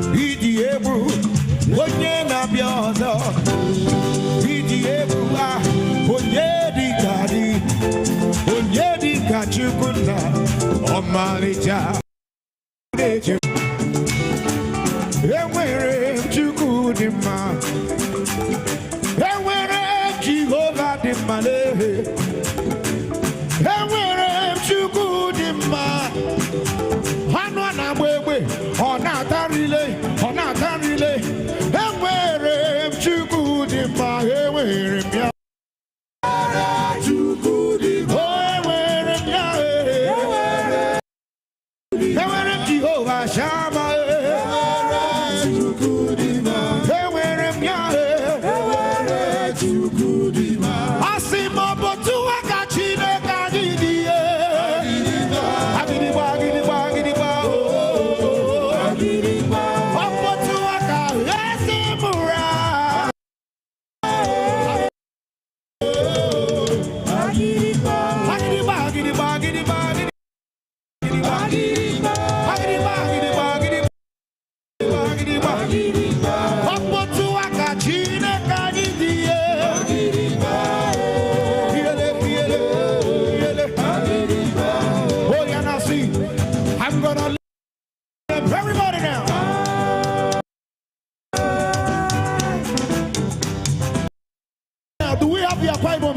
Idiebu, onye na-abịa Idiebu, onye dịka di, onye dịka Chukwu na ọmalịcha. Enwere Chukwu dị mma, enwere Jehova dị mma, enwere Chukwu dị mma. Anụ a na-agba egbe, ọ na-atarile, ọ na-atarile. Enwere Chukwu dị mma, enwere m ya. Chukwu dị mma, enwere m ya. Enwere m Jehova Shama.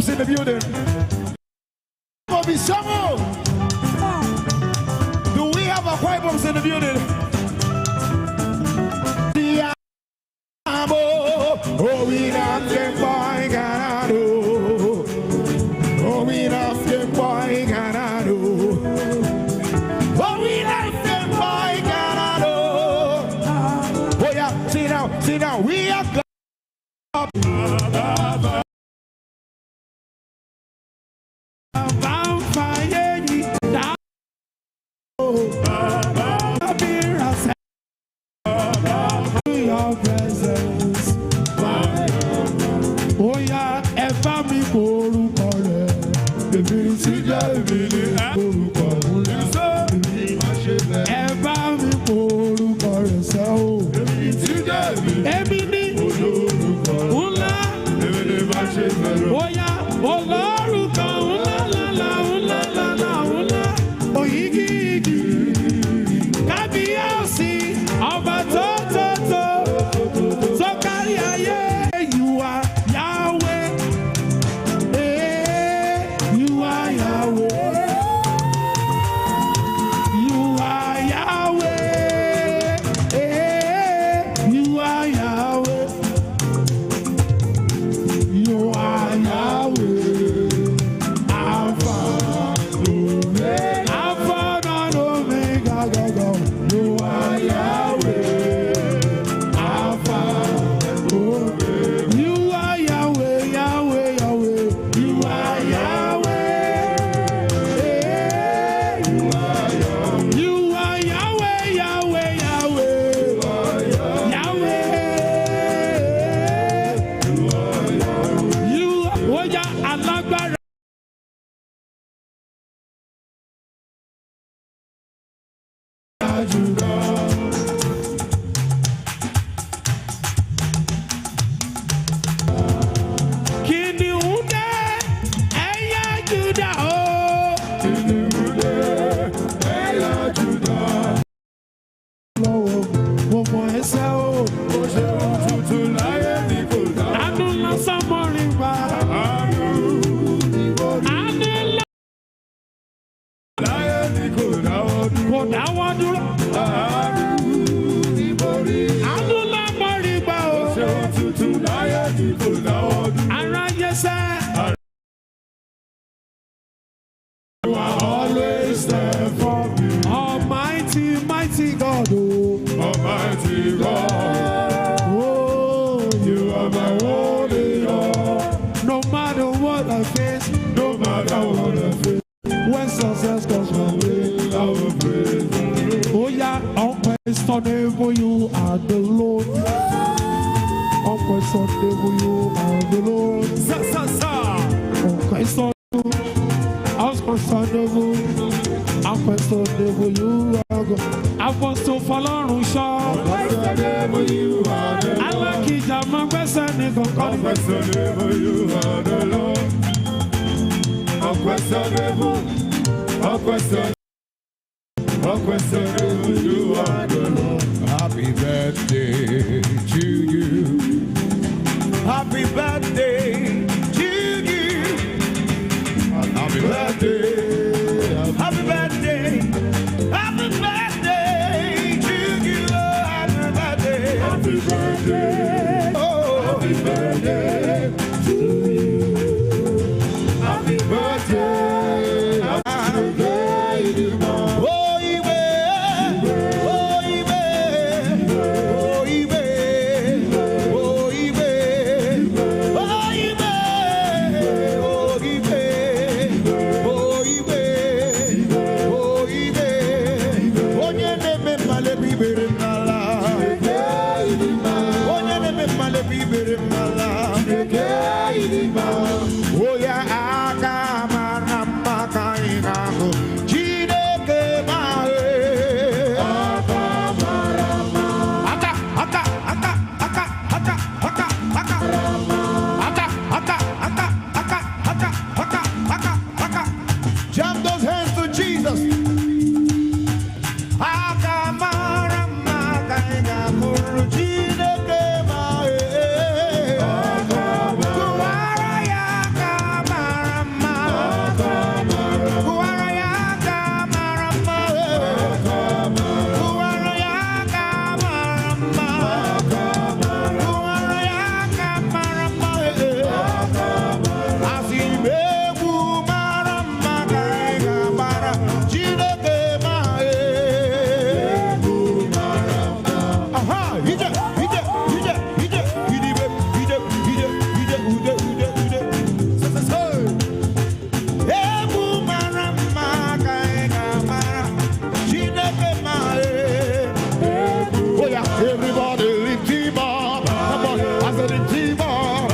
In the building. Do we have a choir bombs in the building? Oh, we not them boy gonna do. Oh, we not them boy gonna do. Oh, we not them boy gonna do. Oh yeah, sit down. We are God. Unquestionable, you are the Lord. Unquestionable, you are the Lord. Unquestionable, unquestionable, you are God. Apostle Falorun Shaw. Unquestionable, you are the Lord. Unquestionable, unquestionable, you are the Lord. Happy birthday to you. Happy birthday to you. Happy birthday. Happy birthday. Happy birthday to you. Happy birthday. Happy birthday. Oh, happy birthday to you. Happy birthday. Happy birthday. Oh yeah, jump those hands to Jesus. Everybody lift him up. Come on, I said lift him up.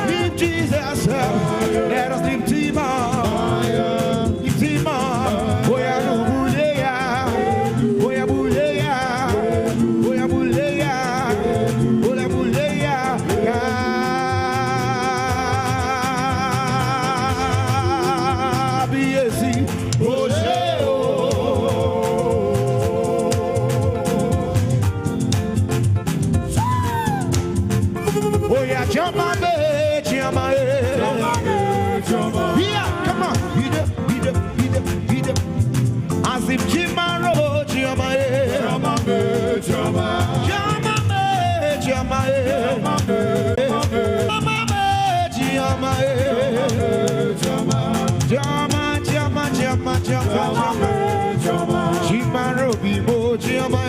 Lift Jesus up. Let us lift him up. Lift him up. Oya buleya. Oya buleya. Oya buleya. Oya buleya. Biesi. Oje. Oh yeah, Jama, Jama, yeah, come on, beat it. As if Jimaro, Jama, Jama, Jimaro, Bibo, Jama,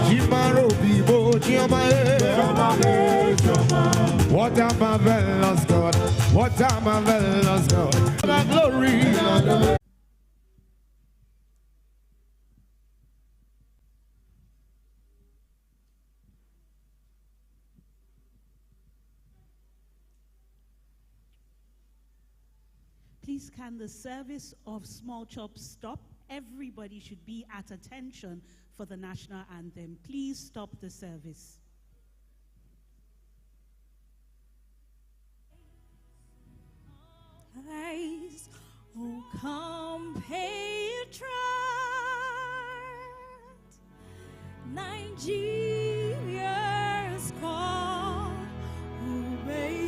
Jimaro, Bibo, Jama. What a marvelous God, what a marvelous God, the glory. Please can the service of Small Chops stop? Everybody should be at attention for the national anthem. Please stop the service. Eyes, oh come patriot, Nigeria's call, obey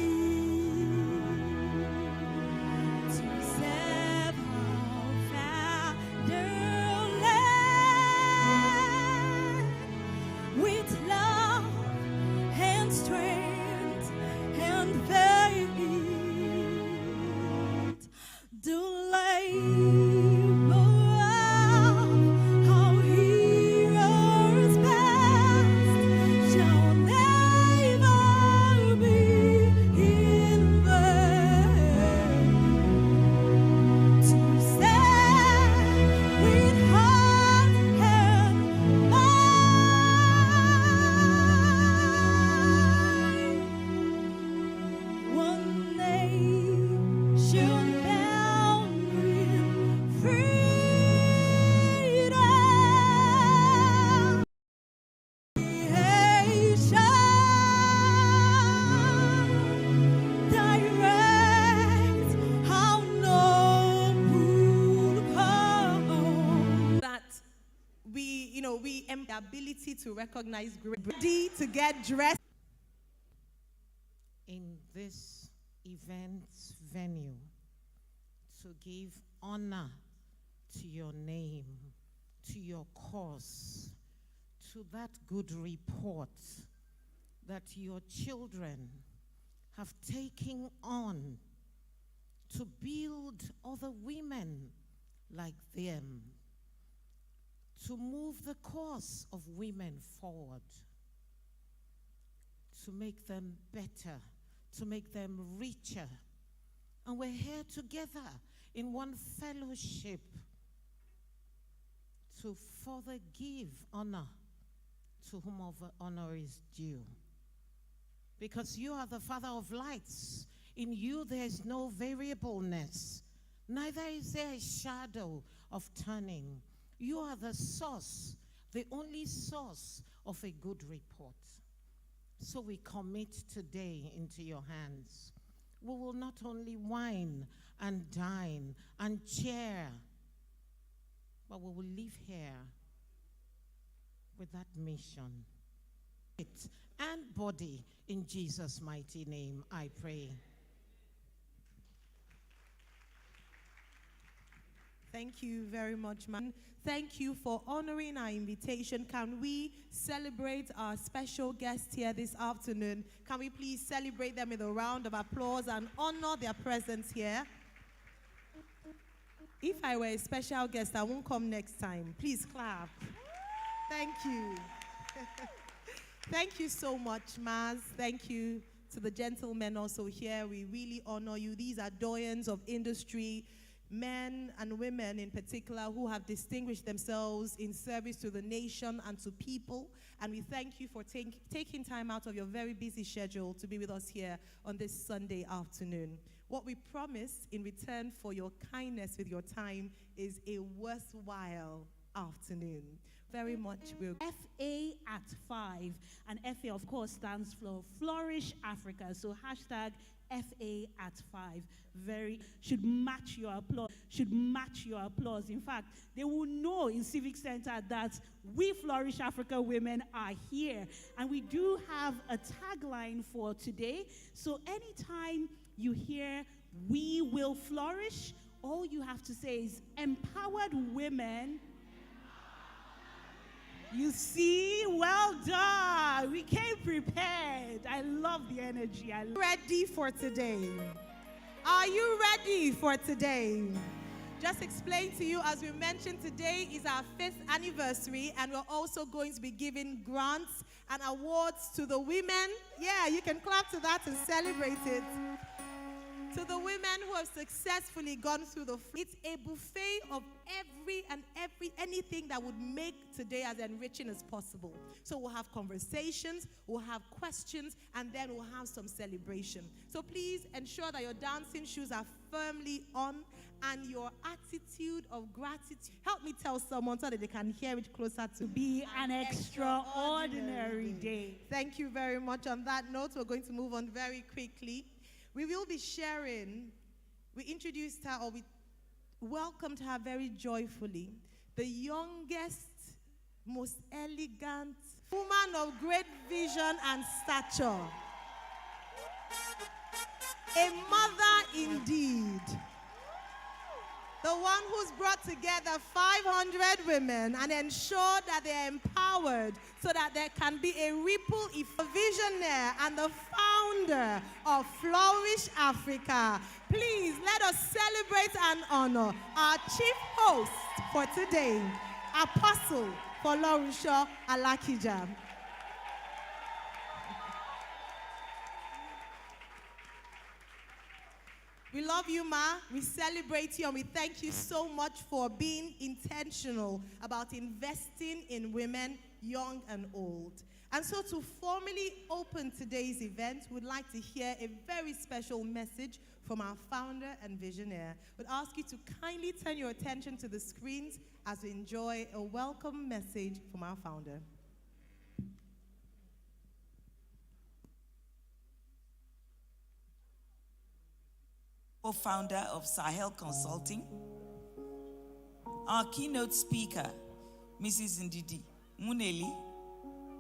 to serve our fatherland with love and strength and faith. The labor of our heroes past we the ability to recognize ready to get dressed in this event venue to give honor to your name, to your cause, to that good report that your children have taken on to build other women like them, to move the cause of women forward, to make them better, to make them richer. And we're here together in one fellowship to further give honor to whom honor is due. Because you are the Father of lights. In you there is no variableness, neither is there a shadow of turning. You are the source, the only source of a good report. So we commit today into your hands. We will not only wine and dine and cheer, but we will live here with that mission. And body, in Jesus' mighty name, I pray. Thank you very much, man. Thank you for honoring our invitation. Can we celebrate our special guests here this afternoon? Can we please celebrate them with a round of applause and honor their presence here? If I were a special guest, I won't come next time. Please clap. Thank you. Thank you so much, Maz. Thank you to the gentlemen also here. We really honor you. These are doyens of industry, men and women in particular, who have distinguished themselves in service to the nation and to people. And we thank you for taking time out of your very busy schedule to be with us here on this Sunday afternoon. What we promise in return for your kindness with your time is a worthwhile afternoon. Very much will. FA at 5. And FA, of course, stands for Flourish Africa. So hashtag FA at 5. Should match your applause. Should match your applause. In fact, they will know in Civic Center that we Flourish Africa women are here. And we do have a tagline for today. So anytime you hear "we will flourish," all you have to say is "empowered women." You see, well done. We came prepared. I love the energy. Ready for today? Are you ready for today? Just explain to you, as we mentioned, today is our 5th anniversary, and we're also going to be giving grants and awards to the women. Yeah, you can clap to that and celebrate it. To the women who have successfully gone through it's a buffet of anything that would make today as enriching as possible. So we'll have conversations, we'll have questions, and then we'll have some celebration. So please ensure that your dancing shoes are firmly on and your attitude of gratitude. Help me tell someone so that they can hear it closer to be an extraordinary day. Thank you very much. On that note, we're going to move on very quickly. We will be sharing, we introduced her, or we welcomed her very joyfully, the youngest, most elegant woman of great vision and stature. A mother indeed. The one who's brought together 500 women and ensured that they're empowered so that there can be a ripple effect. A visionary and the founder of Flourish Africa. Please let us celebrate and honor our chief host for today, Apostle Folorunsho Alakija. We love you, Ma. We celebrate you, and we thank you so much for being intentional about investing in women, young and old. And so to formally open today's event, we'd like to hear a very special message from our founder and visionary. We'd ask you to kindly turn your attention to the screens as we enjoy a welcome message from our founder. Co-founder of Sahel Consulting, our keynote speaker, Mrs. Ndidi, Muneli,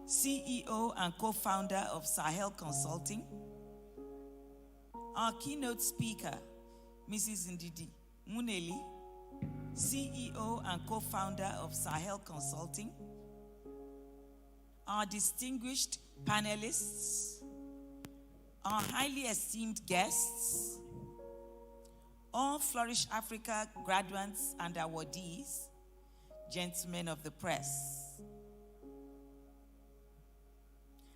CEO and co-founder of Sahel Consulting. Our keynote speaker, Mrs. Ndidi Muneli, CEO and co-founder of Sahel Consulting. Our distinguished panelists, our highly esteemed guests, all Flourish Africa graduates and awardees, gentlemen of the press.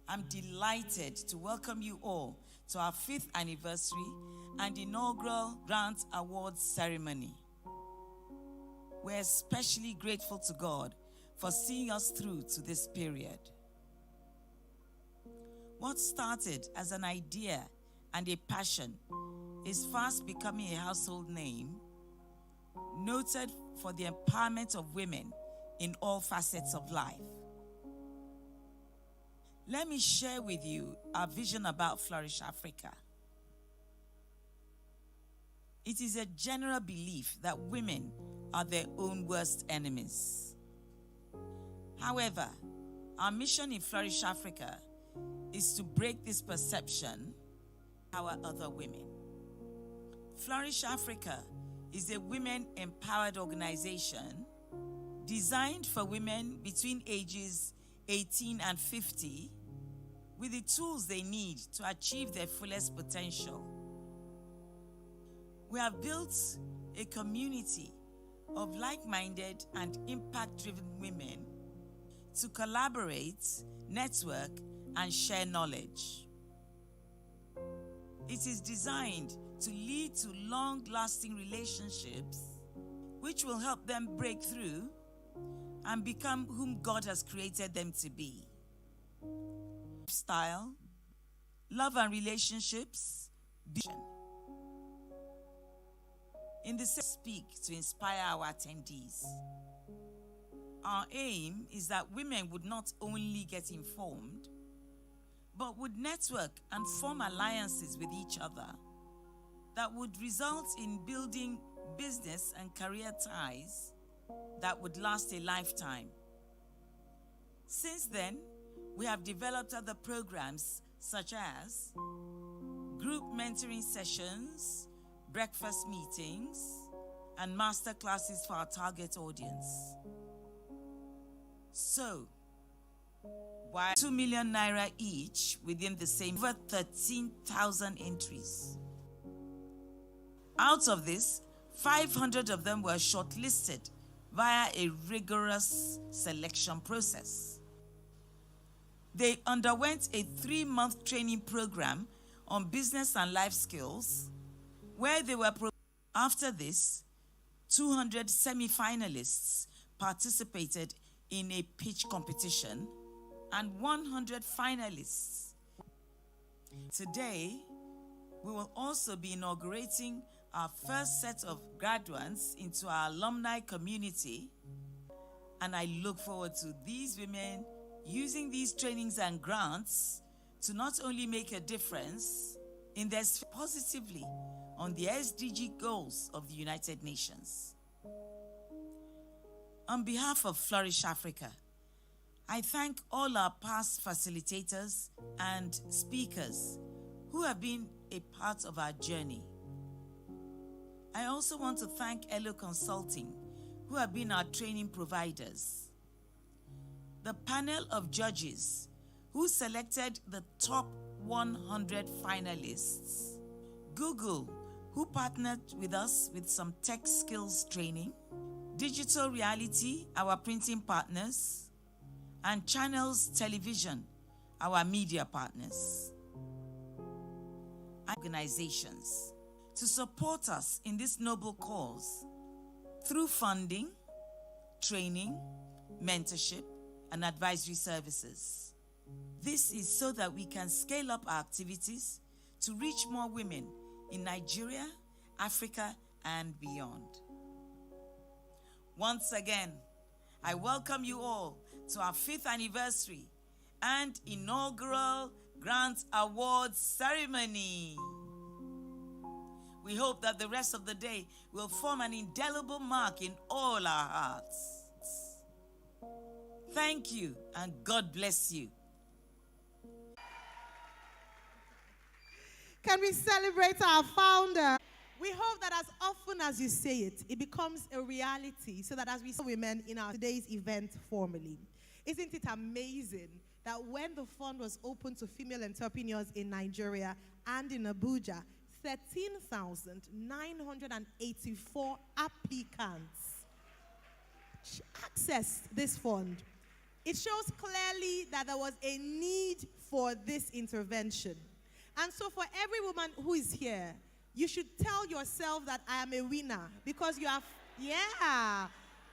I'm delighted to welcome you all to our 5th anniversary and inaugural Grant Awards ceremony. We're especially grateful to God for seeing us through to this period. What started as an idea and a passion is fast becoming a household name, noted for the empowerment of women in all facets of life. Let me share with you our vision about Flourish Africa. It is a general belief that women are their own worst enemies. However, our mission in Flourish Africa is to break this perception, empower other women. Flourish Africa is a women-empowered organization designed for women between ages 18 and 50 with the tools they need to achieve their fullest potential. We have built a community of like-minded and impact-driven women to collaborate, network, and share knowledge. It is designed to lead to long-lasting relationships which will help them break through and become whom God has created them to be. Style, love and relationships, vision. In the same speak to inspire our attendees. Our aim is that women would not only get informed, but would network and form alliances with each other that would result in building business and career ties that would last a lifetime. Since then, we have developed other programs such as group mentoring sessions, breakfast meetings, and master classes for our target audience. So, why 2 million naira each within the same over 13,000 entries? Out of this, 500 of them were shortlisted via a rigorous selection process. They underwent a 3-month training program on business and life skills, where they were after this, 200 semi-finalists participated in a pitch competition and 100 finalists. Today, we will also be inaugurating our first set of graduates into our alumni community, and I look forward to these women using these trainings and grants to not only make a difference in their positively on the SDG goals of the United Nations. On behalf of Flourish Africa, I thank all our past facilitators and speakers who have been a part of our journey. I also want to thank Elo Consulting, who have been our training providers. The panel of judges who selected the top 100 finalists. Google, who partnered with us with some tech skills training. Digital Reality, our printing partners. And Channels Television, our media partners. Organizations to support us in this noble cause through funding, training, mentorship, and advisory services. This is so that we can scale up our activities to reach more women in Nigeria, Africa, and beyond. Once again, I welcome you all to our 5th anniversary and inaugural Grant Awards ceremony. We hope that the rest of the day will form an indelible mark in all our hearts. Thank you, and God bless you. Can we celebrate our founder? We hope that as often as you say it, it becomes a reality, so that as we see women in our today's event formally. Isn't it amazing that when the fund was open to female entrepreneurs in Nigeria and in Abuja, 13,984 applicants accessed this fund? It shows clearly that there was a need for this intervention. And so for every woman who is here, you should tell yourself that I am a winner, because you are,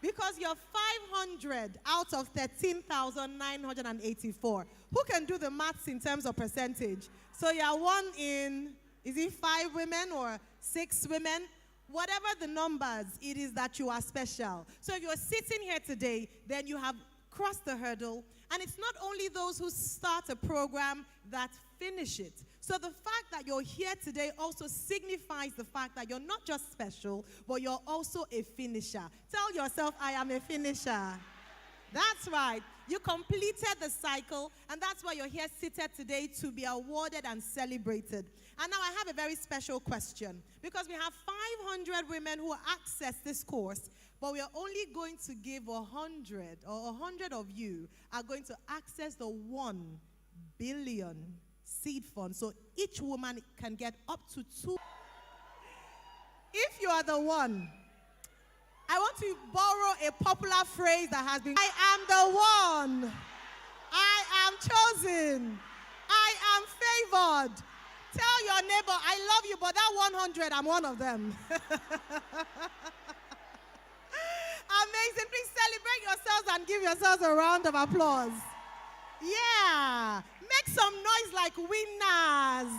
because you're 500 out of 13,984. Who can do the maths in terms of percentage? So you're one in, is it 5 women or 6 women? Whatever the numbers, it is that you are special. So if you're sitting here today, then you have crossed the hurdle. And it's not only those who start a program that finish it. So the fact that you're here today also signifies the fact that you're not just special, but you're also a finisher. Tell yourself, I am a finisher. That's right. You completed the cycle, and that's why you're here seated today, to be awarded and celebrated. And now I have a very special question, because we have 500 women who access this course, but we are only going to give 100, or 100 of you are going to access the 1 billion seed fund. So each woman can get up to 2. If you are the one, I want to borrow a popular phrase that has been, I am the one. I am chosen. I am favored. Tell your neighbor, I love you, but that 100, I'm one of them. Amazing. Please celebrate yourselves and give yourselves a round of applause. Yeah. Make some noise like winners.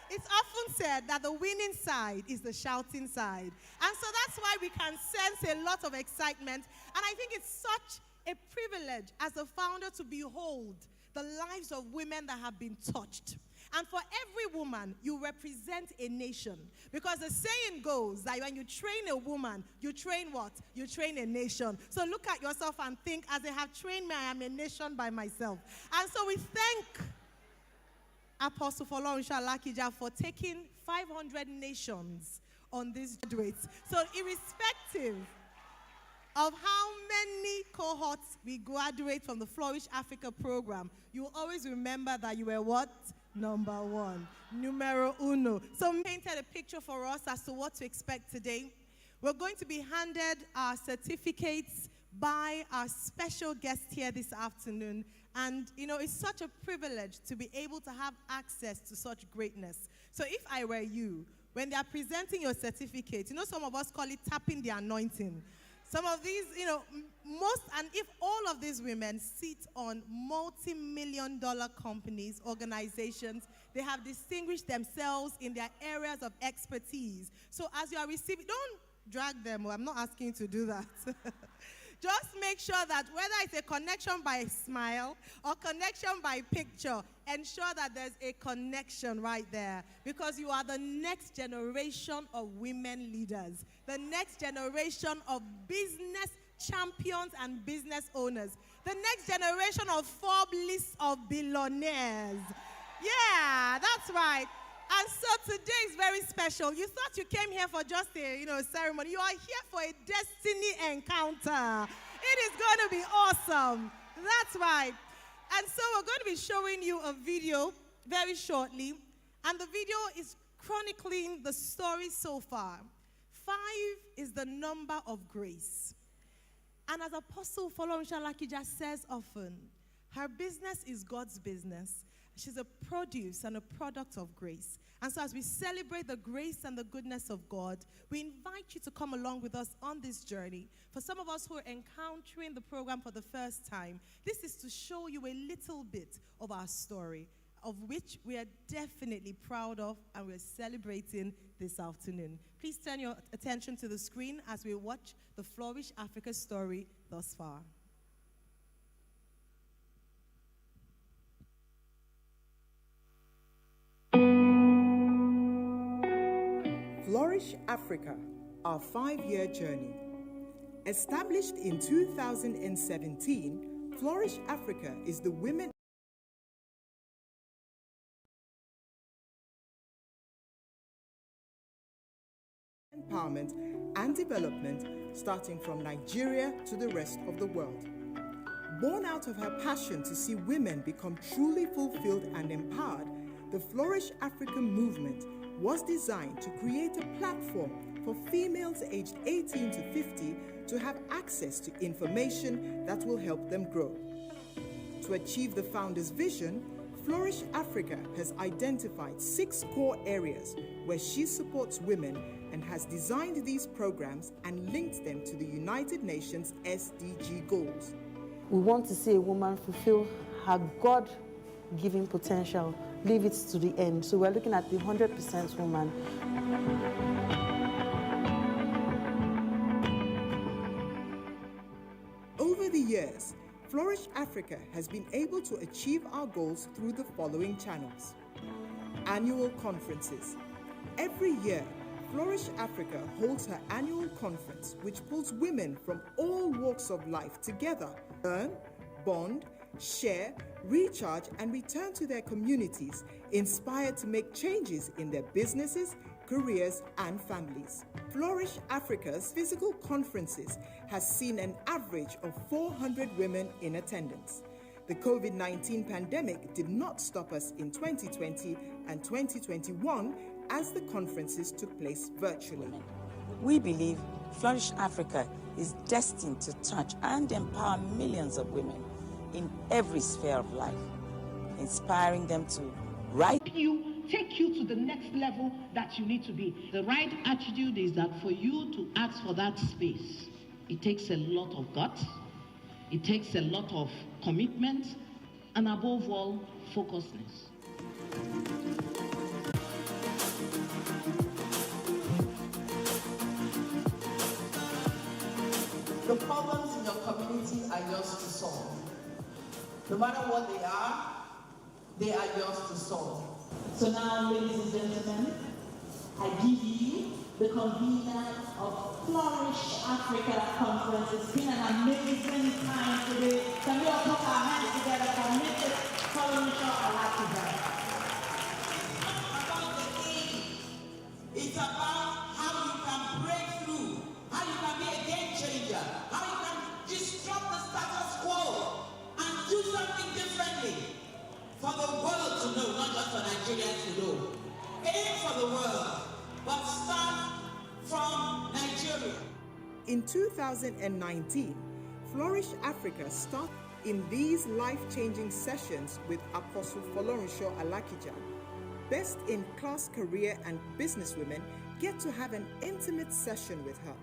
It's often said that the winning side is the shouting side. And so that's why we can sense a lot of excitement. And I think it's such a privilege as a founder to behold the lives of women that have been touched. And for every woman, you represent a nation. Because the saying goes that when you train a woman, you train what? You train a nation. So look at yourself and think, as they have trained me, I am a nation by myself. And so we thank Apostle Flourish Africa for taking 500 nations on these graduates. So irrespective of how many cohorts we graduate from the Flourish Africa program, you will always remember that you were what? Number 1, numero uno. So we painted a picture for us as to what to expect today. We're going to be handed our certificates by our special guest here this afternoon. And, you know, it's such a privilege to be able to have access to such greatness. So if I were you, when they are presenting your certificate, you know, some of us call it tapping the anointing. Some of these, you know, most, and if all of these women sit on multi-million-dollar companies, organizations, they have distinguished themselves in their areas of expertise. So as you are receiving, don't drag them. I'm not asking you to do that. Just make sure that whether it's a connection by smile or connection by picture, ensure that there's a connection right there, because you are the next generation of women leaders, the next generation of business champions and business owners, the next generation of Forbes list of billionaires. Yeah, that's right. And so today is very special. You thought you came here for just a, ceremony. You are here for a destiny encounter. It is going to be awesome. That's right. And so we're going to be showing you a video very shortly. And the video is chronicling the story so far. 5 is the number of grace. And as Apostle Flourish Africa says often, her business is God's business. She's a produce and a product of grace. And so as we celebrate the grace and the goodness of God, we invite you to come along with us on this journey. For some of us who are encountering the program for the first time, this is to show you a little bit of our story, of which we are definitely proud of and we're celebrating this afternoon. Please turn your attention to the screen as we watch the Flourish Africa story thus far. Flourish Africa, our 5-year journey. Established in 2017, Flourish Africa is the women empowerment and development starting from Nigeria to the rest of the world. Born out of her passion to see women become truly fulfilled and empowered, the Flourish Africa movement was designed to create a platform for females aged 18 to 50 to have access to information that will help them grow. To achieve the founder's vision, Flourish Africa has identified 6 core areas where she supports women and has designed these programs and linked them to the United Nations SDG goals. We want to see a woman fulfill her God-given potential, leave it to the end. So we're looking at the 100% woman. Over the years, Flourish Africa has been able to achieve our goals through the following channels. Annual conferences. Every year, Flourish Africa holds her annual conference, which pulls women from all walks of life together, learn, bond, share, recharge, and return to their communities, inspired to make changes in their businesses, careers, and families. Flourish Africa's physical conferences has seen an average of 400 women in attendance. The COVID-19 pandemic did not stop us in 2020 and 2021 as the conferences took place virtually. We believe Flourish Africa is destined to touch and empower millions of women in every sphere of life, inspiring them to rise. Take you to the next level that you need to be. The right attitude is that for you to ask for that space, it takes a lot of guts, it takes a lot of commitment, and above all, focusedness. The problems in your community are yours to solve. No matter what they are yours to solve. So now, ladies and gentlemen, I give you the convener of Flourish Africa Conference. It's been an amazing time today. Can we all put our hands together for Mrs. Flourish Africa? It's about how you can break through, how you can be a game changer, how you can disrupt the status quo and do something differently for the world to know, not just for Nigerians to know. Aim for the world, but start from Nigeria. In 2019, Flourish Africa started in these life-changing sessions with Apostle Folorunsho Alakija. Best-in-class career and businesswomen get to have an intimate session with her.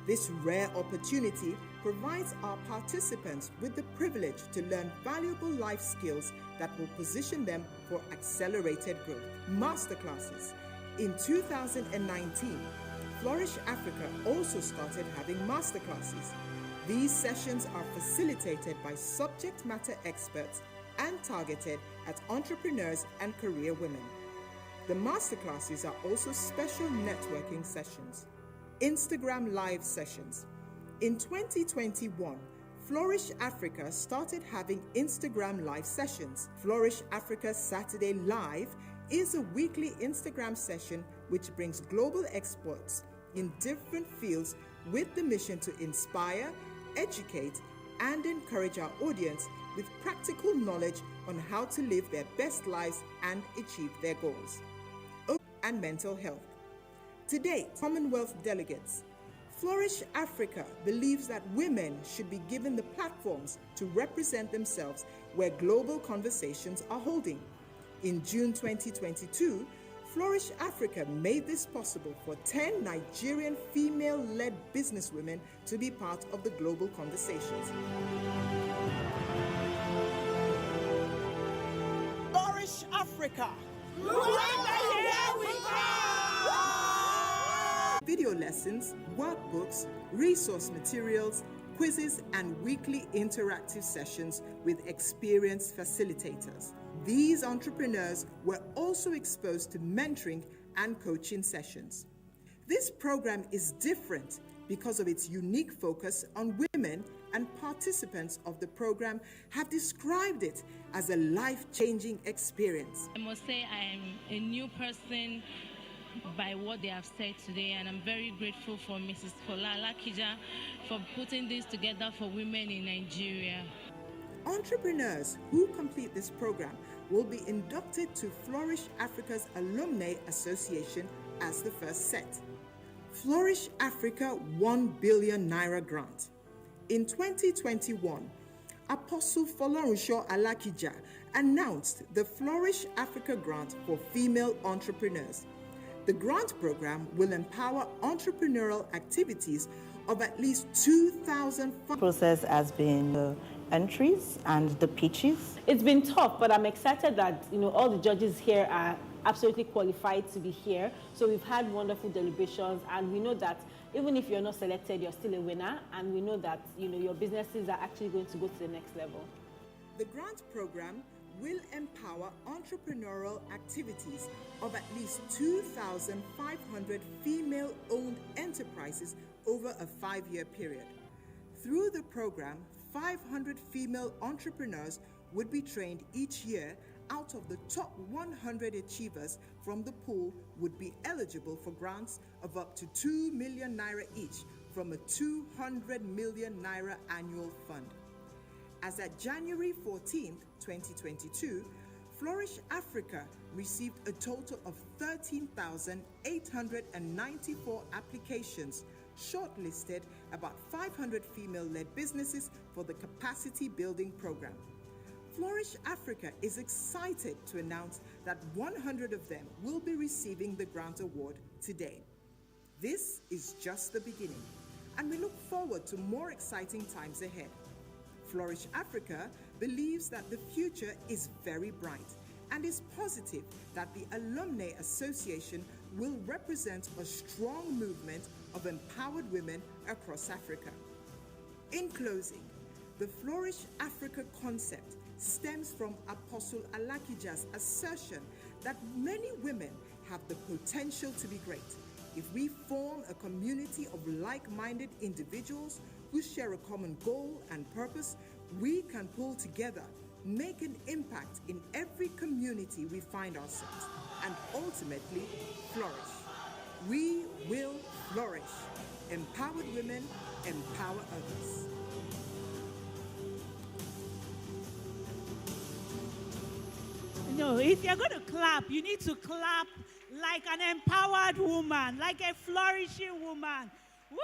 This rare opportunity provides our participants with the privilege to learn valuable life skills that will position them for accelerated growth. Masterclasses. In 2019, Flourish Africa also started having masterclasses. These sessions are facilitated by subject matter experts and targeted at entrepreneurs and career women. The masterclasses are also special networking sessions. Instagram Live sessions. In 2021, Flourish Africa started having Instagram Live sessions. Flourish Africa Saturday Live is a weekly Instagram session which brings global experts in different fields with the mission to inspire, educate, and encourage our audience with practical knowledge on how to live their best lives and achieve their goals. And mental health. To date, Commonwealth delegates, Flourish Africa believes that women should be given the platforms to represent themselves where global conversations are holding. In June 2022, Flourish Africa made this possible for 10 Nigerian female-led businesswomen to be part of the global conversations. Flourish Africa! Video lessons, workbooks, resource materials, quizzes, and weekly interactive sessions with experienced facilitators. These entrepreneurs were also exposed to mentoring and coaching sessions. This program is different because of its unique focus on women, and participants of the program have described it as a life-changing experience. I must say I am a new person by what they have said today, and I'm very grateful for Mrs. Fola Alakija for putting this together for women in Nigeria. Entrepreneurs who complete this program will be inducted to Flourish Africa's Alumni Association as the first set. Flourish Africa 1 billion naira grant. In 2021, Apostle Folorunsho Alakija announced the Flourish Africa grant for female entrepreneurs. The grant program will empower entrepreneurial activities of at least 2,000. Process has been the entries and the pitches. It's been tough, but I'm excited that all the judges here are absolutely qualified to be here. So we've had wonderful deliberations, and we know that even if you're not selected, you're still a winner, and we know that your businesses are actually going to go to the next level. The grant program will empower entrepreneurial activities of at least 2,500 female-owned enterprises over a 5-year period. Through the program, 500 female entrepreneurs would be trained each year. Out of the top 100 achievers from the pool would be eligible for grants of up to 2 million naira each from a 200 million naira annual fund. As at January 14, 2022, Flourish Africa received a total of 13,894 applications, shortlisted about 500 female-led businesses for the capacity building program. Flourish Africa is excited to announce that 100 of them will be receiving the grant award today. This is just the beginning, and we look forward to more exciting times ahead. Flourish Africa believes that the future is very bright and is positive that the Alumni Association will represent a strong movement of empowered women across Africa. In closing, the Flourish Africa concept stems from Apostle Alakija's assertion that many women have the potential to be great. If we form a community of like-minded individuals who share a common goal and purpose, we can pull together, make an impact in every community we find ourselves, and ultimately flourish. We will flourish. Empowered women empower others. No, if you're going to clap, you need to clap like an empowered woman, like a flourishing woman. Woo!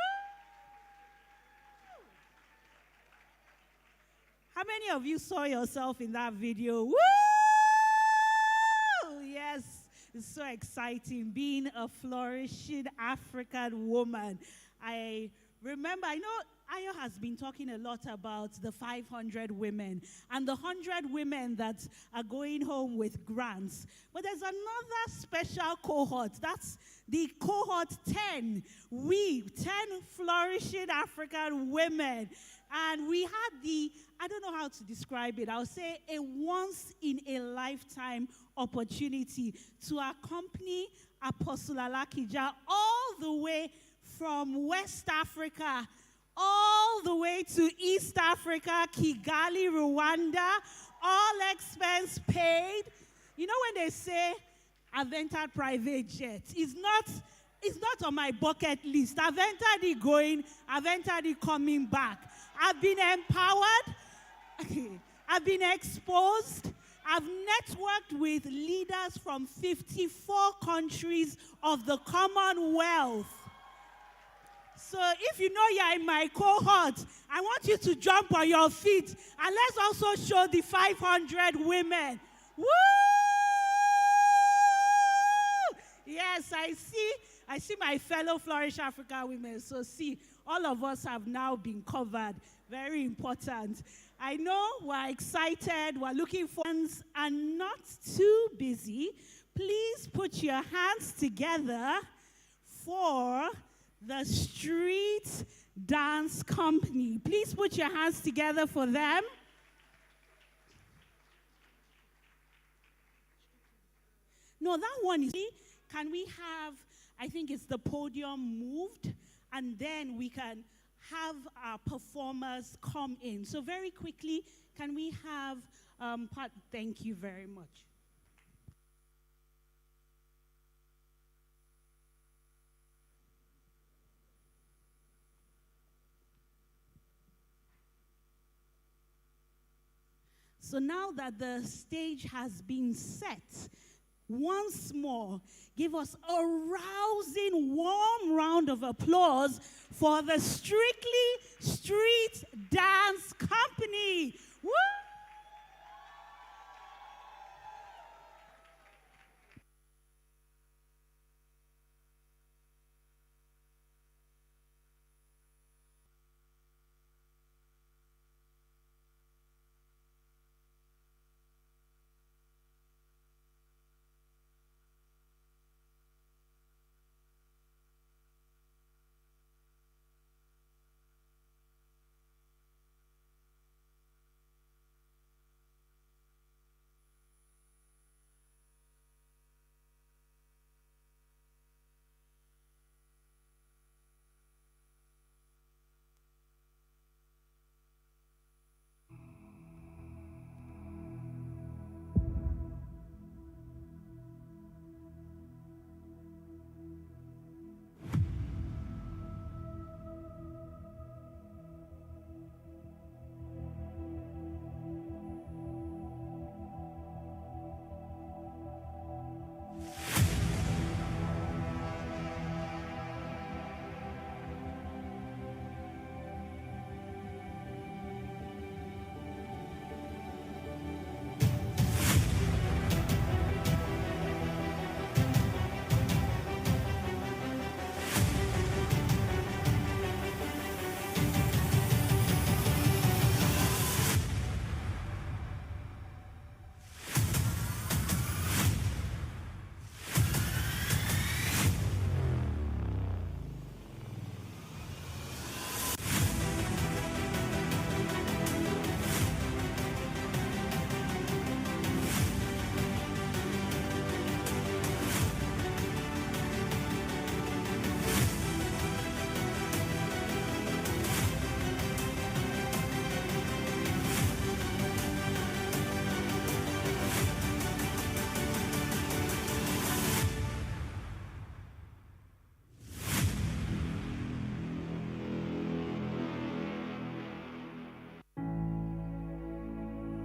How many of you saw yourself in that video? Woo! Yes, it's so exciting being a flourishing African woman. I remember, I know Ayo has been talking a lot about the 500 women and the 100 women that are going home with grants. But there's another special cohort. That's the cohort 10. 10 flourishing African women. And we had I don't know how to describe it. I'll say a once-in-a-lifetime opportunity to accompany Apostle Alakija all the way from West Africa, all the way to East Africa, Kigali, Rwanda, all expense paid. You know when they say I've entered private jet, it's not on my bucket list. I've entered it going, I've entered it coming back. I've been empowered, I've been exposed, I've networked with leaders from 54 countries of the Commonwealth. So if you know you're in my cohort, I want you to jump on your feet and let's also show the 500 women. Woo! Yes, I see my fellow Flourish Africa women. So see, all of us have now been covered. Very important. I know we're excited. We're looking for hands and not too busy. Please put your hands together for the Street Dance Company. Please put your hands together for them. No, that one is. Can we have, I think it's the podium moved, and then we can have our performers come in. So very quickly, can we have thank you very much. So now that the stage has been set, once more, give us a rousing, warm round of applause for the Strictly Street Dance Company. Woo!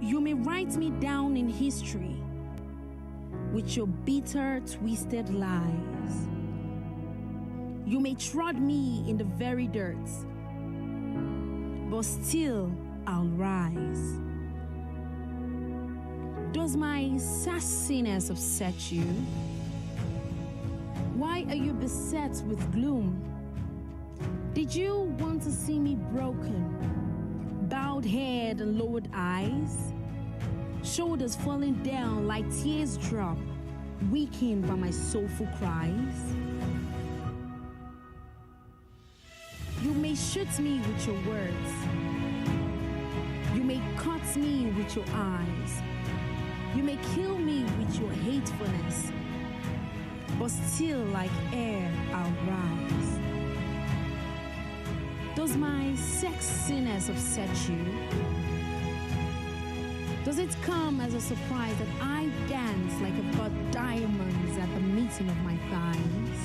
You may write me down in history with your bitter, twisted lies. You may trod me in the very dirt, but still I'll rise. Does my sassiness upset you? Why are you beset with gloom? Did you want to see me broken, bowed head and lowered eyes, shoulders falling down like tears drop, weakened by my soulful cries? You may shoot me with your words, you may cut me with your eyes, you may kill me with your hatefulness, but still like air I'll rise. Does my sexiness upset you? Does it come as a surprise that I dance like a bud diamonds at the meeting of my thighs?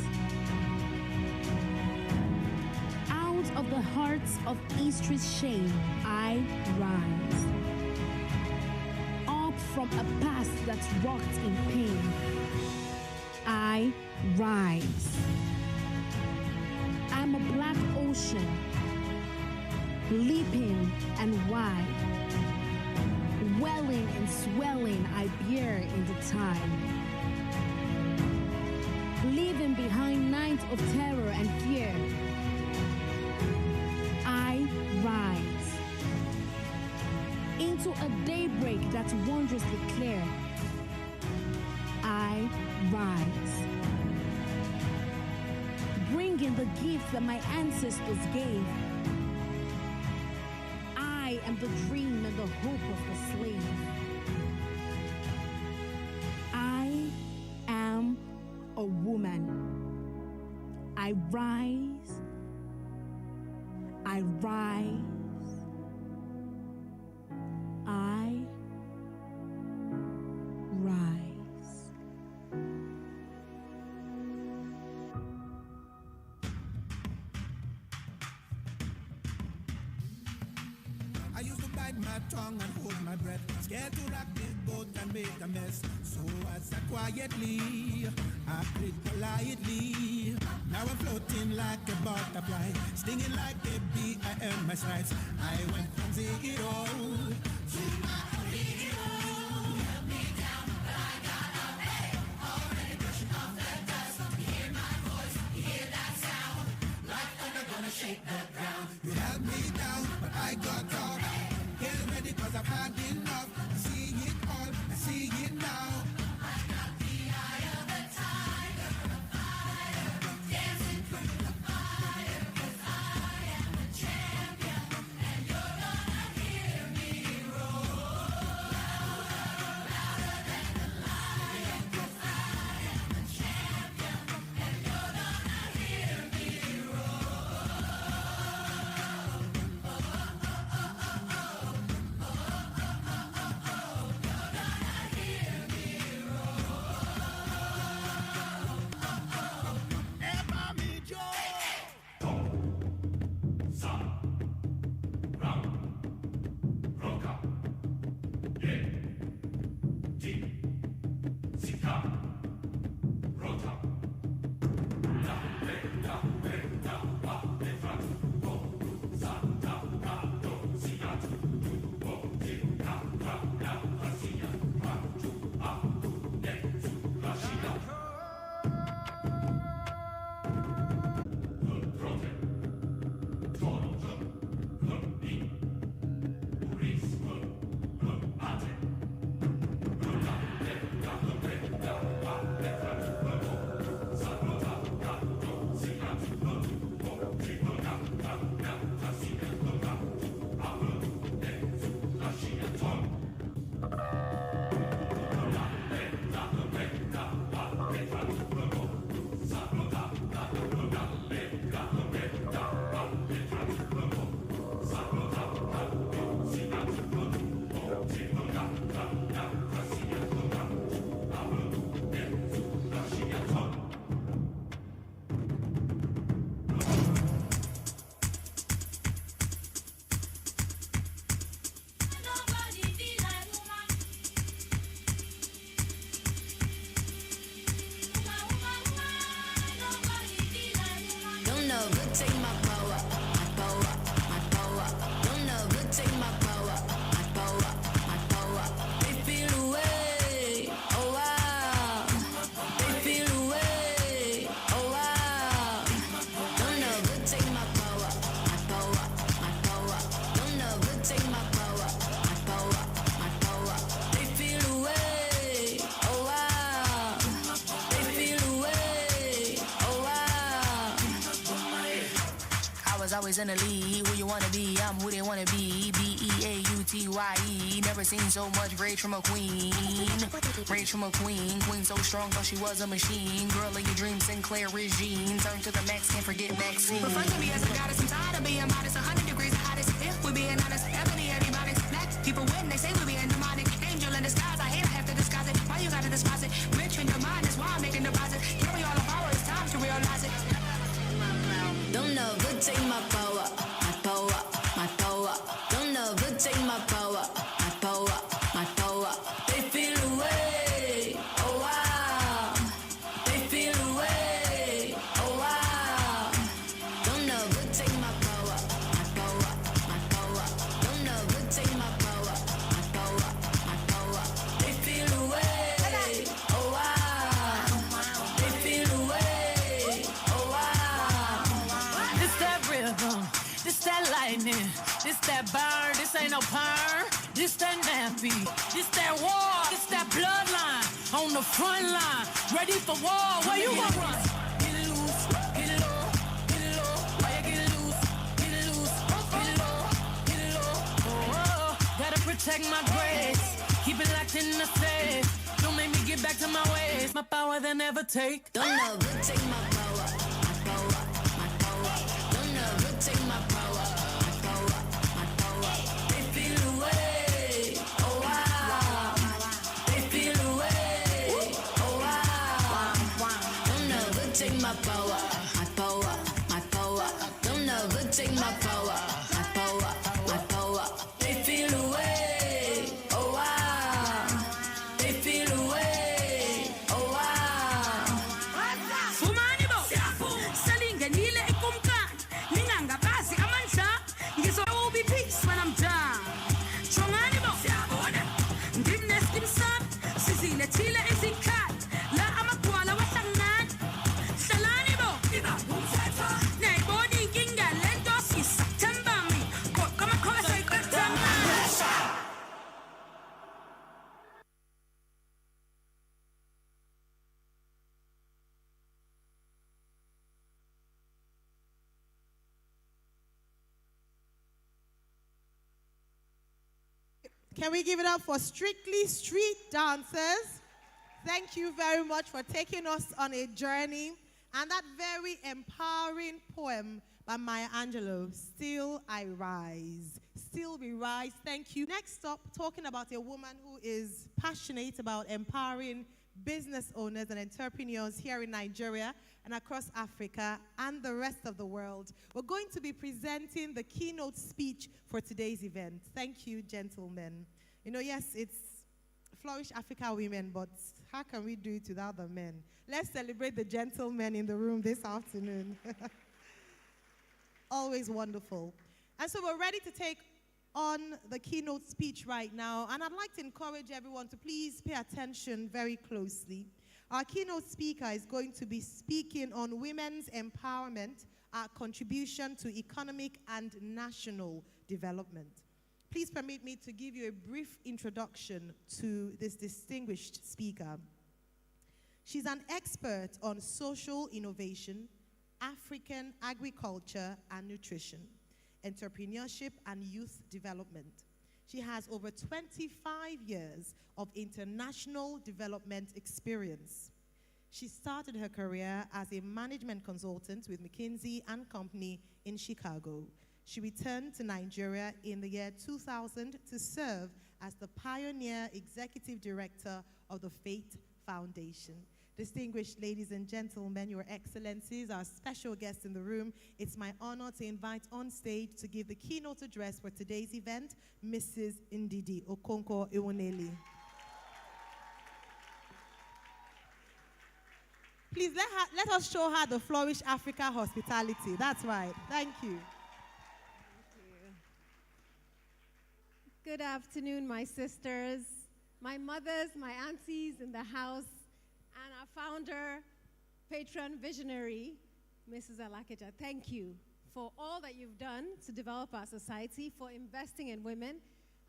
Out of the hearts of history's shame, I rise. Up from a past that's rocked in pain, I rise. I'm a black ocean, leaping and wide, welling and swelling I bear in the tide, leaving behind nights of terror and fear. I rise into a daybreak that's wondrously clear. I rise, bringing the gifts that my ancestors gave. I am the dream and the hope of the slave. I am a woman. I rise I rise. I rise. I used to bite my tongue and hold my breath, scared to rock this boat and make a mess. So I sat quietly, I prayed politely. Now I'm floating like a butterfly, stinging like a bee. I earned my stripes. I went from zero to my hero. Held me down, but I got up. Hey, already brushing off the dust. You hear my voice, you hear that sound, like thunder gonna shake the ground. You held me down, but I got up. Get ready, cause I've had enough. I see it all, I see it now. I got the eye of the tiger, the fire, dancing through the fire. Cause I am the champion, and you're gonna hear me roar. Louder than the lion. Cause I am the champion, and you're gonna hear me roar. Always in the lead, who you wanna be, I'm who they wanna be. B-E-A-U-T-Y-E, never seen so much rage from a queen. Rage from a queen, queen so strong, thought she was a machine. Girl of your dreams, Sinclair regime. Turn to the max, can't forget Maxine. Refer to me as a goddess, I'm tired of being modest. 100 degrees the hottest, if we're being honest. Ebony, everybody's black. People win, they say we're being demonic. Angel in disguise, I hate I have to disguise it. Why you gotta despise it? Rich in your mind, that's why I'm making deposit. Carry all the power, it's time to realize it. Don't never take my power, my power, my power. Don't never take my power, my power, my power. They feel away, oh wow. They feel away, oh wow. Don't never take my power, my power, my power. Don't never take my power, my power, my power. They feel away, oh wow. They feel away, oh wow. This that rhythm, this that lightning, this that burn, this ain't no perm, this that nappy, this that war, this that bloodline, on the front line, ready for war, where you gonna run? Get it loose, get it low, get it low, why you get it loose, get it loose, get it low, get it low, oh, gotta protect my grace, keep it locked in the safe, don't make me get back to my ways, my power they never take. Don't never take my power, my power, my power. Don't never take my power. power, my power, my power. Don't ever take my power, my power, my power. They feel away, oh wow. They feel away, oh wow. Fumani bo, salinga nile ikumka, ninganga basi amansha, ngizo will be peace when I'm done. Chongani bo, dimnes kimsam, sizile chile isikat, la amakwala wasangan, salani bo, nay body kinga lento si September me, come across a good time. Can we give it up for Strictly Street Dancers? Thank you very much for taking us on a journey. And that very empowering poem by Maya Angelou, Still I Rise. Still we rise. Thank you. Next up, talking about a woman who is passionate about empowering business owners and entrepreneurs here in Nigeria and across Africa and the rest of the world. We're going to be presenting the keynote speech for today's event. Thank you, gentlemen. You know, yes, it's Flourish Africa women, but how can we do it without the men? Let's celebrate the gentlemen in the room this afternoon. Always wonderful. And so we're ready to take on the keynote speech right now, and I'd like to encourage everyone to please pay attention very closely. Our keynote speaker is going to be speaking on women's empowerment, our contribution to economic and national development. Please permit me to give you a brief introduction to this distinguished speaker. She's an expert on social innovation, African agriculture and nutrition, entrepreneurship and youth development. She has over 25 years of international development experience. She started her career as a management consultant with McKinsey & Company in Chicago. She returned to Nigeria in the year 2000 to serve as the pioneer executive director of the Fate Foundation. Distinguished ladies and gentlemen, Your Excellencies, our special guests in the room, it's my honor to invite on stage to give the keynote address for today's event, Mrs. Ndidi Okonkwo-Iwuneli. Please let us show her the Flourish Africa hospitality. That's right. Thank you. Good afternoon, my sisters, my mothers, my aunties in the house, and our founder, patron, visionary, Mrs. Alakija. Thank you for all that you've done to develop our society, for investing in women,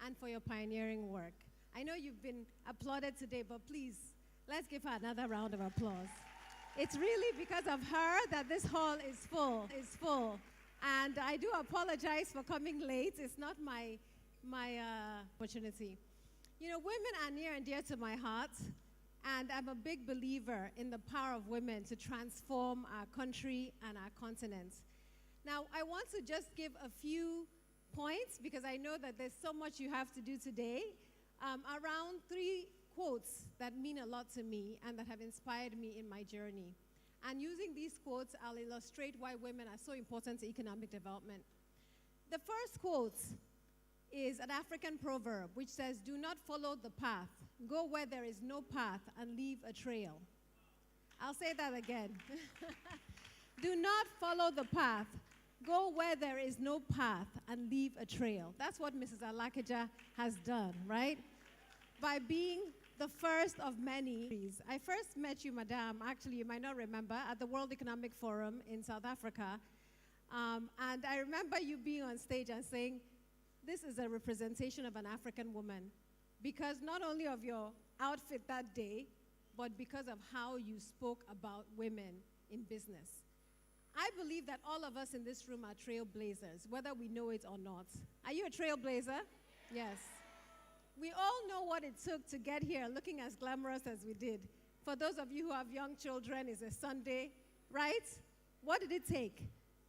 and for your pioneering work. I know you've been applauded today, but please, let's give her another round of applause. It's really because of her that this hall is full. And I do apologize for coming late. It's not my opportunity. You know, women are near and dear to my heart, and I'm a big believer in the power of women to transform our country and our continent. Now, I want to just give a few points because I know that there's so much you have to do today, around 3 quotes that mean a lot to me and that have inspired me in my journey. And using these quotes, I'll illustrate why women are so important to economic development. The first quote is an African proverb which says, "Do not follow the path. Go where there is no path and leave a trail." I'll say that again. Do not follow the path. Go where there is no path and leave a trail. That's what Mrs. Alakija has done, right? By being the first of many. I first met you, Madame, actually you might not remember, at the World Economic Forum in South Africa. And I remember you being on stage and saying, this is a representation of an African woman, because not only of your outfit that day, but because of how you spoke about women in business. I believe that all of us in this room are trailblazers, whether we know it or not. Are you a trailblazer? Yes. We all know what it took to get here looking as glamorous as we did. For those of you who have young children, it's a Sunday, right? What did it take?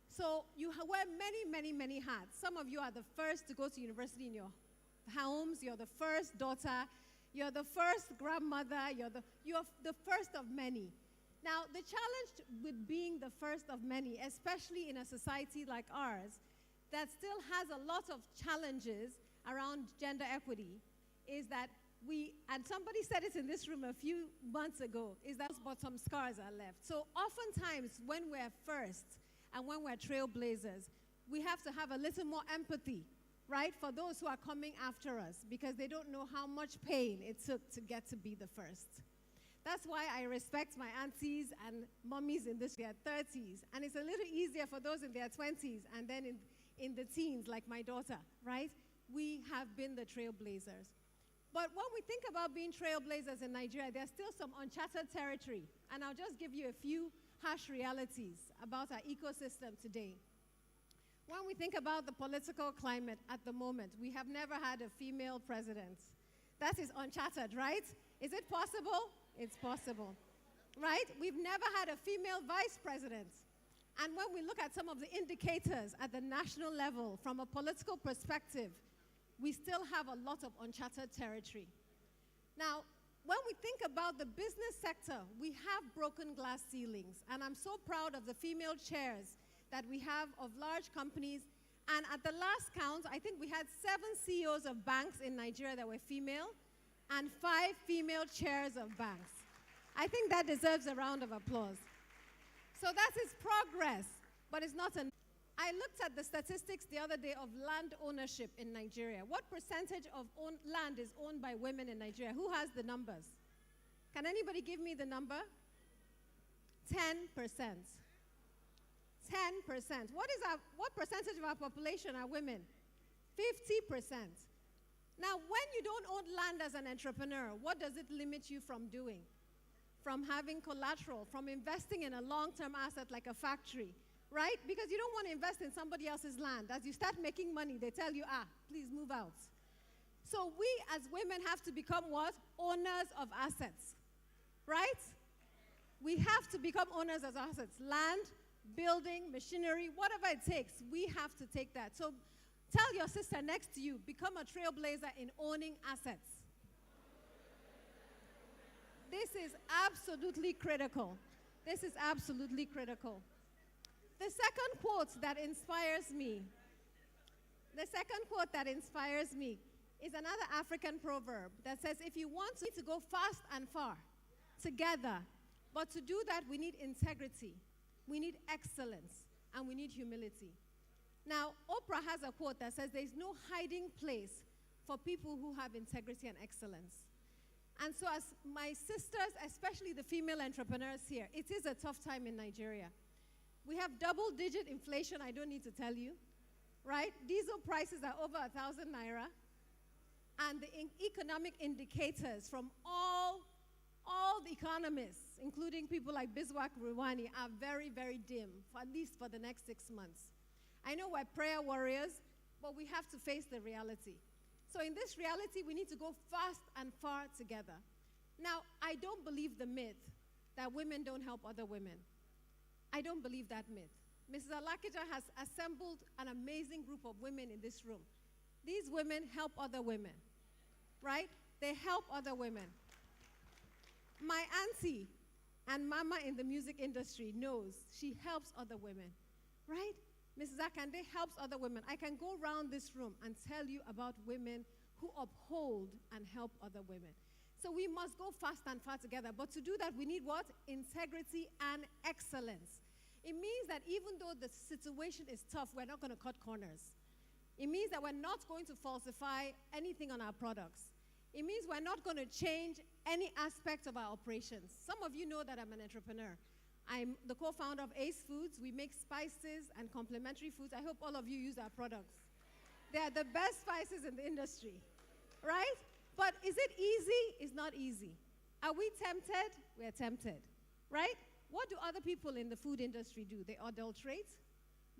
So you wear many hats. Some of you are the first to go to university in your homes. You're the first daughter. You're the first grandmother. You're the first of many. Now, the challenge with being the first of many, especially in a society like ours, that still has a lot of challenges around gender equity, is that and somebody said it in this room a few months ago, is that but some scars are left. So oftentimes when we're first and when we're trailblazers, we have to have a little more empathy, right, for those who are coming after us, because they don't know how much pain it took to get to be the first. That's why I respect my aunties and mummies in their 30s, and it's a little easier for those in their 20s and then in the teens, like my daughter, right? We have been the trailblazers. But when we think about being trailblazers in Nigeria, there's still some uncharted territory. And I'll just give you a few harsh realities about our ecosystem today. When we think about the political climate at the moment, we have never had a female president. That is uncharted, right? Is it possible? It's possible, right? We've never had a female vice president. And when we look at some of the indicators at the national level from a political perspective, we still have a lot of uncharted territory. Now, when we think about the business sector, we have broken glass ceilings. And I'm so proud of the female chairs that we have of large companies. And at the last count, I think we had 7 CEOs of banks in Nigeria that were female and 5 female chairs of banks. I think that deserves a round of applause. So that is progress, but it's not enough. I looked at the statistics the other day of land ownership in Nigeria. What percentage of land is owned by women in Nigeria? Who has the numbers? Can anybody give me the number? 10%. 10%. What percentage of our population are women? 50%. Now, when you don't own land as an entrepreneur, what does it limit you from doing? From having collateral, from investing in a long-term asset like a factory, right? Because you don't want to invest in somebody else's land. As you start making money, they tell you, please move out. So we as women have to become what? Owners of assets, right? We have to become owners of assets. Land, building, machinery, whatever it takes, we have to take that. So tell your sister next to you, become a trailblazer in owning assets. This is absolutely critical. This is absolutely critical. The second quote that inspires me is another African proverb that says, if you want to go fast and far together, but to do that we need integrity, we need excellence, and we need humility. Now, Oprah has a quote that says, there's no hiding place for people who have integrity and excellence. And so as my sisters, especially the female entrepreneurs here, it is a tough time in Nigeria. We have double-digit inflation, I don't need to tell you, right? Diesel prices are over 1,000 naira. And the economic indicators from all the economists, including people like Biswak Ruwani, are very, very dim, at least for the next 6 months. I know we're prayer warriors, but we have to face the reality. So in this reality, we need to go fast and far together. Now, I don't believe the myth that women don't help other women. I don't believe that myth. Mrs. Alakija has assembled an amazing group of women in this room. These women help other women, right? They help other women. My auntie and mama in the music industry knows she helps other women, right? Mrs. Akande helps other women. I can go around this room and tell you about women who uphold and help other women. So we must go fast and far together. But to do that, we need what? Integrity and excellence. It means that even though the situation is tough, we're not going to cut corners. It means that we're not going to falsify anything on our products. It means we're not going to change any aspect of our operations. Some of you know that I'm an entrepreneur. I'm the co-founder of Ace Foods. We make spices and complementary foods. I hope all of you use our products. They are the best spices in the industry, right? But is it easy? It's not easy. Are we tempted? We are tempted, right? What do other people in the food industry do? They adulterate.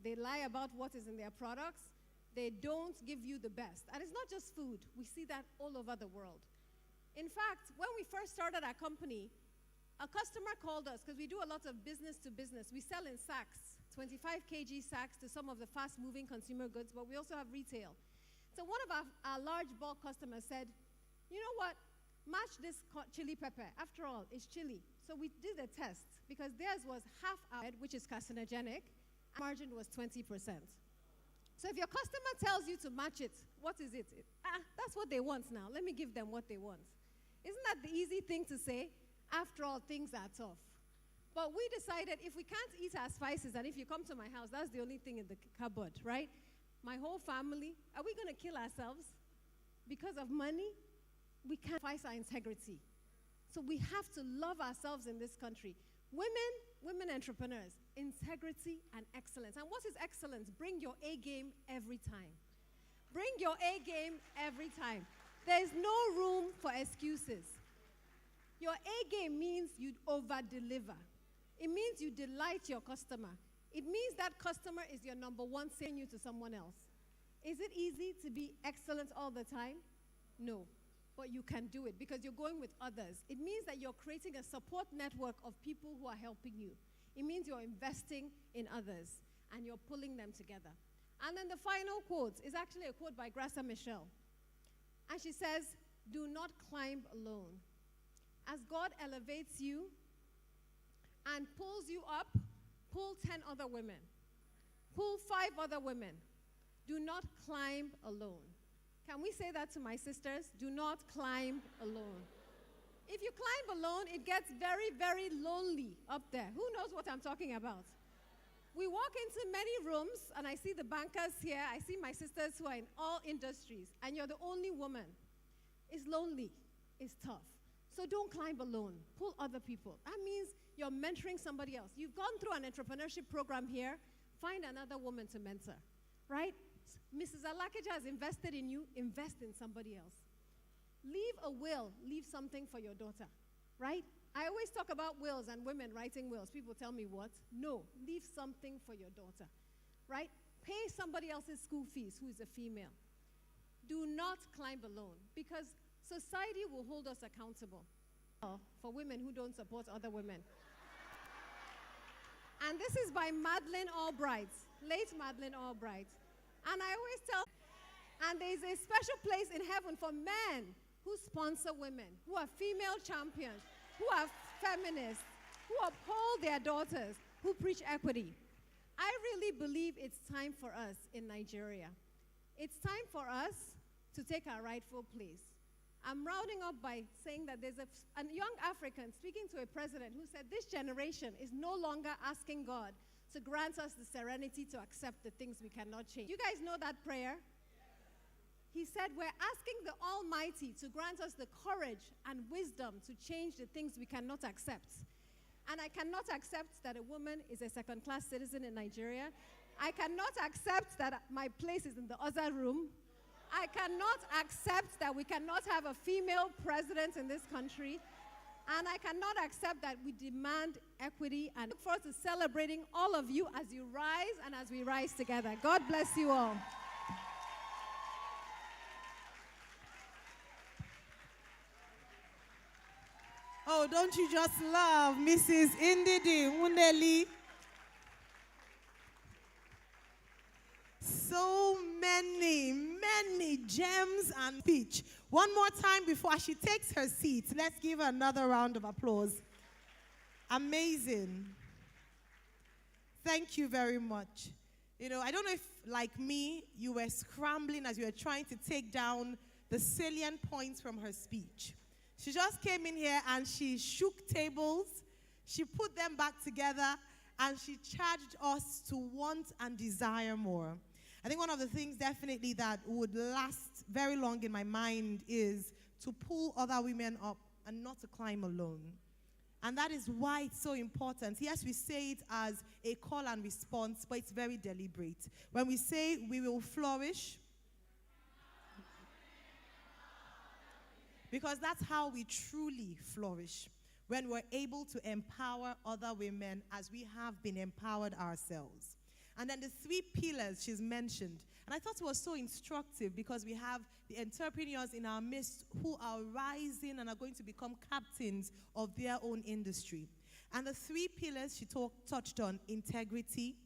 They lie about what is in their products. They don't give you the best. And it's not just food. We see that all over the world. In fact, when we first started our company, a customer called us because we do a lot of business to business. We sell in sacks, 25 kg sacks to some of the fast-moving consumer goods, but we also have retail. So one of our large bulk customers said, you know what? match this chili pepper. After all, it's chili. So we did a test because theirs was half hour, which is carcinogenic, and margin was 20%. So if your customer tells you to match it, what is it? That's what they want now. Let me give them what they want. Isn't that the easy thing to say? After all, things are tough. But we decided if we can't eat our spices, and if you come to my house, that's the only thing in the cupboard, right? My whole family, are we going to kill ourselves because of money? We can't sacrifice our integrity. So we have to love ourselves in this country. Women entrepreneurs, integrity and excellence. And what is excellence? Bring your A game every time. Bring your A game every time. There's no room for excuses. Your A game means you over-deliver. It means you delight your customer. It means that customer is your number one, saying you to someone else. Is it easy to be excellent all the time? No. But you can do it because you're going with others. It means that you're creating a support network of people who are helping you. It means you're investing in others and you're pulling them together. And then the final quote is actually a quote by Graça Michel. And she says, "Do not climb alone. As God elevates you and pulls you up, pull 10 other women. Pull 5 other women. Do not climb alone." Can we say that to my sisters? Do not climb alone. If you climb alone, it gets very, very lonely up there. Who knows what I'm talking about? We walk into many rooms, and I see the bankers here. I see my sisters who are in all industries, and you're the only woman. It's lonely. It's tough. So don't climb alone. Pull other people. That means you're mentoring somebody else. You've gone through an entrepreneurship program here. Find another woman to mentor, right? Mrs. Alakija has invested in you. Invest in somebody else. Leave a will. Leave something for your daughter, right? I always talk about wills and women writing wills. People tell me what? No. Leave something for your daughter, right? Pay somebody else's school fees who is a female. Do not climb alone because society will hold us accountable for women who don't support other women. And this is by Madeleine Albright, late Madeleine Albright. And I always tell, and there's a special place in heaven for men who sponsor women, who are female champions, who are feminists, who uphold their daughters, who preach equity. I really believe it's time for us in Nigeria. It's time for us to take our rightful place. I'm rounding up by saying that there's a young African speaking to a president who said this generation is no longer asking God to grant us the serenity to accept the things we cannot change. You guys know that prayer? He said we're asking the Almighty to grant us the courage and wisdom to change the things we cannot accept. And I cannot accept that a woman is a second-class citizen in Nigeria. I cannot accept that my place is in the other room. I cannot accept that we cannot have a female president in this country. And I cannot accept that we demand equity, and look forward to celebrating all of you as you rise and as we rise together. God bless you all. Oh, don't you just love Mrs. Indidi Wundeli? So many gems and speech. One more time before she takes her seat. Let's give her another round of applause. Amazing. Thank you very much. You know, I don't know if, like me, you were scrambling as you were trying to take down the salient points from her speech. She just came in here and she shook tables, she put them back together, and she charged us to want and desire more. I think one of the things definitely that would last very long in my mind is to pull other women up and not to climb alone. And that is why it's so important. Yes, we say it as a call and response, but it's very deliberate. When we say we will flourish, because that's how we truly flourish, when we're able to empower other women as we have been empowered ourselves. And then the 3 pillars she's mentioned. And I thought it was so instructive because we have the entrepreneurs in our midst who are rising and are going to become captains of their own industry. And the 3 pillars she touched on: integrity,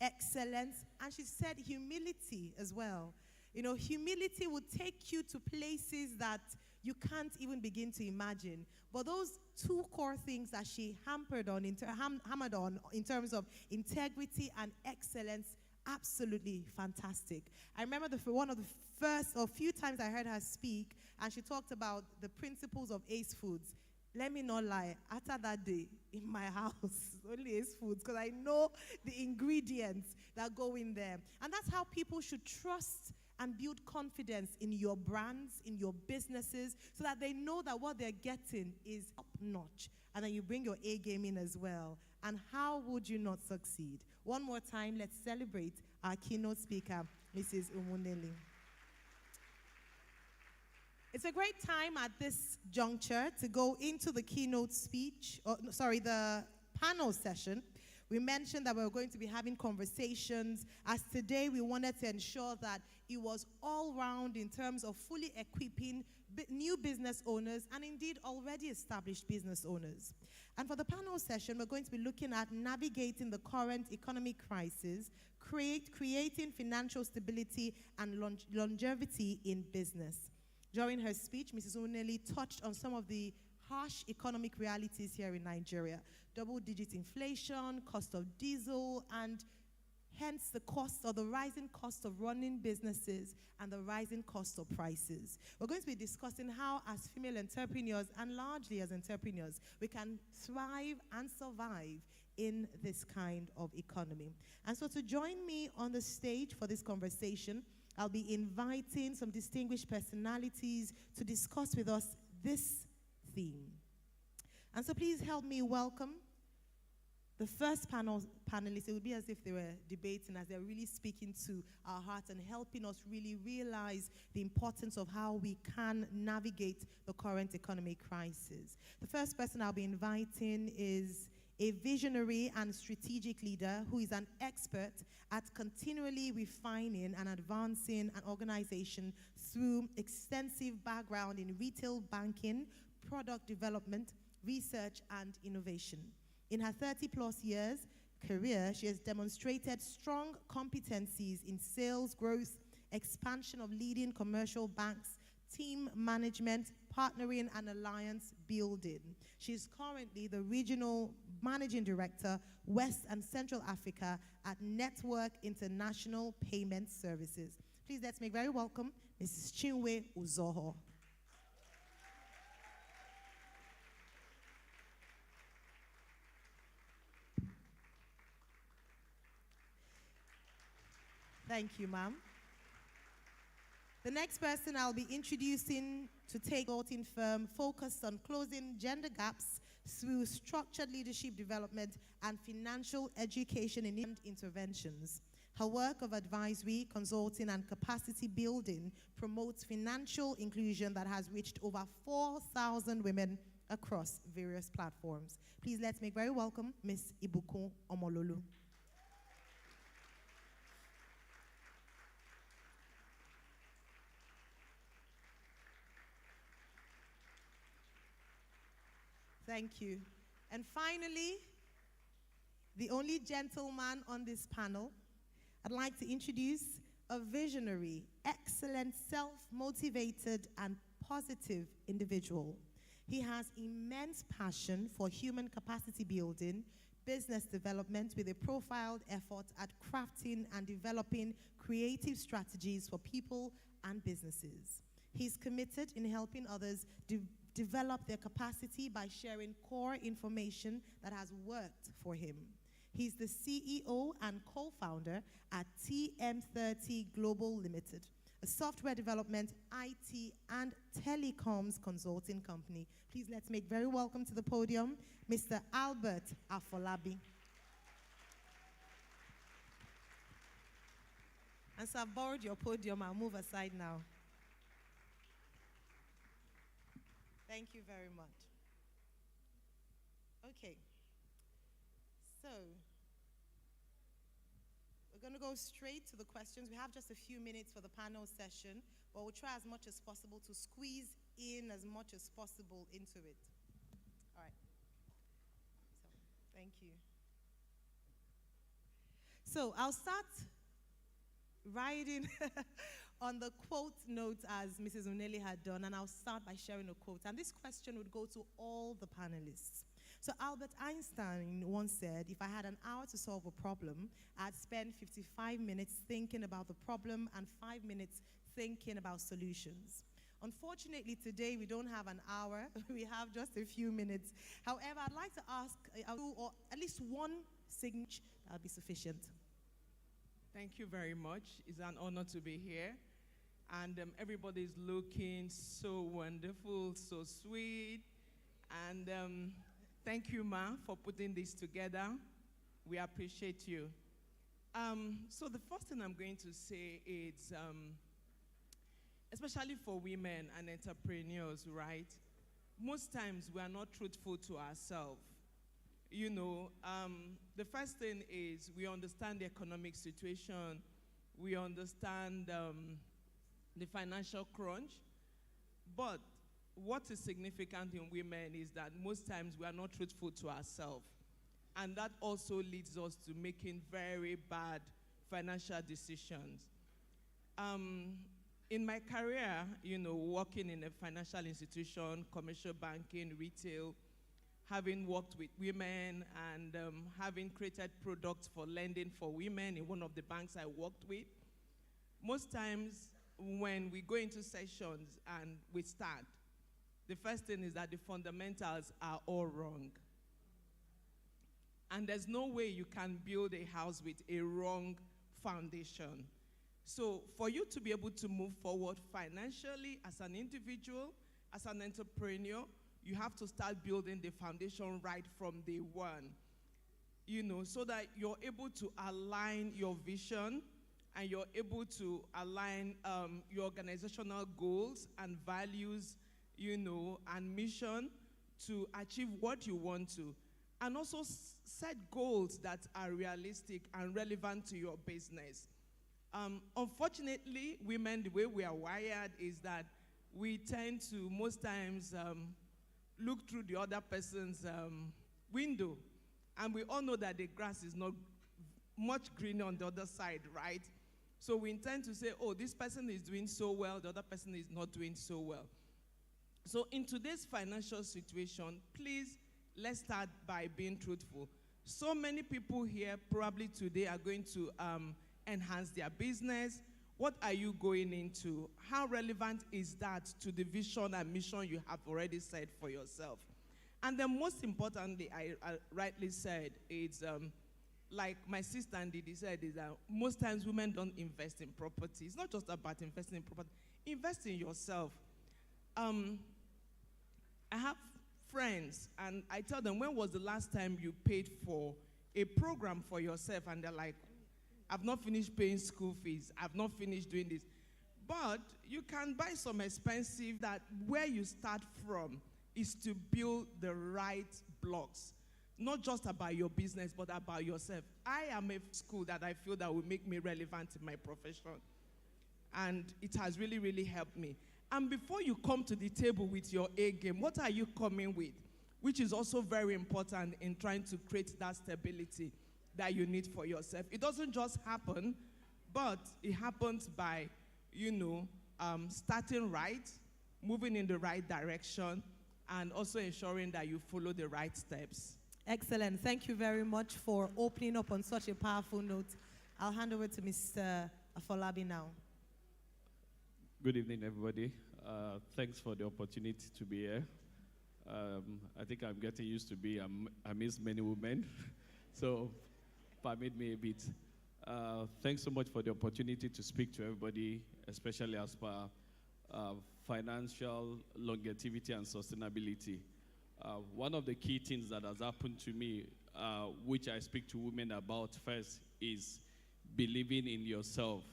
excellence, and she said humility as well. You know, humility will take you to places that you can't even begin to imagine. But those two core things that she hammered on in terms of integrity and excellence, absolutely fantastic. I remember one of the first or few times I heard her speak, and she talked about the principles of Ace Foods. Let me not lie, after that day in my house, only Ace Foods, because I know the ingredients that go in there. And that's how people should trust and build confidence in your brands, in your businesses, so that they know that what they're getting is top-notch. And then you bring your A game in as well. And how would you not succeed? One more time, let's celebrate our keynote speaker, Mrs. Umuneli. It's a great time at this juncture to go into the keynote speech, the panel session. We mentioned that we were going to be having conversations, as today we wanted to ensure that it was all round in terms of fully equipping new business owners and indeed already established business owners. And for the panel session, we're going to be looking at navigating the current economic crisis, creating financial stability and longevity in business. During her speech, Mrs. Oneli touched on some of the harsh economic realities here in Nigeria. Double-digit inflation, cost of diesel, and hence the cost or the rising cost of running businesses and the rising cost of prices. We're going to be discussing how, as female entrepreneurs and largely as entrepreneurs, we can thrive and survive in this kind of economy. And so to join me on the stage for this conversation, I'll be inviting some distinguished personalities to discuss with us this theme. And so please help me welcome the first panelist. It would be as if they were debating, as they're really speaking to our hearts and helping us really realize the importance of how we can navigate the current economic crisis. The first person I'll be inviting is a visionary and strategic leader who is an expert at continually refining and advancing an organization through extensive background in retail banking, product development, research, and innovation. In her 30-plus years career, she has demonstrated strong competencies in sales growth, expansion of leading commercial banks, team management, partnering, and alliance building. She is currently the Regional Managing Director, West and Central Africa at Network International Payment Services. Please let's make very welcome Mrs. Chinwe Uzoho. Thank you, ma'am. The next person I'll be introducing to take consulting firm focused on closing gender gaps through structured leadership development and financial education and interventions. Her work of advisory, consulting, and capacity building promotes financial inclusion that has reached over 4,000 women across various platforms. Please let's make very welcome Ms. Ibukun Omololu. Thank you. And finally, the only gentleman on this panel, I'd like to introduce a visionary, excellent, self-motivated, and positive individual. He has immense passion for human capacity building, business development with a profiled effort at crafting and developing creative strategies for people and businesses. He's committed in helping others develop their capacity by sharing core information that has worked for him. He's the CEO and co-founder at TM30 Global Limited, a software development, IT, and telecoms consulting company. Please let's make very welcome to the podium, Mr. Albert Afolabi. And so I've borrowed your podium. I'll move aside now. Thank you very much. Okay. So, we're going to go straight to the questions. We have just a few minutes for the panel session, but we'll try as much as possible to squeeze in as much as possible into it. All right. So, thank you. So, I'll start riding on the quote note as Mrs. Uneli had done, and I'll start by sharing a quote. And this question would go to all the panelists. So Albert Einstein once said, if I had an hour to solve a problem, I'd spend 55 minutes thinking about the problem and 5 minutes thinking about solutions. Unfortunately, today we don't have an hour. We have just a few minutes. However, I'd like to ask, or at least one signature, that'll be sufficient. Thank you very much. It's an honor to be here. And everybody's looking so wonderful, so sweet. And thank you, Ma, for putting this together. We appreciate you. So the first thing I'm going to say is, especially for women and entrepreneurs, right? Most times we are not truthful to ourselves. You know, the first thing is we understand the economic situation. We understand the financial crunch. But what is significant in women is that most times we are not truthful to ourselves. And that also leads us to making very bad financial decisions. In my career, you know, working in a financial institution, commercial banking, retail, having worked with women and having created products for lending for women in one of the banks I worked with, most times when we go into sessions and we start, the first thing is that the fundamentals are all wrong. And there's no way you can build a house with a wrong foundation. So for you to be able to move forward financially as an individual, as an entrepreneur, you have to start building the foundation right from day one, you know, so that you're able to align your vision and you're able to align your organizational goals and values, you know, and mission to achieve what you want to. And also set goals that are realistic and relevant to your business. Unfortunately, women, the way we are wired is that we tend to, most times, look through the other person's window. And we all know that the grass is not much greener on the other side, right? So we intend to say, oh, this person is doing so well, the other person is not doing so well. So in today's financial situation, please, let's start by being truthful. So many people here probably today are going to enhance their business. What are you going into? How relevant is that to the vision and mission you have already set for yourself? And then most importantly, I rightly said, it's like my sister Ndidi said, is that most times women don't invest in property. It's not just about investing in property. Invest in yourself. I have friends, and I tell them, when was the last time you paid for a program for yourself? And they're like, I've not finished paying school fees. I've not finished doing this. But you can buy some expensive that where you start from is to build the right blocks. Not just about your business, but about yourself. I am a school that I feel that will make me relevant in my profession. And it has really, really helped me. And before you come to the table with your A game, what are you coming with? Which is also very important in trying to create that stability that you need for yourself. It doesn't just happen, but it happens by, you know, starting right, moving in the right direction, and also ensuring that you follow the right steps. Excellent. Thank you very much for opening up on such a powerful note. I'll hand over to Mr. Afolabi now. Good evening, everybody. Thanks for the opportunity to be here. I think I'm getting used to be amidst many women, so permit me a bit. Thanks so much for the opportunity to speak to everybody, especially as per financial longevity and sustainability. One of the key things that has happened to me, which I speak to women about first, is believing in yourself.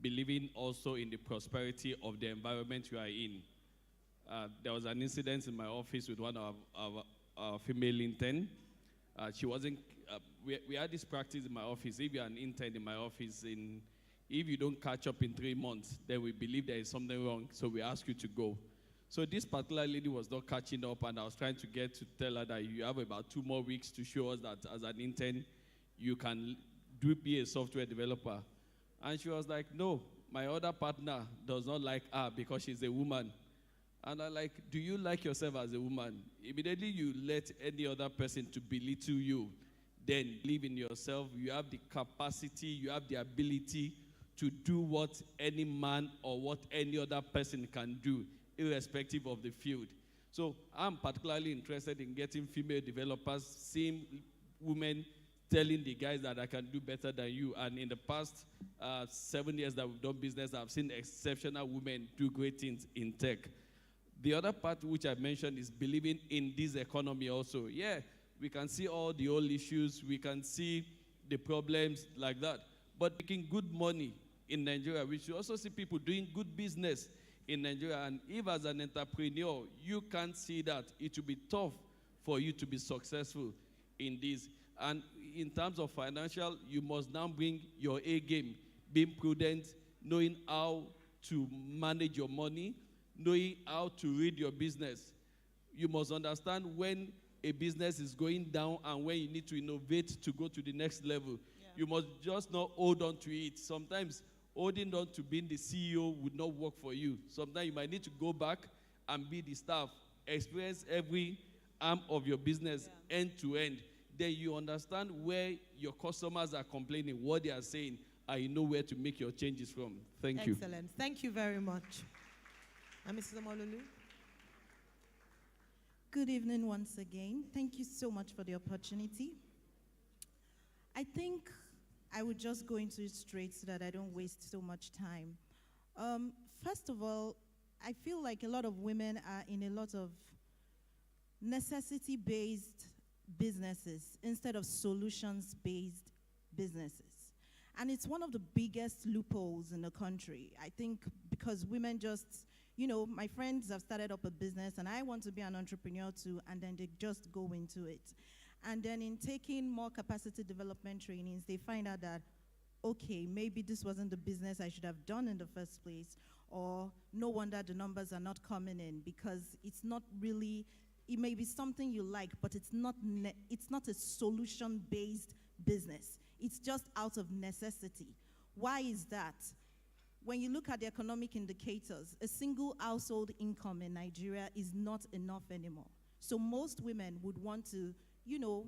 Believing also in the prosperity of the environment you are in. There was an incident in my office with one of our female intern. She wasn't, we had this practice in my office. If you're an intern in my office, if you don't catch up in 3 months, then we believe there is something wrong, so we ask you to go. So this particular lady was not catching up, and I was trying to get to tell her that you have about 2 more weeks to show us that as an intern, you can be a software developer. And she was like, no, my other partner does not like her because she's a woman. And I'm like, do you like yourself as a woman? Immediately you let any other person to belittle you. Then believe in yourself. You have the capacity, you have the ability to do what any man or what any other person can do, irrespective of the field. So I'm particularly interested in getting female developers, seeing women telling the guys that I can do better than you. And in the past 7 years that we've done business, I've seen exceptional women do great things in tech. The other part which I mentioned is believing in this economy also. Yeah, we can see all the old issues, we can see the problems like that, but making good money in Nigeria, we should also see people doing good business in Nigeria. And if as an entrepreneur, you can't see that, it will be tough for you to be successful in this. And in terms of financial, you must now bring your A game, being prudent, knowing how to manage your money, knowing how to read your business. You must understand when a business is going down and when you need to innovate to go to the next level. Yeah. You must just not hold on to it. Sometimes holding on to being the CEO would not work for you. Sometimes you might need to go back and be the staff, experience every arm of your business end to end. Then you understand where your customers are complaining, what they are saying, and you know where to make your changes from. Thank you. Excellent. Thank you very much. And Mrs. Omololu? Good evening once again. Thank you so much for the opportunity. I think I would just go into it straight so that I don't waste so much time. First of all, I feel like a lot of women are in a lot of necessity-based businesses instead of solutions-based businesses. And it's one of the biggest loopholes in the country. I think because women just, you know, my friends have started up a business and I want to be an entrepreneur too, and then they just go into it. And then in taking more capacity development trainings, they find out that, okay, maybe this wasn't the business I should have done in the first place, or no wonder the numbers are not coming in because it's not really, it may be something you like, but it's not a solution-based business. It's just out of necessity. Why is that? When you look at the economic indicators, a single household income in Nigeria is not enough anymore. So most women would want to, you know,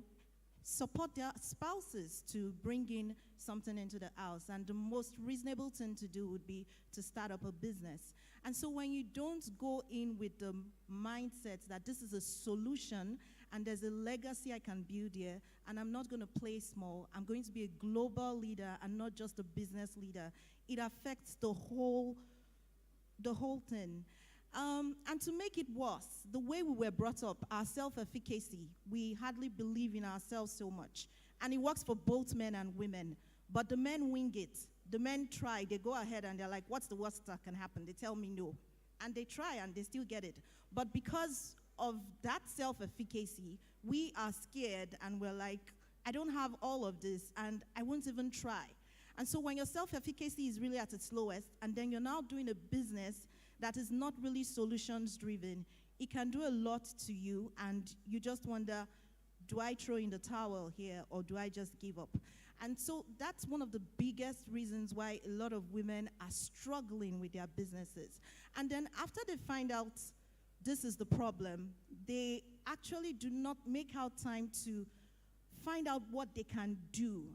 support their spouses to bring in something into the house. And the most reasonable thing to do would be to start up a business. And so when you don't go in with the mindset that this is a solution and there's a legacy I can build here, and I'm not going to play small, I'm going to be a global leader and not just a business leader, it affects the whole thing. And to make it worse, the way we were brought up, our self-efficacy, we hardly believe in ourselves so much. And it works for both men and women. But the men wing it. The men try. They go ahead and they're like, what's the worst that can happen? They tell me no. And they try and they still get it. But because of that self-efficacy, we are scared and we're like, I don't have all of this and I won't even try. And so when your self-efficacy is really at its lowest and then you're now doing a business that is not really solutions-driven, it can do a lot to you, and you just wonder, do I throw in the towel here, or do I just give up? And so that's one of the biggest reasons why a lot of women are struggling with their businesses. And then after they find out this is the problem, they actually do not make out time to find out what they can do.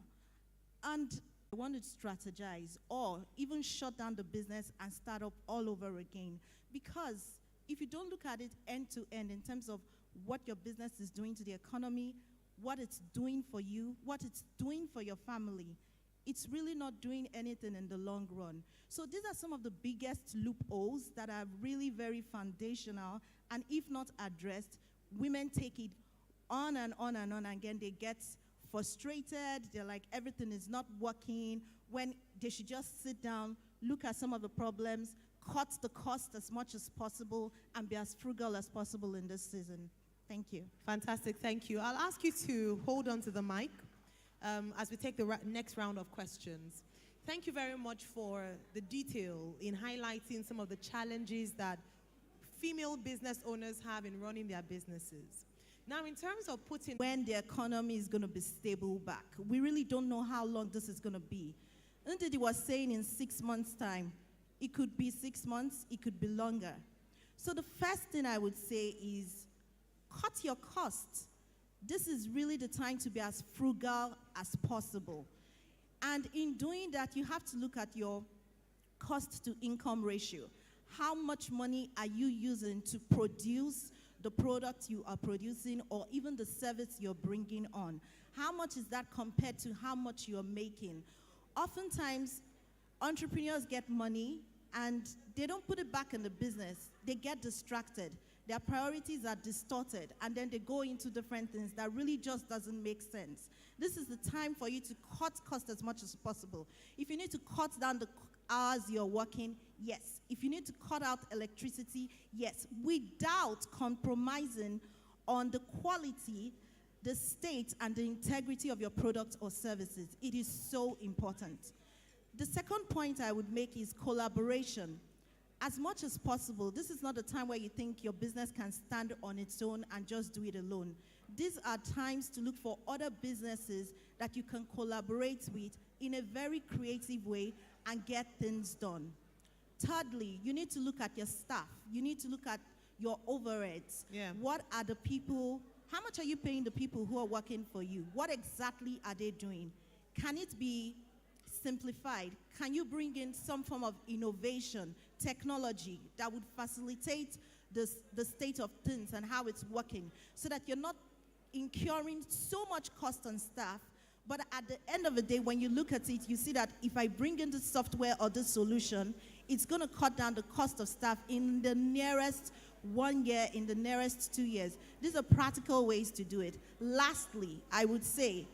And I want to strategize or even shut down the business and start up all over again. Because if you don't look at it end to end in terms of what your business is doing to the economy, what it's doing for you, what it's doing for your family, it's really not doing anything in the long run. So these are some of the biggest loopholes that are really very foundational, and if not addressed, women take it on and on and on, and again they get frustrated, they're like everything is not working, when they should just sit down, look at some of the problems, cut the cost as much as possible, and be as frugal as possible in this season. Thank you. Fantastic, thank you. I'll ask you to hold on to the mic as we take the next round of questions. Thank you very much for the detail in highlighting some of the challenges that female business owners have in running their businesses. Now, in terms of putting when the economy is going to be stable back, we really don't know how long this is going to be. Ndidi was saying in 6 months' time. It could be 6 months, it could be longer. So the first thing I would say is cut your costs. This is really the time to be as frugal as possible. And in doing that, you have to look at your cost to income ratio. How much money are you using to produce the product you are producing or even the service you're bringing on? How much is that compared to how much you're making? Oftentimes, entrepreneurs get money and they don't put it back in the business. They get distracted. Their priorities are distorted, and then they go into different things that really just doesn't make sense. This is the time for you to cut costs as much as possible. If you need to cut down the hours you're working, yes. If you need to cut out electricity, yes, without compromising on the quality, the state, and the integrity of your products or services. It is so important. The second point I would make is collaboration. As much as possible, this is not a time where you think your business can stand on its own and just do it alone. These are times to look for other businesses that you can collaborate with in a very creative way and get things done. Thirdly, you need to look at your staff. You need to look at your overheads. Yeah. What are the people, how much are you paying the people who are working for you? What exactly are they doing? Can it be simplified? Can you bring in some form of innovation, technology that would facilitate the state of things and how it's working so that you're not incurring so much cost on staff, but at the end of the day, when you look at it, you see that if I bring in this software or this solution, it's going to cut down the cost of staff in the nearest 1 year, in the nearest 2 years. These are practical ways to do it. Lastly, I would say,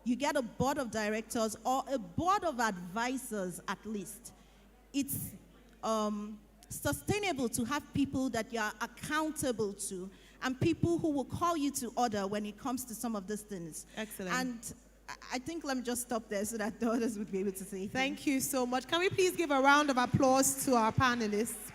you get a board of directors or a board of advisors at least. It's sustainable to have people that you are accountable to and people who will call you to order when it comes to some of these things. Excellent. And I think let me just stop there so that the others would be able to say Thank you so much. Can we please give a round of applause to our panelists?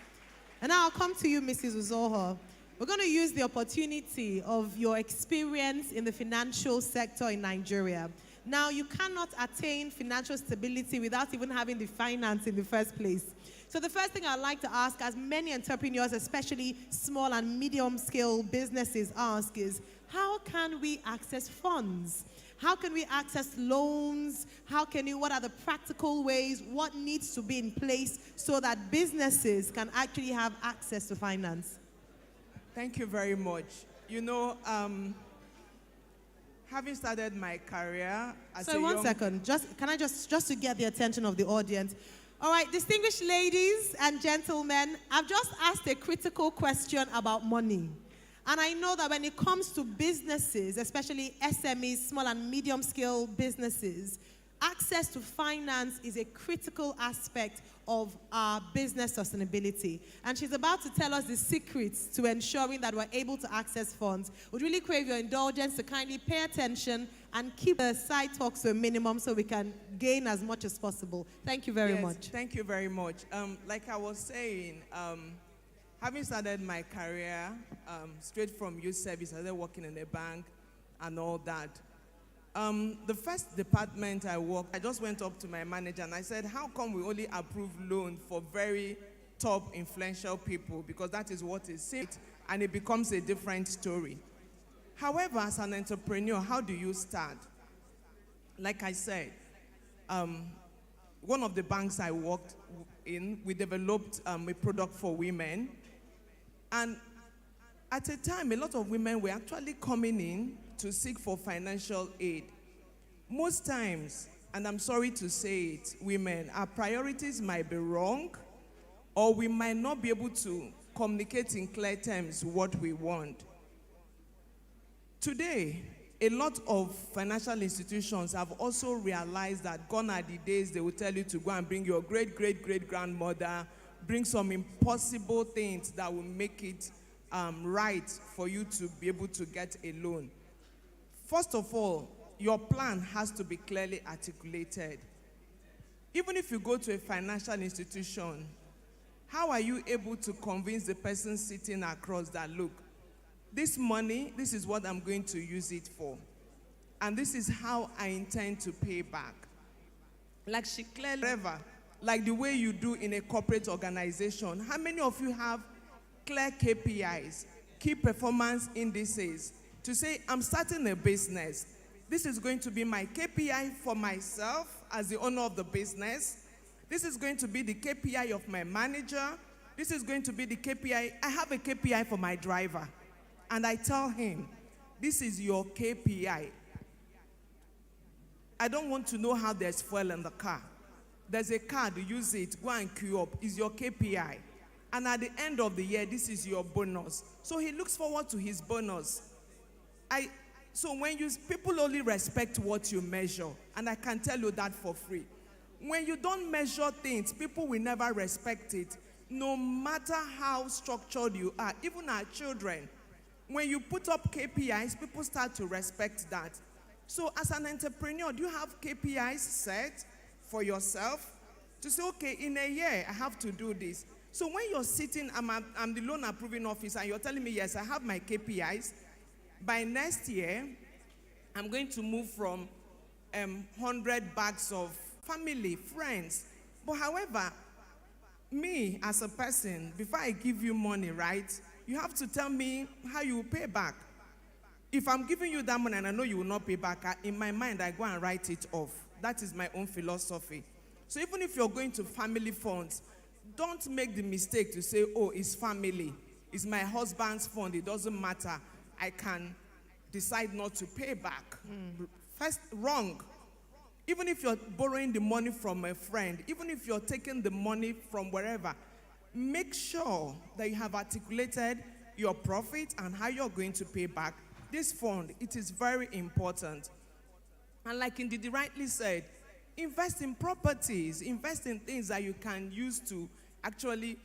And now I'll come to you, Mrs. Uzoho. We're going to use the opportunity of your experience in the financial sector in Nigeria. Now, you cannot attain financial stability without even having the finance in the first place. So the first thing I'd like to ask, as many entrepreneurs, especially small and medium-scale businesses ask, is how can we access funds? How can we access loans? What are the practical ways? What needs to be in place so that businesses can actually have access to finance? Thank you very much. You know, having started my career as a young... So 1 second, just to get the attention of the audience. All right, distinguished ladies and gentlemen, I've just asked a critical question about money. And I know that when it comes to businesses, especially SMEs, small and medium-scale businesses, access to finance is a critical aspect of our business sustainability. And she's about to tell us the secrets to ensuring that we're able to access funds. Would really crave your indulgence to kindly pay attention and keep the side talks to a minimum so we can gain as much as possible. Thank you very much. Thank you very much. Like I was saying, having started my career straight from youth service, I started working in a bank and all that. The first department I worked, I just went up to my manager and I said, how come we only approve loan for very top influential people? Because that is what is said, and it becomes a different story. However, as an entrepreneur, how do you start? Like I said, one of the banks I worked in, we developed a product for women. And at a time, a lot of women were actually coming in to seek for financial aid. Most times, and I'm sorry to say it, women, our priorities might be wrong, or we might not be able to communicate in clear terms what we want. Today, a lot of financial institutions have also realized that gone are the days they will tell you to go and bring your great-great-great-grandmother, bring some impossible things that will make it right for you to be able to get a loan. First of all, your plan has to be clearly articulated. Even if you go to a financial institution, how are you able to convince the person sitting across that, look, this money, this is what I'm going to use it for, and this is how I intend to pay back? like she clearly, like the way you do in a corporate organization. How many of you have clear KPIs, key performance indices, to say, I'm starting a business. This is going to be my KPI for myself as the owner of the business. This is going to be the KPI of my manager. This is going to be the KPI. I have a KPI for my driver. And I tell him, this is your KPI. I don't want to know how there's fuel in the car. There's a card, use it, go and queue up. It's your KPI. And at the end of the year, this is your bonus. So he looks forward to his bonus. So when people only respect what you measure, and I can tell you that for free. When you don't measure things, people will never respect it. No matter how structured you are, even our children, when you put up KPIs, people start to respect that. So as an entrepreneur, do you have KPIs set for yourself? To say, okay, in a year, I have to do this. So when you're sitting, I'm the loan approving officer, and you're telling me, yes, I have my KPIs. By next year, I'm going to move from 100 bags of family, friends. But however, me as a person, before I give you money, right, you have to tell me how you will pay back. If I'm giving you that money and I know you will not pay back, in my mind, I go and write it off. That is my own philosophy. So even if you're going to family funds, don't make the mistake to say, oh, it's family. It's my husband's fund. It doesn't matter. I can decide not to pay back. First, wrong. Even if you're borrowing the money from a friend, even if you're taking the money from wherever, make sure that you have articulated your profit and how you're going to pay back this fund. It is very important. And like Ndidi rightly said, invest in properties, invest in things that you can use to actually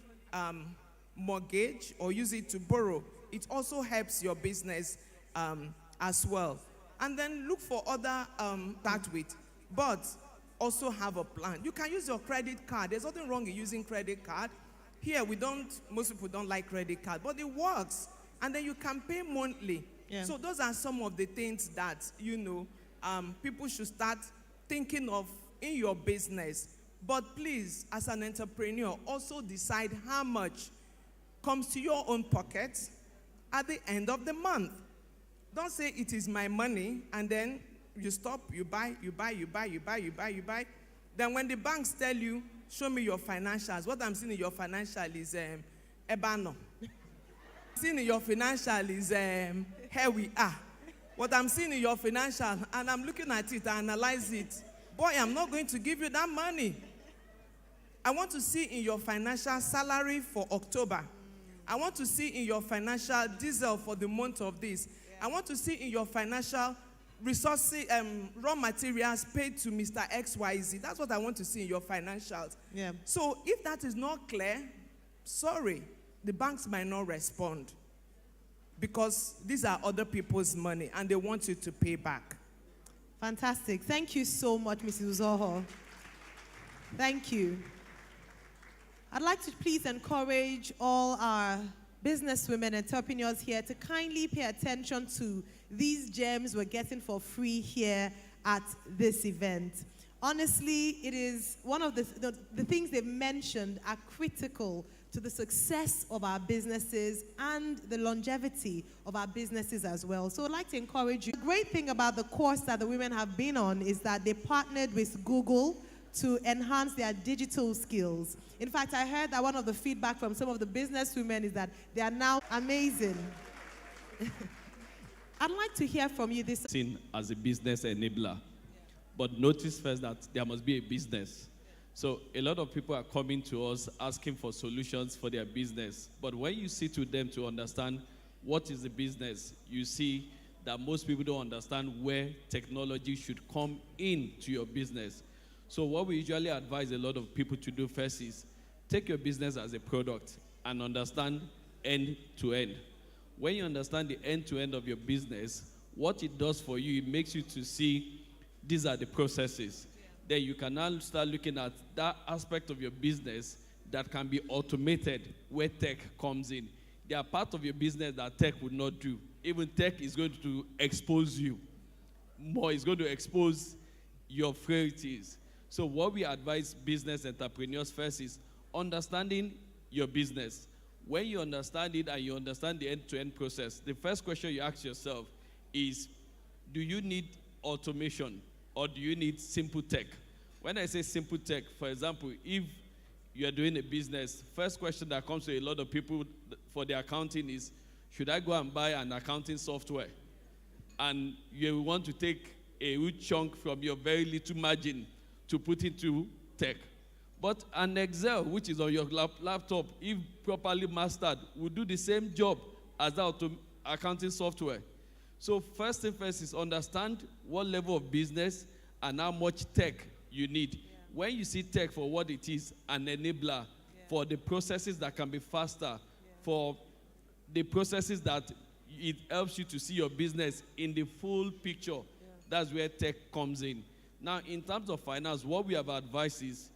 mortgage or use it to borrow. It also helps your business as well. And then look for other start with, but also have a plan. You can use your credit card. There's nothing wrong in using credit card. Here, most people don't like credit card, but it works. And then you can pay monthly. Yeah. So those are some of the things that, people should start thinking of in your business. But please, as an entrepreneur, also decide how much comes to your own pocket at the end of the month. Don't say it is my money, and then you stop, you buy. Then when the banks tell you, show me your financials, what I'm seeing in your financial is ebano. Seeing in your financial is here we are. What I'm seeing in your financial, and I'm looking at it, I analyze it. Boy, I'm not going to give you that money. I want to see in your financial salary for October. I want to see in your financial diesel for the month of this. I want to see in your financial resources, raw materials paid to Mr. XYZ. That's what I want to see in your financials. Yeah. So if that is not clear, sorry, the banks might not respond, because these are other people's money and they want you to pay back. Fantastic. Thank you so much, Mrs. Uzoho. Thank you. I'd like to please encourage all our businesswomen and entrepreneurs here to kindly pay attention to these gems we're getting for free here at this event. Honestly, it is one of the things they've mentioned are critical to the success of our businesses and the longevity of our businesses as well. So I'd like to encourage you. The great thing about the course that the women have been on is that they partnered with Google to enhance their digital skills. In fact, I heard that one of the feedback from some of the business women is that they are now amazing. I'd like to hear from you this. Seen as a business enabler, but notice first that there must be a business. So a lot of people are coming to us asking for solutions for their business. But when you sit with them to understand what is the business, you see that most people don't understand where technology should come into your business. So what we usually advise a lot of people to do first is take your business as a product and understand end to end. When you understand the end to end of your business, what it does for you, it makes you to see these are the processes. Then you can now start looking at that aspect of your business that can be automated where tech comes in. There are parts of your business that tech would not do. Even tech is going to expose you more. It's going to expose your frailties. So what we advise business entrepreneurs first is understanding your business. When you understand it and you understand the end-to-end process, the first question you ask yourself is, do you need automation or do you need simple tech? When I say simple tech, for example, if you're doing a business, first question that comes to a lot of people for their accounting is, should I go and buy an accounting software? And you want to take a huge chunk from your very little margin to put into tech. But an Excel, which is on your laptop, if properly mastered, will do the same job as that accounting software. So first thing first is understand what level of business and how much tech you need. Yeah. When you see tech for what it is, an enabler for the processes that can be faster, for the processes that it helps you to see your business in the full picture, that's where tech comes in. Now, in terms of finance, what we have advised is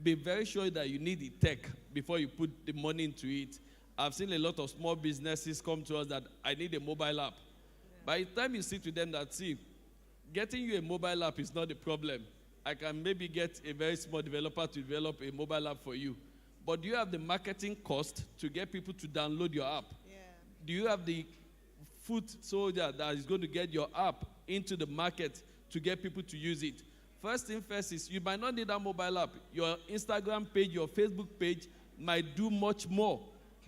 be very sure that you need the tech before you put the money into it. I've seen a lot of small businesses come to us that I need a mobile app. By the time you sit with them that, see, getting you a mobile app is not the problem. I can maybe get a very small developer to develop a mobile app for you. But do you have the marketing cost to get people to download your app? Yeah. Do you have the foot soldier that is going to get your app into the market to get people to use it? First thing first is you might not need a mobile app. Your Instagram page, your Facebook page might do much more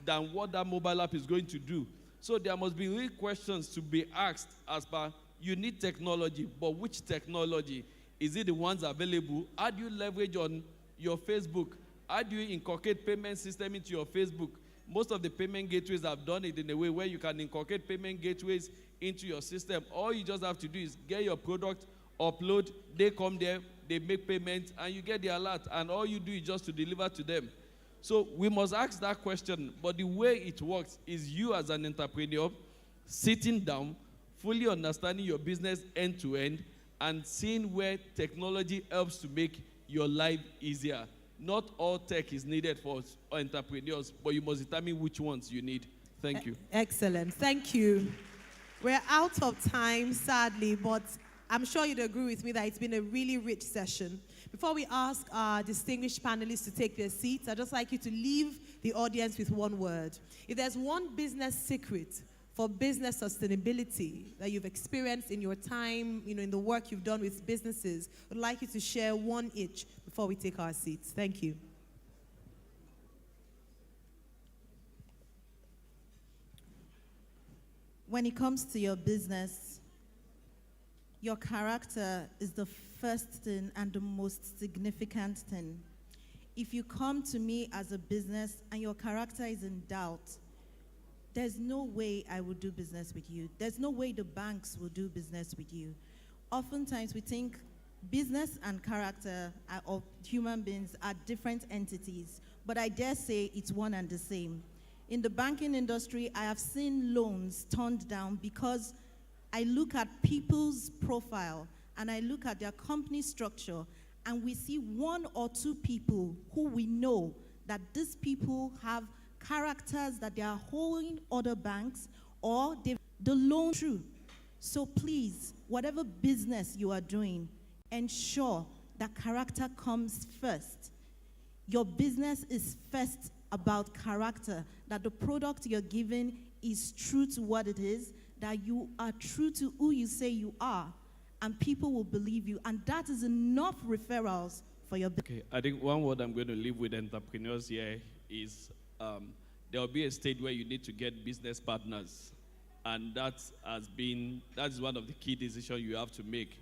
than what that mobile app is going to do. So there must be real questions to be asked as per, you need technology, but which technology? Is it the ones available? How do you leverage on your Facebook? How do you incorporate payment system into your Facebook? Most of the payment gateways have done it in a way where you can incorporate payment gateways into your system. All you just have to do is get your product, upload, they come there, they make payment, and you get the alert, and all you do is just to deliver to them. So we must ask that question, but the way it works is you as an entrepreneur sitting down, fully understanding your business end to end, and seeing where technology helps to make your life easier. Not all tech is needed for entrepreneurs, but you must determine which ones you need. Thank you. Excellent. Thank you. We're out of time, sadly, but I'm sure you'd agree with me that it's been a really rich session. Before we ask our distinguished panelists to take their seats, I'd just like you to leave the audience with one word. If there's one business secret for business sustainability that you've experienced in your time, in the work you've done with businesses, I'd like you to share one each before we take our seats. Thank you. When it comes to your business, your character is the first thing and the most significant thing. If you come to me as a business and your character is in doubt, there's no way I will do business with you. There's no way the banks will do business with you. Oftentimes we think business and character of human beings are different entities, but I dare say it's one and the same. In the banking industry, I have seen loans turned down because I look at people's profile and I look at their company structure, and we see one or two people who we know that these people have characters that they are holding other banks, or the loan true. So please, whatever business you are doing, ensure that character comes first. Your business is first about character, that the product you're giving is true to what it is, that you are true to who you say you are, and people will believe you, and that is enough referrals for your business. Okay, I think one word I'm going to leave with entrepreneurs here is there will be a stage where you need to get business partners, and that is one of the key decisions you have to make.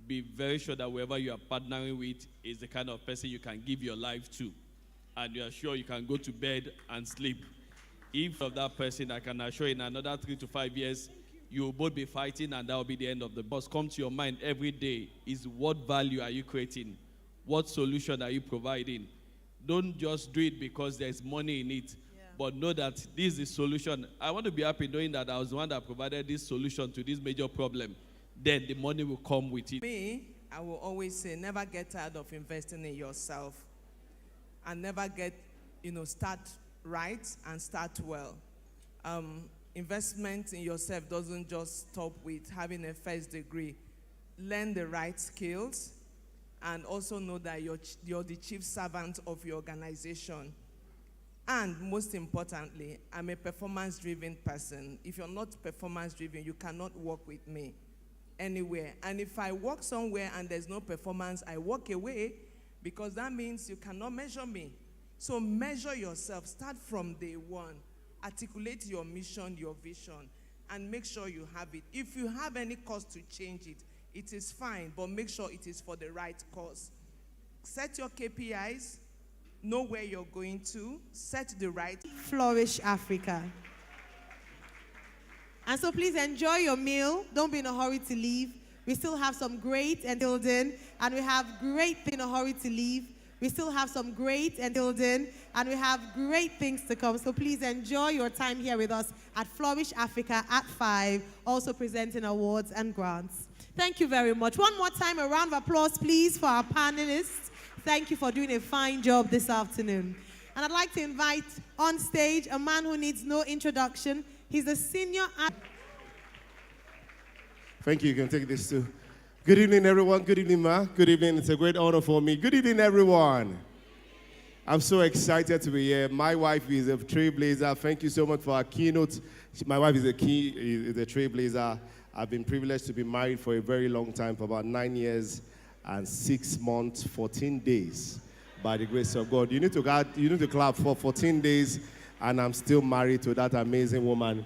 Be very sure that whoever you are partnering with is the kind of person you can give your life to, and you are sure you can go to bed and sleep. If of that person, I can assure you in another 3 to 5 years, you will both be fighting, and that will be the end of the boss. Come to your mind every day is, what value are you creating? What solution are you providing? Don't just do it because there's money in it, but know that this is the solution. I want to be happy knowing that I was the one that provided this solution to this major problem. Then the money will come with it. Me, I will always say, never get tired of investing in yourself, and never start right and start well. Investment in yourself doesn't just stop with having a first degree. Learn the right skills, and also know that you're the chief servant of your organization. And most importantly, I'm a performance-driven person. If you're not performance-driven, you cannot work with me anywhere. And if I work somewhere and there's no performance, I walk away, because that means you cannot measure me. So measure yourself. Start from day one. Articulate your mission, your vision, and make sure you have it. If you have any cause to change it, it is fine, but make sure it is for the right cause. Set your KPIs. Know where you're going to. Set the right. Flourish Africa. And so please enjoy your meal. Don't be in a hurry to leave. We still have some great and building, and we have great in a hurry to leave. We still have some great and building, and we have great things to come. So please enjoy your time here with us at Flourish Africa at 5, also presenting awards and grants. Thank you very much. One more time, a round of applause, please, for our panelists. Thank you for doing a fine job this afternoon. And I'd like to invite on stage a man who needs no introduction. He's a senior. Thank you. You can take this too. Good evening, everyone. Good evening, Ma. Good evening. It's a great honor for me. Good evening, everyone. I'm so excited to be here. My wife is a trailblazer. Thank you so much for our keynote. My wife is a trailblazer. I've been privileged to be married for a very long time, for about 9 years and 6 months, 14 days, by the grace of God. You need to clap for 14 days, and I'm still married to that amazing woman.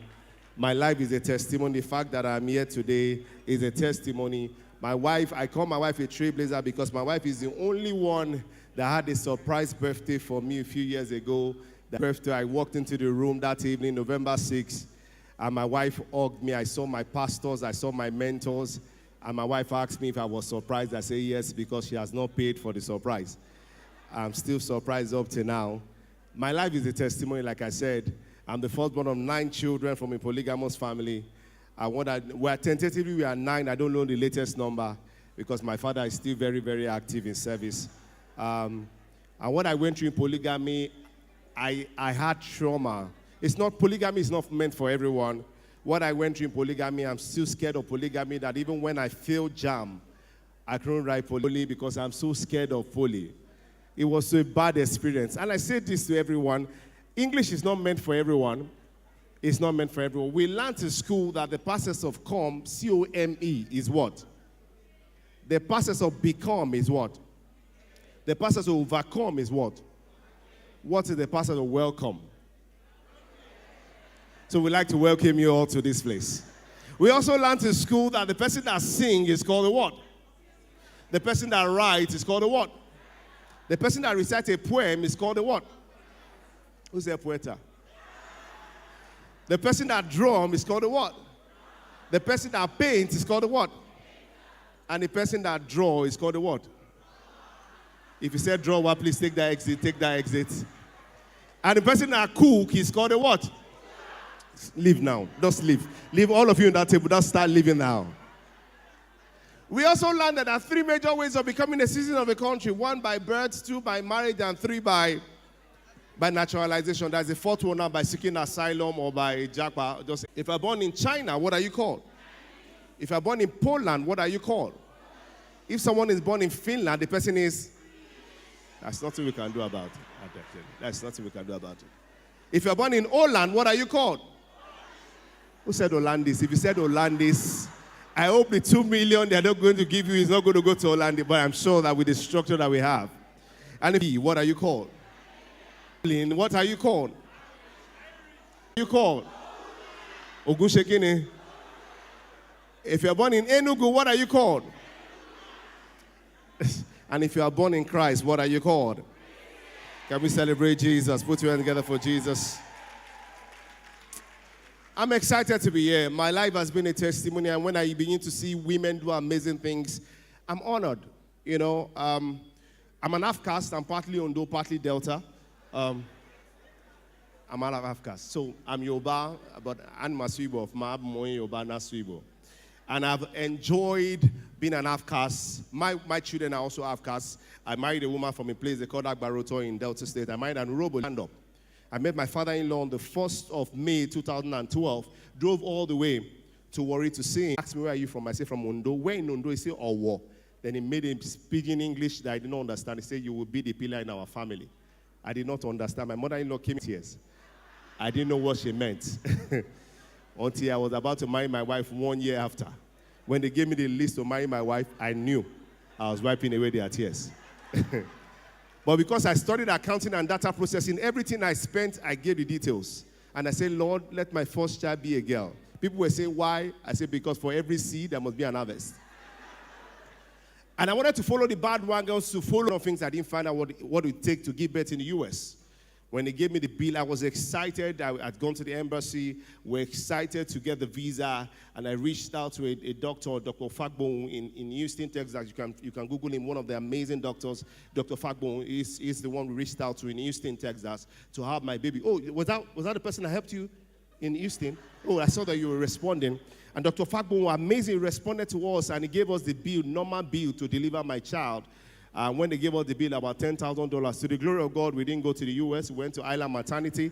My life is a testimony. The fact that I'm here today is a testimony. My wife, I call my wife a trailblazer because my wife is the only one that had a surprise birthday for me a few years ago. The birthday, I walked into the room that evening, November 6th, and my wife hugged me. I saw my pastors, I saw my mentors, and my wife asked me if I was surprised. I said yes, because she has not paid for the surprise. I'm still surprised up to now. My life is a testimony, like I said. I'm the firstborn of 9 children from a polygamous family. Tentatively we are 9. I don't know the latest number because my father is still very, very active in service. And what I went through in polygamy, I had trauma. Polygamy is not meant for everyone. What I went through in polygamy, I'm still scared of polygamy, that even when I failed JAM, I couldn't write poly because I'm so scared of poly. It was a bad experience. And I say this to everyone, English is not meant for everyone. It's not meant for everyone. We learned in school that the process of come, C-O-M-E, is what? The process of become is what? The process of overcome is what? What is the process of welcome? So we'd like to welcome you all to this place. We also learned in school that the person that sings is called a what? The person that writes is called a what? The person that recites a poem is called a what? Who's a poeta? The person that drums is called a what? The person that paints is called a what? And the person that draws is called a what? If you said draw, please take that exit, take that exit. And the person that cooks is called a what? Leave now. Just leave. Leave all of you on that table. Just start leaving now. We also learned that there are 3 major ways of becoming a citizen of a country. 1 by birth, 2 by marriage, and 3 by naturalization. There's a 4th one now by seeking asylum or by JAPA. Just, if you're born in China, what are you called? If you're born in Poland, what are you called? If someone is born in Finland, the person is... That's nothing we can do about it. That's nothing we can do about it. If you're born in Holland, what are you called? Who said Hollandis? If you said Hollandis, I hope the 2 million they're not going to give you is not going to go to Hollandis, but I'm sure that with the structure that we have. And if what are you called? What are you called? You called? Ogunshekine. If you're born in Enugu, what are you called? And if you are born in Christ, what are you called? Can we celebrate Jesus? Put your hands together for Jesus. I'm excited to be here. My life has been a testimony, and when I begin to see women do amazing things, I'm honored. You know, I'm an half-caste. I'm partly Ondo, partly Delta. I'm an half-caste. So I'm Yoruba, but I'm Masuibo of Mab, Moy Yoruba, Nasuibo. And I've enjoyed being an half-caste. My children are also half-caste. I married a woman from a place they call Agbaroto in Delta State. I married an Urobo stand-up. I met my father-in-law on the 1st of May, 2012. Drove all the way to Warri to see him. Asked me, where are you from? I said, from Ondo. Where in Ondo? He said, Owo. Then he made him speak in English that I did not understand. He said, you will be the pillar in our family. I did not understand. My mother-in-law came in tears. I didn't know what she meant. Until I was about to marry my wife 1 year after. When they gave me the list to marry my wife, I knew I was wiping away their tears. But because I studied accounting and data processing, everything I spent, I gave the details. And I said, Lord, let my first child be a girl. People were saying, why? I said, because for every seed, there must be an harvest. And I wanted to follow the bandwagons to follow things I didn't find out what it would take to give birth in the U.S. When they gave me the bill, I was excited. I'd gone to the embassy. We're excited to get the visa. And I reached out to a doctor, Dr. Fagbon, in Houston, Texas. You can Google him, one of the amazing doctors. Dr. Fagbon is the one we reached out to in Houston, Texas, to have my baby. Oh, was that the person that helped you in Houston? Oh, I saw that you were responding. And Dr. Fagbon amazingly responded to us, and he gave us the bill, normal bill, to deliver my child. When they gave us the bill, about $10,000. To the glory of God, we didn't go to the U.S. We went to Island Maternity.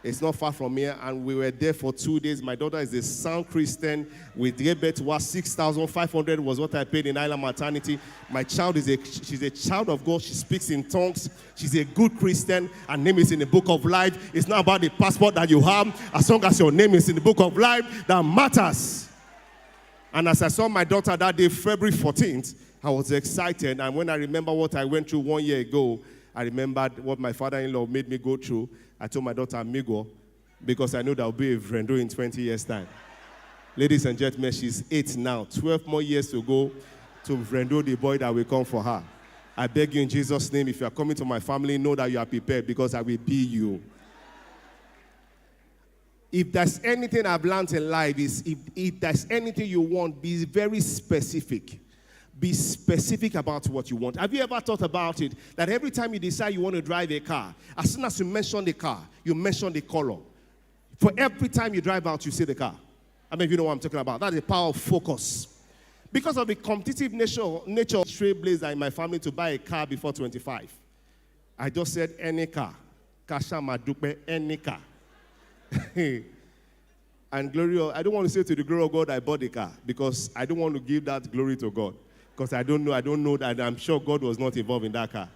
It's not far from here, and we were there for 2 days. My daughter is a sound Christian. We gave birth to her. $6,500 was what I paid in Island Maternity. My child she's a child of God. She speaks in tongues. She's a good Christian. Her name is in the book of life. It's not about the passport that you have. As long as your name is in the book of life, that matters. And as I saw my daughter that day, February 14th, I was excited, and when I remember what I went through 1 year ago, I remembered what my father-in-law made me go through. I told my daughter, Amigo, because I know that I'll be a Vrendo in 20 years' time. Ladies and gentlemen, she's 8 now. 12 more years to go to Vrendo, the boy that will come for her. I beg you in Jesus' name, if you are coming to my family, know that you are prepared, because I will be you. If there's anything I've learned in life, is if there's anything you want, be very specific. Be specific about what you want. Have you ever thought about it? That every time you decide you want to drive a car, as soon as you mention the car, you mention the color. For every time you drive out, you see the car. I mean, you know what I'm talking about. That's the power of focus. Because of the competitive nature of trailblazer in my family to buy a car before 25, I just said any car. Kasha Madupe, any car. And glory, I don't want to say to the glory of God, I bought the car, because I don't want to give that glory to God. Because I don't know that I'm sure God was not involved in that car.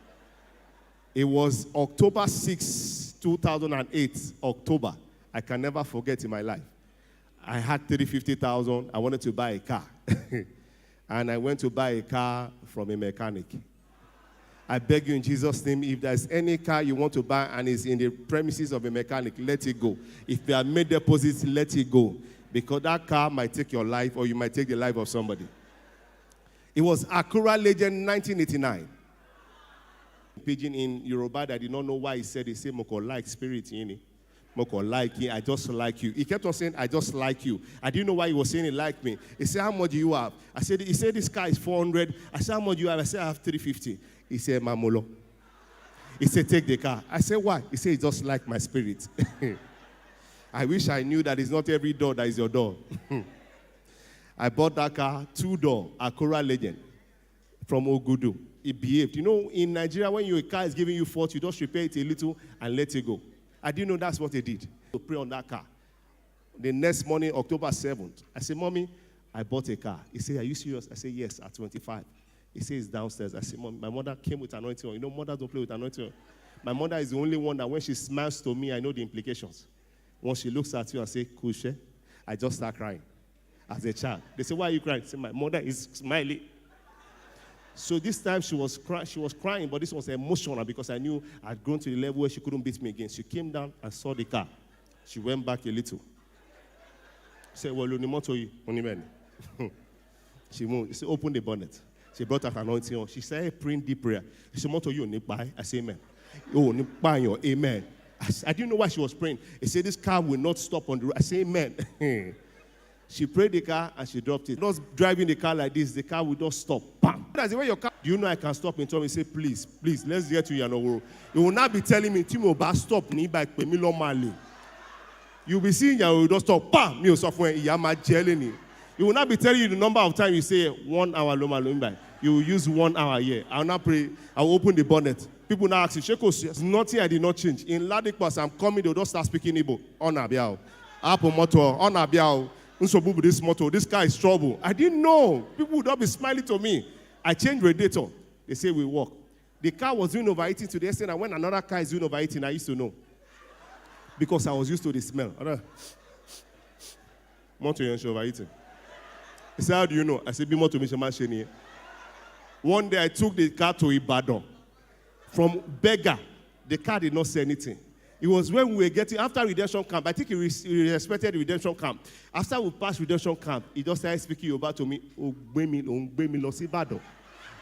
It was October 6, 2008, October. I can never forget in my life. I had $350,000. I wanted to buy a car. And I went to buy a car from a mechanic. I beg you in Jesus' name, if there's any car you want to buy and it's in the premises of a mechanic, let it go. If they have made deposits, let it go. Because that car might take your life, or you might take the life of somebody. It was Acura Legend 1989. Pidgin in Yoruba that did not know why he said Moko like spirit in it. Moko like you, I just like you. He kept on saying, I just like you. I didn't know why he was saying he liked me. He said, how much do you have? He said, this car is 400. I said, how much do you have? I said, I have 350. He said, Mamolo. He said, take the car. I said, why? He said, he just like my spirit. I wish I knew that it's not every door that is your door. I bought that car, 2-door, Acura Legend, from Ogudu. It behaved. You know, in Nigeria, when your car is giving you fault, you just repair it a little and let it go. I didn't know that's what they did. To pray on that car. The next morning, October 7th, I said, Mommy, I bought a car. He said, are you serious? I said, yes, at 25. He says, it's downstairs. I said, Mom, my mother came with anointing oil. You know, mothers don't play with anointing oil. My mother is the only one that when she smiles to me, I know the implications. Once she looks at you and says, Kushe, I just start crying. As a child. They say, why are you crying? I say, my mother is smiling. So this time she was crying, but this was emotional because I knew I'd grown to the level where she couldn't beat me again. She came down and saw the car. She went back a little. She said, well, she moved. She said, open the bonnet. She brought her anointing on. She said, praying deep prayer. She said, Moto, you buy? I said, amen. Oh, amen. I didn't know why she was praying. He said, this car will not stop on the road. I said, amen. She prayed the car and she dropped it. Not driving the car like this, the car will just stop. Bam! That's the way your car. Do you know I can stop in time and say, please, let's get to Yanoworo. You will not be telling me, Timo, stop me by Pemilo Mali. You'll be seeing Yanoworo, just stop. Bam! Me software, Yama jelly. You will not be telling you the number of times you say 1 hour Loma Lumbai. You will use 1 hour here. I will not pray. I will open the bonnet. People now ask you, Sheko, nothing I did not change. In Ladikwas, I'm coming, they'll just start speaking Igbo. On Abiao. Apple motor, on Abiao. This motto, this car is trouble. I didn't know. People would not be smiling to me. I changed radiator. They say we walk. The car was doing overheating to the extent that when another car is doing overheating, I used to know. Because I was used to the smell. Motor overheating. He said, how do you know? I said, be motor machine. One day I took the car to Ibadan. From Beggar, the car did not say anything. It was when we were getting, after redemption camp, I think he respected the redemption camp. After we passed redemption camp, he just started speaking Yoruba to me.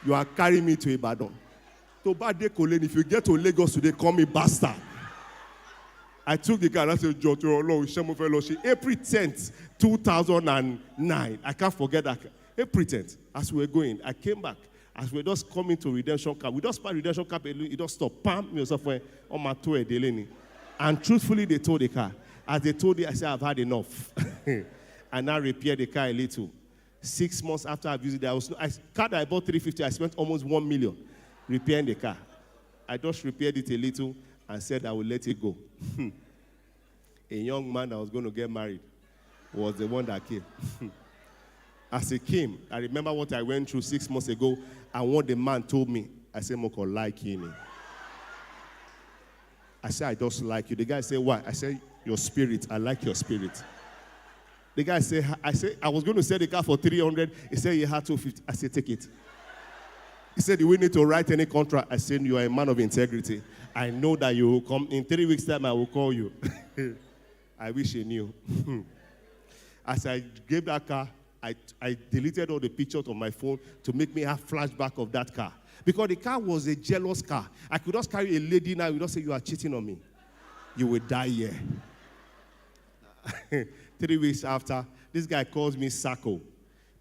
You are carrying me to Ibadan. If you get to Lagos today, call me bastard. I took the car and I said, April 10th, 2009. I can't forget that. April 10th, as we were going, I came back. As we were just coming to redemption camp, we just passed redemption camp, it just stopped. Pam, yourself on my tour, Delany. And truthfully, they told the car. As they told it, I said, I've had enough. I now repaired the car a little. 6 months after I've used it, car that I bought 350, I spent almost 1 million repairing the car. I just repaired it a little and said I will let it go. A young man that was going to get married was the one that came. As he came, I remember what I went through 6 months ago and what the man told me. I said, Moko, like you. I said, I just like you. The guy said, why? I said, your spirit. I like your spirit. The guy said, I was going to sell the car for 300. He said, you had 250. I said, take it. He said, do we need to write any contract? I said, you are a man of integrity. I know that you will come. In 3 weeks' time, I will call you. I wish he knew. As I gave that car, I deleted all the pictures on my phone to make me have flashback of that car. Because the car was a jealous car. I could just carry a lady now. You don't say you are cheating on me. You will die here. 3 weeks after, this guy calls me Sacco.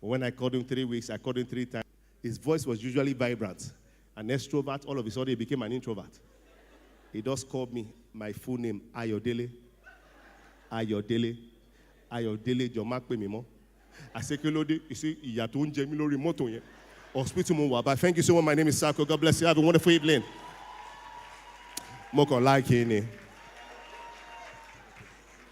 But when I called him 3 weeks, I called him 3 times. His voice was usually vibrant. An extrovert, all of a sudden he became an introvert. He just called me my full name, Ayodele. Ayodele. Ayodele, Jomak Pemimo. I said, you see, you have to unje me lori moto yen. Hospital mo but thank you so much. My name is Sako. God bless you. Have a wonderful evening. Moko like you.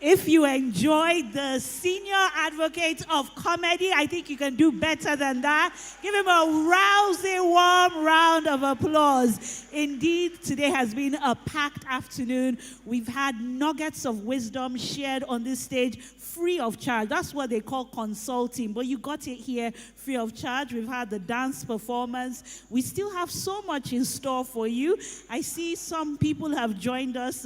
If you enjoyed the senior advocate of comedy, I think you can do better than that. Give him a rousing, warm round of applause. Indeed, today has been a packed afternoon. We've had nuggets of wisdom shared on this stage free of charge. That's what they call consulting, but you got it here free of charge. We've had the dance performance. We still have so much in store for you. I see some people have joined us.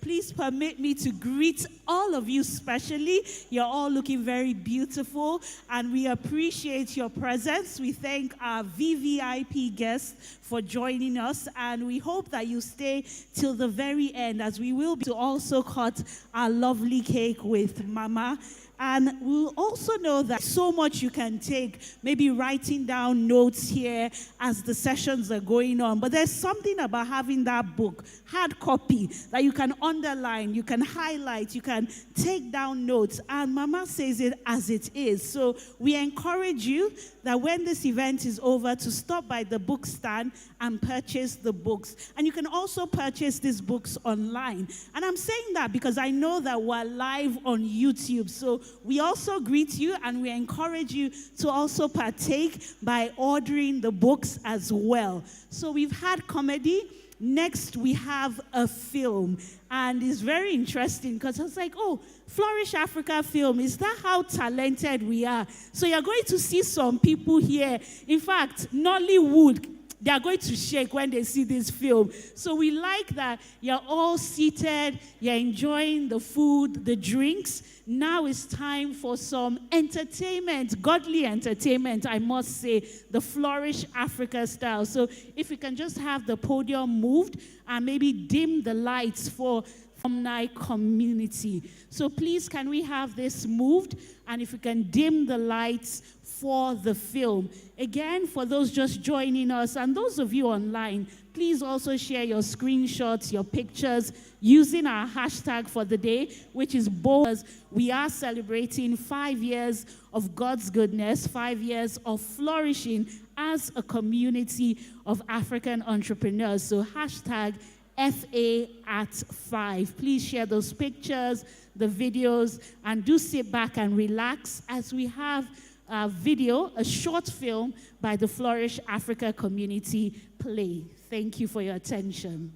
Please permit me to greet all of you specially. You're all looking very beautiful, and we appreciate your presence. We thank our VVIP guests for joining us, and we hope that you stay till the very end, as we will be to also cut our lovely cake with Mama. And we'll also know that so much you can take, maybe writing down notes here as the sessions are going on. But there's something about having that book, hard copy, that you can underline, you can highlight, you can take down notes. And Mama says it as it is. So we encourage you that when this event is over, to stop by the book stand and purchase the books. And you can also purchase these books online. And I'm saying that because I know that we're live on YouTube. So we also greet you and we encourage you to also partake by ordering the books as well. So we've had comedy. Next, we have a film. And it's very interesting because I was like, oh, Flourish Africa film, is that how talented we are? So you're going to see some people here. In fact, Nollywood, they are going to shake when they see this film. So we like that you're all seated, you're enjoying the food, the drinks. Now it's time for some entertainment, godly entertainment, I must say, the Flourish Africa style. So if we can just have the podium moved and maybe dim the lights for Alumni community. So please, can we have this moved? And if we can dim the lights for the film. Again, for those just joining us and those of you online, please also share your screenshots, your pictures, using our hashtag for the day, which is bold. We are celebrating 5 years of God's goodness, 5 years of flourishing as a community of African entrepreneurs. So hashtag FA@5. Please share those pictures, the videos, and do sit back and relax as we have a video, a short film by the Flourish Africa community play. Thank you for your attention.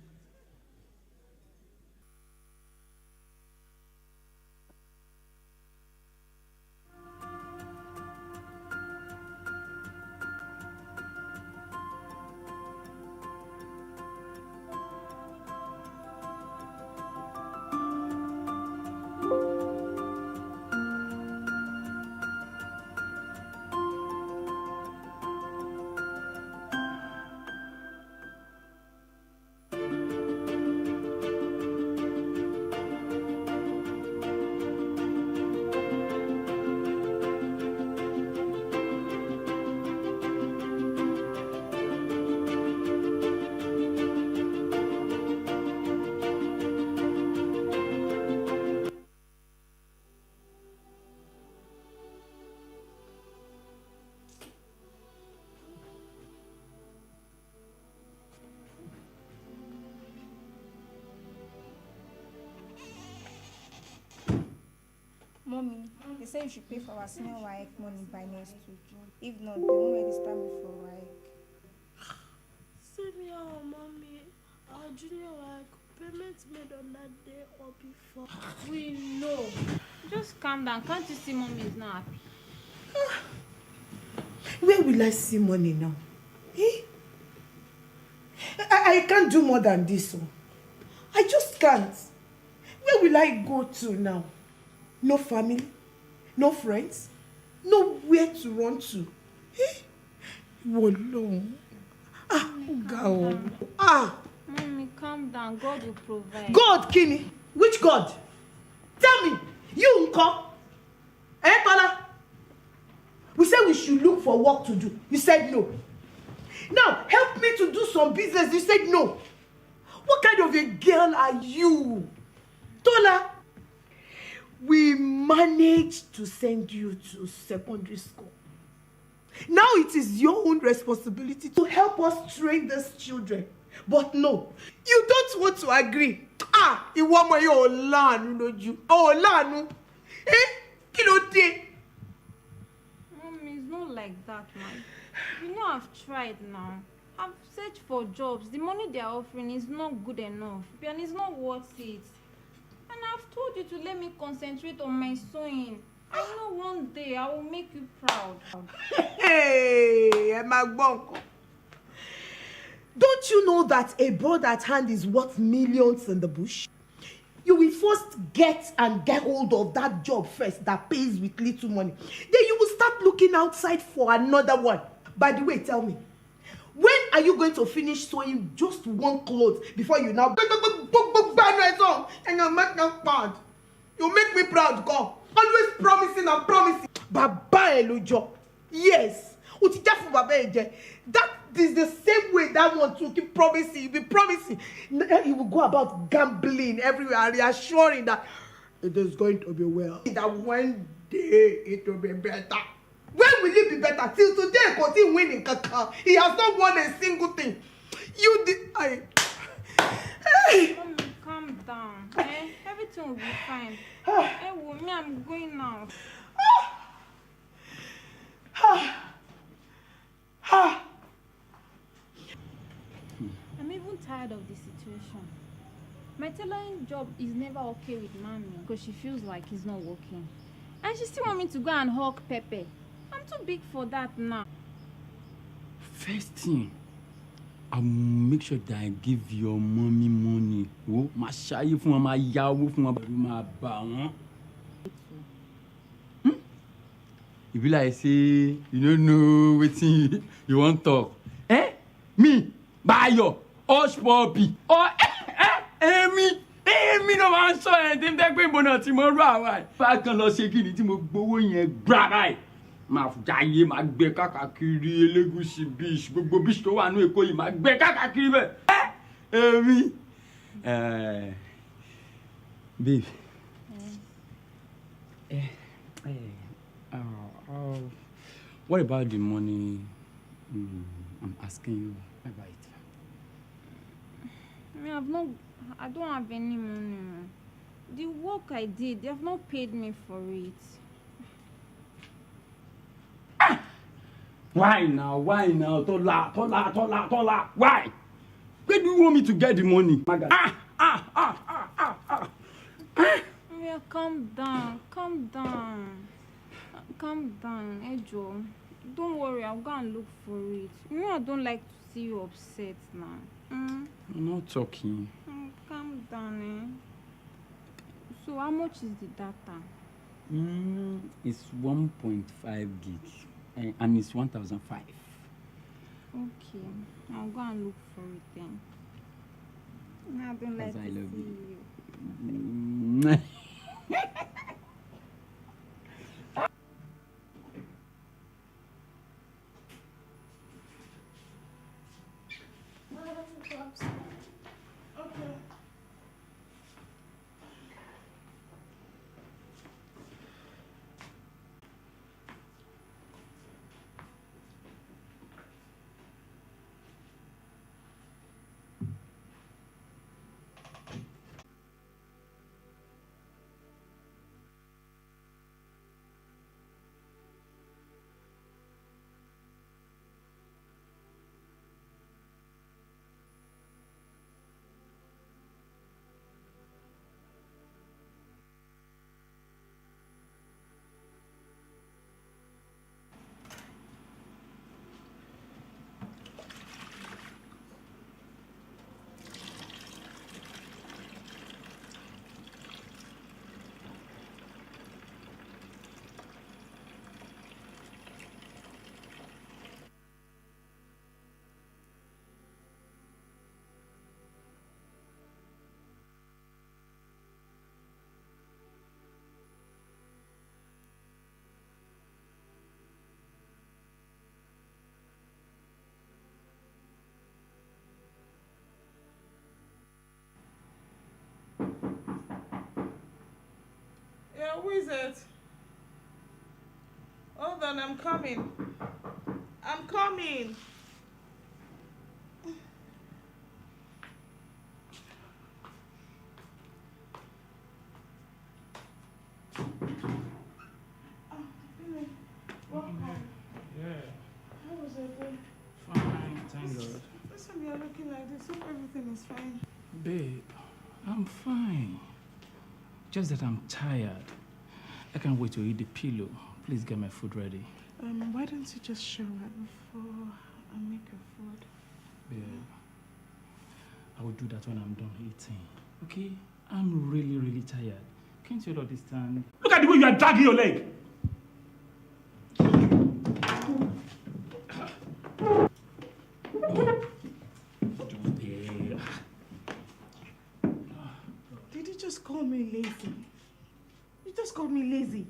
Mommy, they say you should pay for our senior WAEC money by next week. If not, they won't register me for WAEC. Senior, Mommy, our junior WAEC payment made on that day or before. We know. Just calm down. Can't you see Mommy is not happy? Where will I see money now? Eh? I can't do more than this. So. I just can't. Where will I go to now? No family, no friends, nowhere to run to. Eh? Wolo. Mommy, calm down. God will provide. God, Kini? Which God? Tell me. You, Nko? Eh, Tola? We said we should look for work to do. You said no. Now, help me to do some business. You said no. What kind of a girl are you? Tola, we managed to send you to secondary school. Now it is your own responsibility to help us train these children. But no, you don't want to agree. You want my own land, no you. Oh, land, eh? Kilo-de. Mommy, it's not like that, man. You know I've tried now. I've searched for jobs. The money they are offering is not good enough, and it's not worth it. And I've told you to let me concentrate on my sewing. I know one day I will make you proud. Hey, Emma Bonko. Don't you know that a bird at hand is worth millions in the bush? You will first get hold of that job first that pays with little money. Then you will start looking outside for another one. By the way, tell me, when are you going to finish sewing just one cloth before you now and you make me proud? You make me proud, God. Always promising and promising. Baba Elojo. Yes. That is the same way that one to keep promising. You be promising. He will go about gambling everywhere, reassuring that it is going to be well. That one day it will be better. When will it be better? Till today, continue winning. Kaka. He has not won a single thing. You did. Mommy, calm down. Everything will be fine. Hey, Wumi, I'm going now. I'm even tired of this situation. My tailoring job is never okay with Mommy because she feels like it's not working. And she still wants me to go and hug Pepe. I'm too big for that now. First thing, I'll make sure that I give your mommy money. Oh, my shy from my yawo from my bang. If you like say you don't know what you want to talk. Eh? Me, Bayo, Osh Poppy, or me no man so anything that going bonnet tomorrow. If I can lose a guinea to move going brag. Ma jaye ma gbe kakakiri Elegushi beach gbogbo beach tó wà ní Èkó yìí ma gbe kakakiri be èmi babe what about the money I'm asking you about it? I don't have any money. The work I did, they have not paid me for it. Why now? Why now? Tola. Why? Where do you want me to get the money? Yeah, calm down. Calm down, Ejo. Don't worry, I'll go and look for it. You know I don't like to see you upset now. I'm not talking. Calm down, eh? So how much is the data? It's 1.5 gig. And it's 1,005. Okay, I'll go and look for it then. I don't like to see you. Okay. Yeah, who is it? Hold on, I'm coming. I'm coming. Welcome. Yeah. How was it? Fine, thank God. This time you're looking like this. Hope everything is fine. Babe, I'm fine. Just that I'm tired. I can't wait to eat the pillow. Please get my food ready. Why don't you just shower before I make your food? Babe, I will do that when I'm done eating. Okay? I'm really, really tired. Can't you understand? Look at the way you are dragging your leg. Did you just call me lazy? You just called me lazy.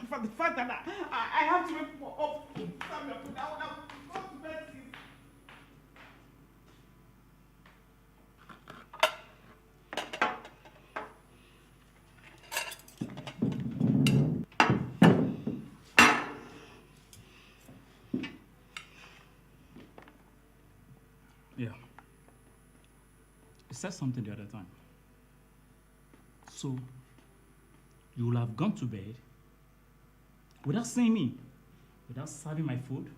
For the fact that I have to wait for up. I would have gone to bed since. Yeah. I said something the other time. So, you will have gone to bed without seeing me, without serving my food.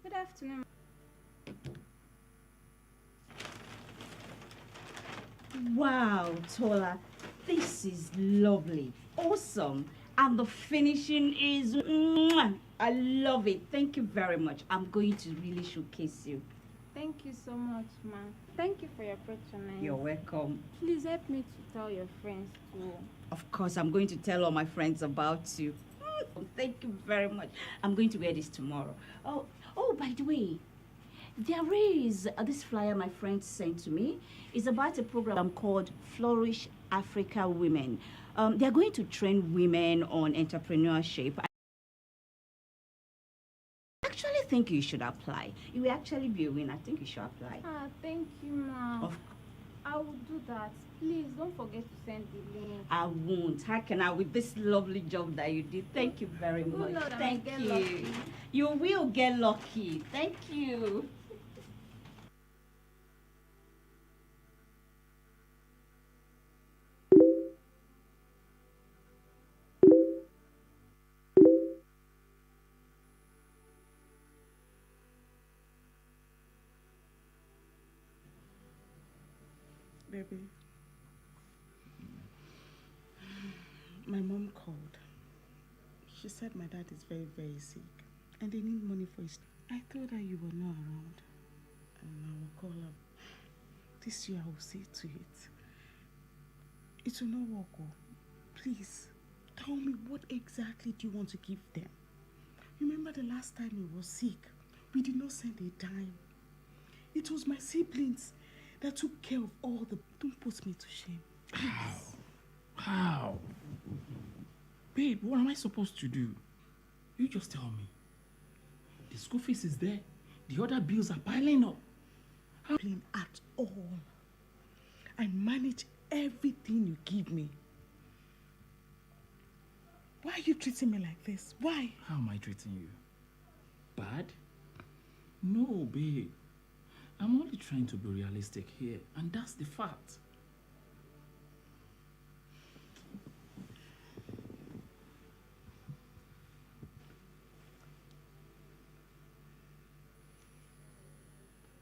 Good afternoon. Wow, Tola, this is lovely, awesome, and the finishing is, I love it. Thank you very much. I'm going to really showcase you. Thank you so much, ma. Thank you for your patronage. You're welcome. Please help me to tell your friends too. Of course, I'm going to tell all my friends about you. Thank you very much. I'm going to wear this tomorrow. Oh, by the way, There is this flyer my friend sent to me. It's about a program called Flourish Africa Women. They're going to train women on entrepreneurship. I actually think you should apply. You will actually be a winner. I think you should apply. Thank you, Mom. I will do that. Please don't forget to send the link. I won't. How can I with this lovely job that you did? Thank you very much. Thank you. Lucky. You will get lucky. Thank you. Baby, my mom called. She said my dad is very, very sick and they need money for his... I told her you were not around and I will call her. This year I will see to it. It will not work. Oh. Please, tell me what exactly do you want to give them? Remember the last time he was sick? We did not send a dime. It was my siblings that took care of all the... Don't put me to shame. How? Babe, what am I supposed to do? You just tell me. The school fees is there. The other bills are piling up. How plain at all. I manage everything you give me. Why are you treating me like this? Why? How am I treating you? Bad? No, babe. I'm only trying to be realistic here, and that's the fact.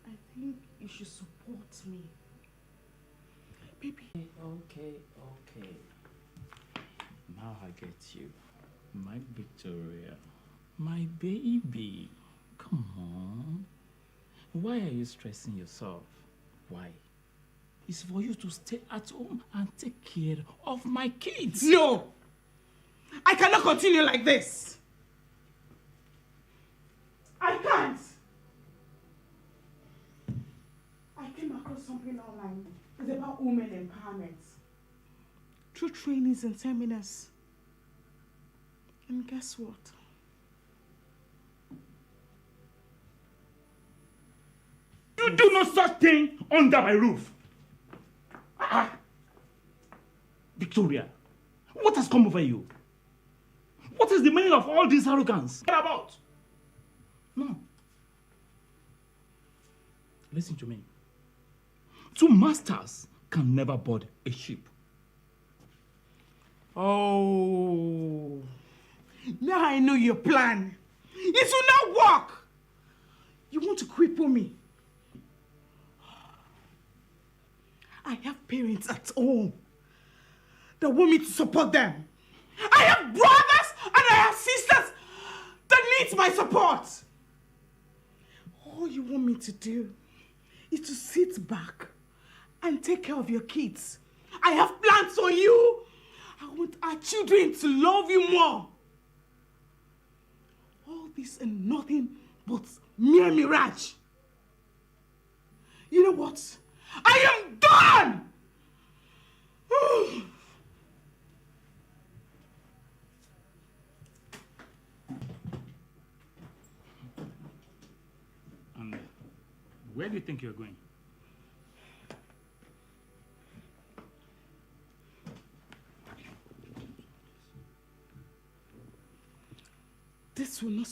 I think you should support me. Baby. Okay. Now I get you. My Victoria. My baby. Come on. Why are you stressing yourself? Why? It's for you to stay at home and take care of my kids. No! I cannot continue like this. I can't. I came across something online. It's about women empowerment. Through trainings and seminars. And guess what? You do no such thing under my roof. Victoria, what has come over you? What is the meaning of all this arrogance? What about? No. Listen to me. Two masters can never board a ship. Oh. Now I know your plan. It will not work. You want to cripple me. I have parents at home that want me to support them. I have brothers and I have sisters that need my support. All you want me to do is to sit back and take care of your kids. I have plans for you. I want our children to love you more. All this and nothing but mere mirage. You know what? I am done! And where do you think you're going? This will not...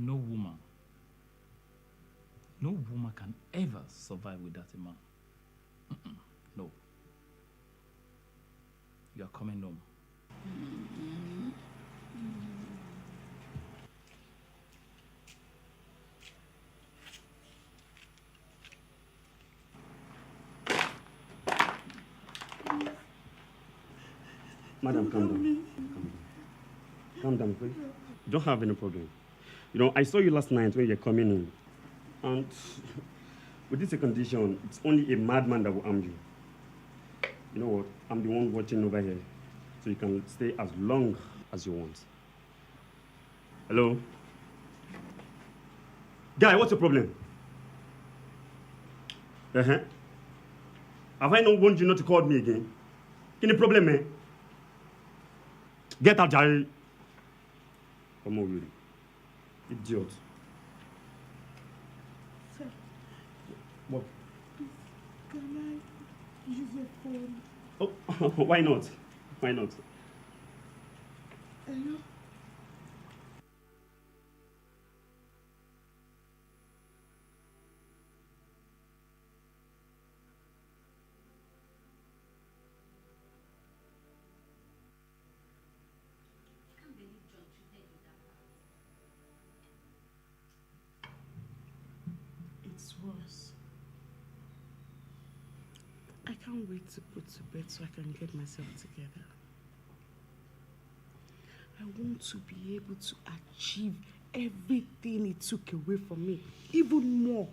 no woman can ever survive without a man. No. You are coming home. Madam, calm down. Calm down, please. You don't have any problem. You know, I saw you last night when you were coming in. And with this condition, it's only a madman that will harm you. You know what? I'm the one watching over here. So you can stay as long as you want. Hello? Guy, what's your problem? Uh-huh. Have I not warned you not to call me again? Any problem, man? Get out, Jerry. Come on, Yuri. Idiot. Sir, What? can I use your phone? Oh, why not? Why not? Hello? It's worse. I can't wait to put to bed so I can get myself together. I want to be able to achieve everything he took away from me, even more.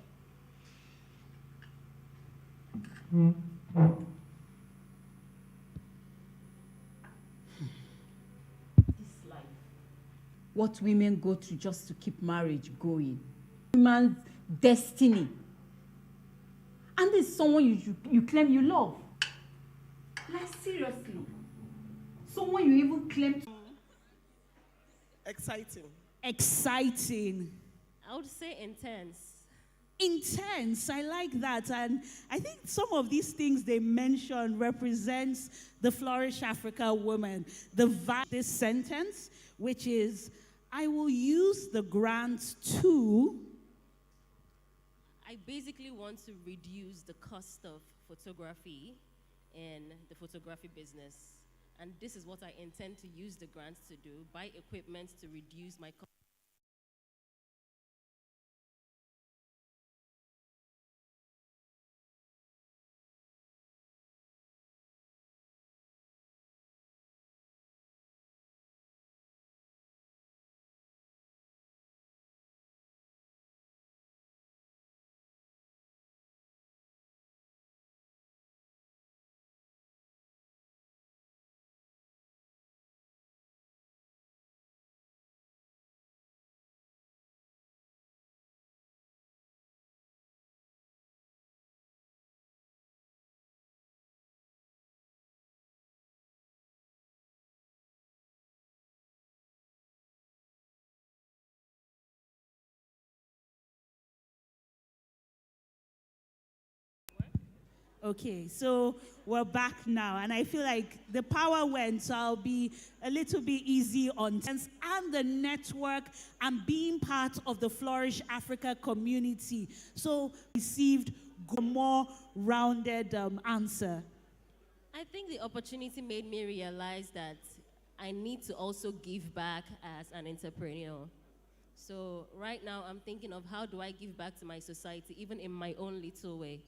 This life, what women go through just to keep marriage going. Women's destiny. And this is someone you claim you love. Like, seriously. Someone you even claim to... Exciting. Exciting. I would say intense. Intense, I like that. And I think some of these things they mentioned represents the Flourish Africa woman. This sentence, which is, I will use the grant to... I basically want to reduce the cost of photography in the photography business. And this is what I intend to use the grants to do, buy equipment to reduce my cost. Okay, so we're back now, and I feel like the power went, so I'll be a little bit easy on tense and the network and being part of the Flourish Africa community. So received a more rounded answer. I think the opportunity made me realize that I need to also give back as an entrepreneur. So right now I'm thinking of how do I give back to my society, even in my own little way.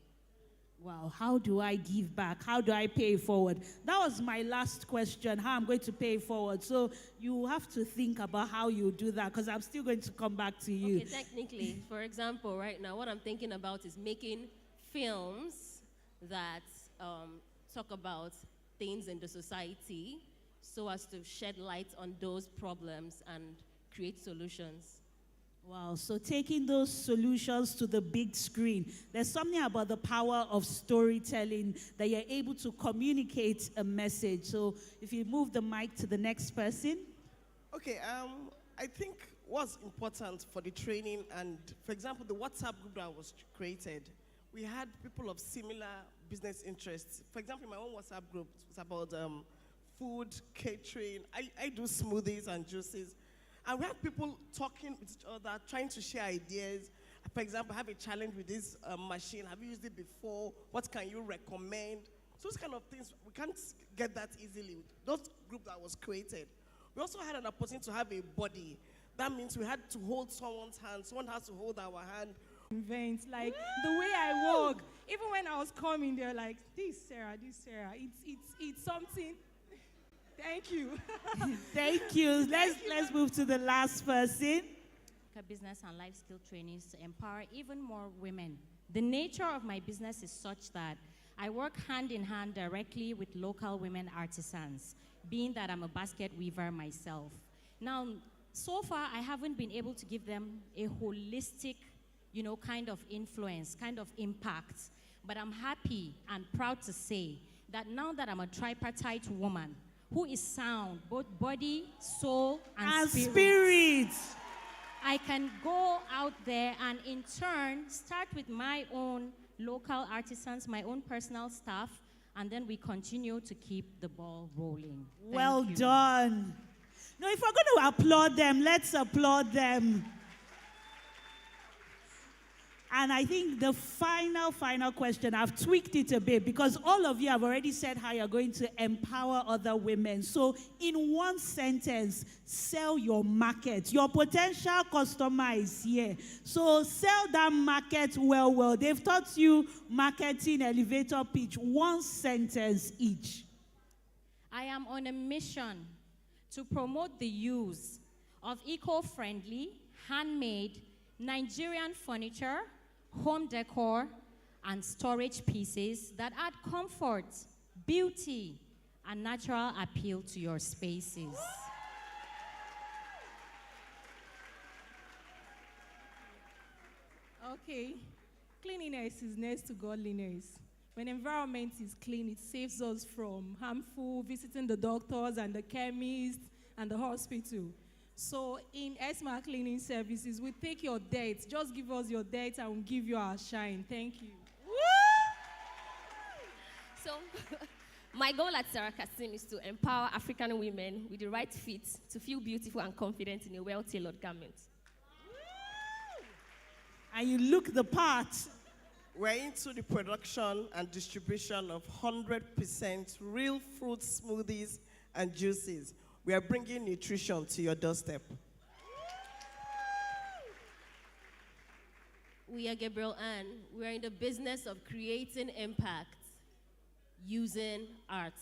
Wow, how do I give back? How do I pay forward? That was my last question, how I'm going to pay forward. So you have to think about how you do that, because I'm still going to come back to you. Okay, technically, for example, right now, what I'm thinking about is making films that talk about things in the society so as to shed light on those problems and create solutions. Wow, so taking those solutions to the big screen. There's something about the power of storytelling that you're able to communicate a message. So if you move the mic to the next person. Okay, I think what's important for the training, and for example, the WhatsApp group that was created, we had people of similar business interests. For example, my own WhatsApp group was about food, catering. I do smoothies and juices. And we have people talking with each other, trying to share ideas. For example, I have a challenge with this machine. Have you used it before? What can you recommend? So those kind of things, we can't get that easily. Those group that was created. We also had an opportunity to have a body. That means we had to hold someone's hand. Someone has to hold our hand. Events, like the way I walk, even when I was coming, they're like, this Sarah, it's something. Thank you. Thank you. Let's move to the last person. Business and life skill trainings to empower even more women. The nature of my business is such that I work hand in hand directly with local women artisans, being that I'm a basket weaver myself. Now, so far, I haven't been able to give them a holistic, kind of influence, kind of impact. But I'm happy and proud to say that now that I'm a tripartite woman who is sound, both body, soul, and spirit, I can go out there and in turn start with my own local artisans, my own personal staff, and then we continue to keep the ball rolling. Well done. Now, if we're going to applaud them, let's applaud them. And I think the final question, I've tweaked it a bit because all of you have already said how you're going to empower other women. So in one sentence, sell your market. Your potential customer is here. So sell that market well. They've taught you marketing elevator pitch, one sentence each. I am on a mission to promote the use of eco-friendly, handmade, Nigerian furniture, home decor, and storage pieces that add comfort, beauty, and natural appeal to your spaces. Okay, cleanliness is next to godliness. When environment is clean, it saves us from harmful visiting the doctors and the chemists and the hospital. So in ESMA cleaning services, we take your dirt. Just give us your dirt and we'll give you our shine. Thank you. So my goal at Sarah Kasim is to empower African women with the right fit to feel beautiful and confident in a well-tailored garment. And you look the part. We're into the production and distribution of 100% real fruit smoothies and juices. We are bringing nutrition to your doorstep. We are Gabriel Ann. We are in the business of creating impact using art.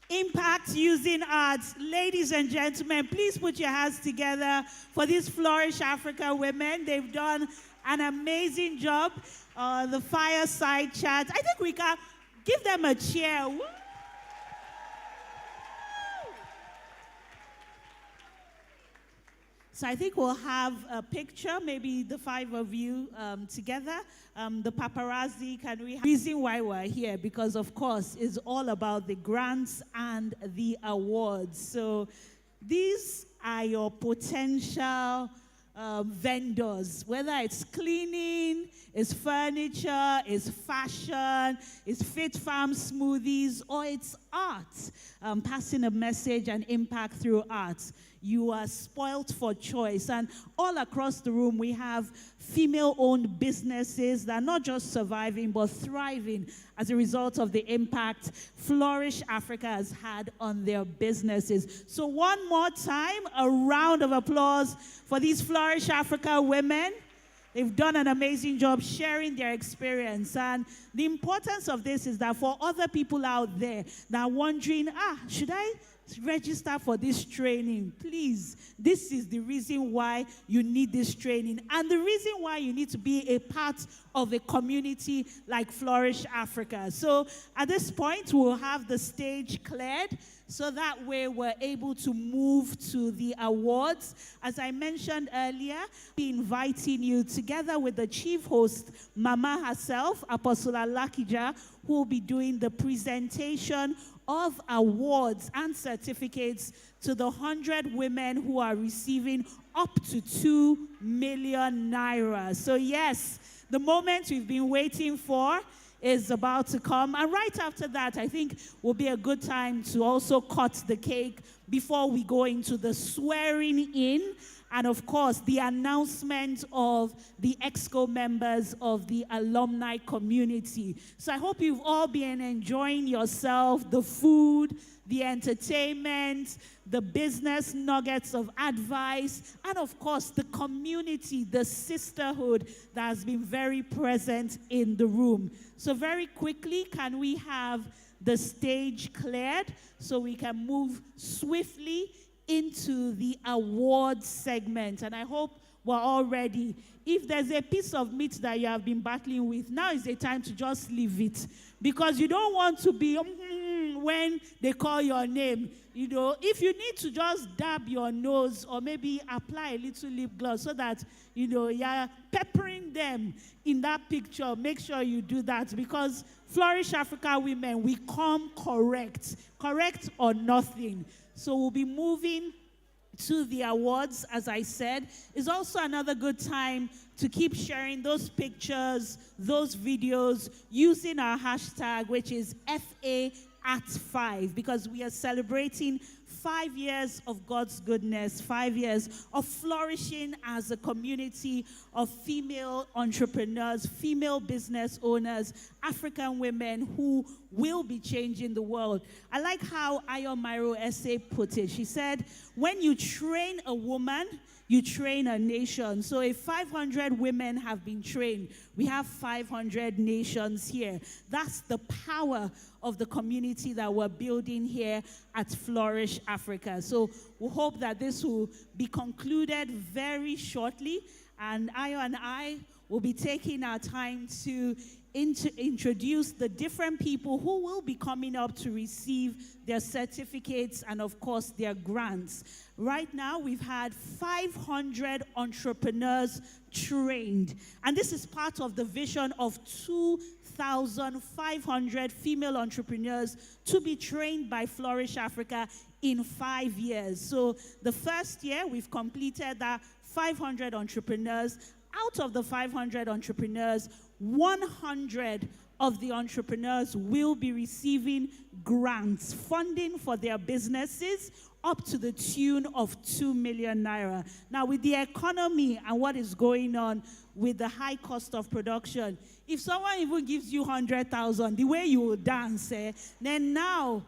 Impact using arts. Ladies and gentlemen, please put your hands together for these Flourish Africa women. They've done an amazing job. The fireside chat. I think we can give them a cheer. Woo! So I think we'll have a picture, maybe the five of you together. The paparazzi, can we have... Reason why we're here, because of course, it's all about the grants and the awards. So these are your potential vendors, whether it's cleaning, it's furniture, it's fashion, it's Fit Farm smoothies, or it's art, passing a message and impact through art. You are spoilt for choice. And all across the room, we have female-owned businesses that are not just surviving, but thriving as a result of the impact Flourish Africa has had on their businesses. So one more time, a round of applause for these Flourish Africa women. They've done an amazing job sharing their experience. And the importance of this is that for other people out there that are wondering, should I register for this training? Please, this is the reason why you need this training and the reason why you need to be a part of a community like Flourish Africa. So at this point, we'll have the stage cleared so that way we're able to move to the awards. As I mentioned earlier, we're inviting you together with the chief host, Mama herself, Apostle Alakija, who will be doing the presentation of awards and certificates to the 100 women who are receiving up to 2 million naira. So yes, the moment we've been waiting for is about to come. And right after that, I think will be a good time to also cut the cake before we go into the swearing in and, of course, the announcement of the EXCO members of the alumni community. So I hope you've all been enjoying yourself, the food, the entertainment, the business nuggets of advice, and of course the community, the sisterhood that has been very present in the room. So very quickly, can we have the stage cleared so we can move swiftly into the awards segment? And I hope we're all ready. If there's a piece of meat that you have been battling with, now is the time to just leave it, because you don't want to be when they call your name. You know, if you need to just dab your nose or maybe apply a little lip gloss so that, you know, you're peppering them in that picture, make sure you do that, because Flourish Africa women, we come correct or nothing. So we'll be moving to the awards, as I said. It's also another good time to keep sharing those pictures, those videos, using our hashtag, which is FA@5, because we are celebrating 5 years of God's goodness, 5 years of flourishing as a community of female entrepreneurs, female business owners, African women who will be changing the world. I like how Ayo Mairo Esse put it. She said, when you train a woman, you train a nation. So if 500 women have been trained, we have 500 nations here. That's the power of the community that we're building here at Flourish Africa. So we hope that this will be concluded very shortly, and Ayo and I will be taking our time to introduce the different people who will be coming up to receive their certificates and, of course, their grants. Right now, we've had 500 entrepreneurs trained, and this is part of the vision of 2,500 female entrepreneurs to be trained by Flourish Africa in 5 years. So the first year, we've completed that 500 entrepreneurs. Out of the 500 entrepreneurs, 100 of the entrepreneurs will be receiving grants, funding for their businesses up to the tune of 2 million naira. Now, with the economy and what is going on with the high cost of production, if someone even gives you 100,000, the way you will dance, then now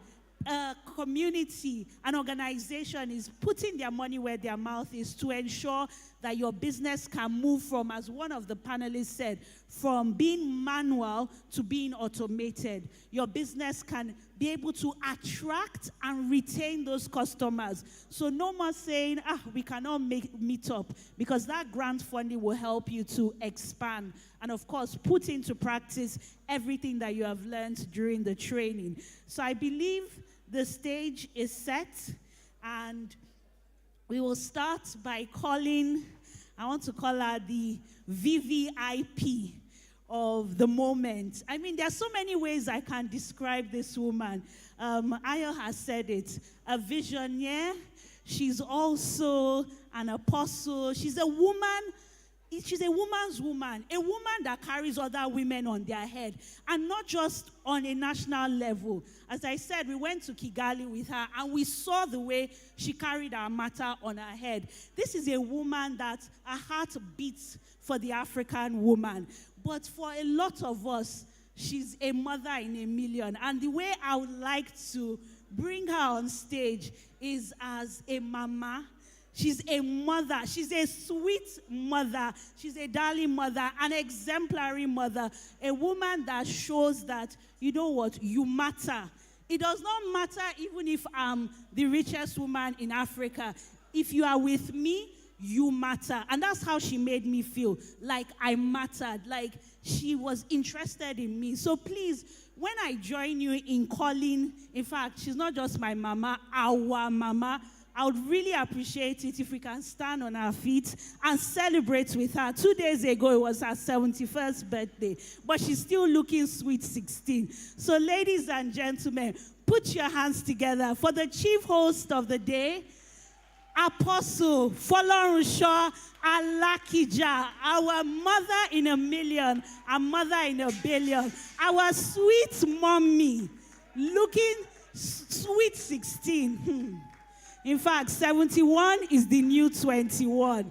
a community, an organization is putting their money where their mouth is to ensure that your business can move from, as one of the panelists said, from being manual to being automated. Your business can be able to attract and retain those customers. So no more saying, we cannot meet up, because that grant funding will help you to expand and, of course, put into practice everything that you have learned during the training. So I believe the stage is set, and we will start by calling, I want to call her the VVIP of the moment. I mean, there are so many ways I can describe this woman. Ayo has said it, a visionary. She's also an apostle. She's a woman. She's a woman's woman, a woman that carries other women on their head, and not just on a national level. As I said, we went to Kigali with her, and we saw the way she carried our matter on her head. This is a woman that her heart beats for the African woman. But for a lot of us, she's a mother in a million. And the way I would like to bring her on stage is as a mama. She's a mother. She's a sweet mother. She's a darling mother, an exemplary mother, a woman that shows that, you know what, you matter. It does not matter even if I'm the richest woman in Africa. If you are with me, you matter. And that's how she made me feel, like I mattered, like she was interested in me. So please, when I join you in calling, in fact, she's not just my mama, our mama, I would really appreciate it if we can stand on our feet and celebrate with her. 2 days ago, it was her 71st birthday, but she's still looking sweet 16. So ladies and gentlemen, put your hands together for the chief host of the day, Apostle Folorunsho Alakija, our mother in a million, our mother in a billion, our sweet mommy, looking sweet 16. In fact, 71 is the new 21.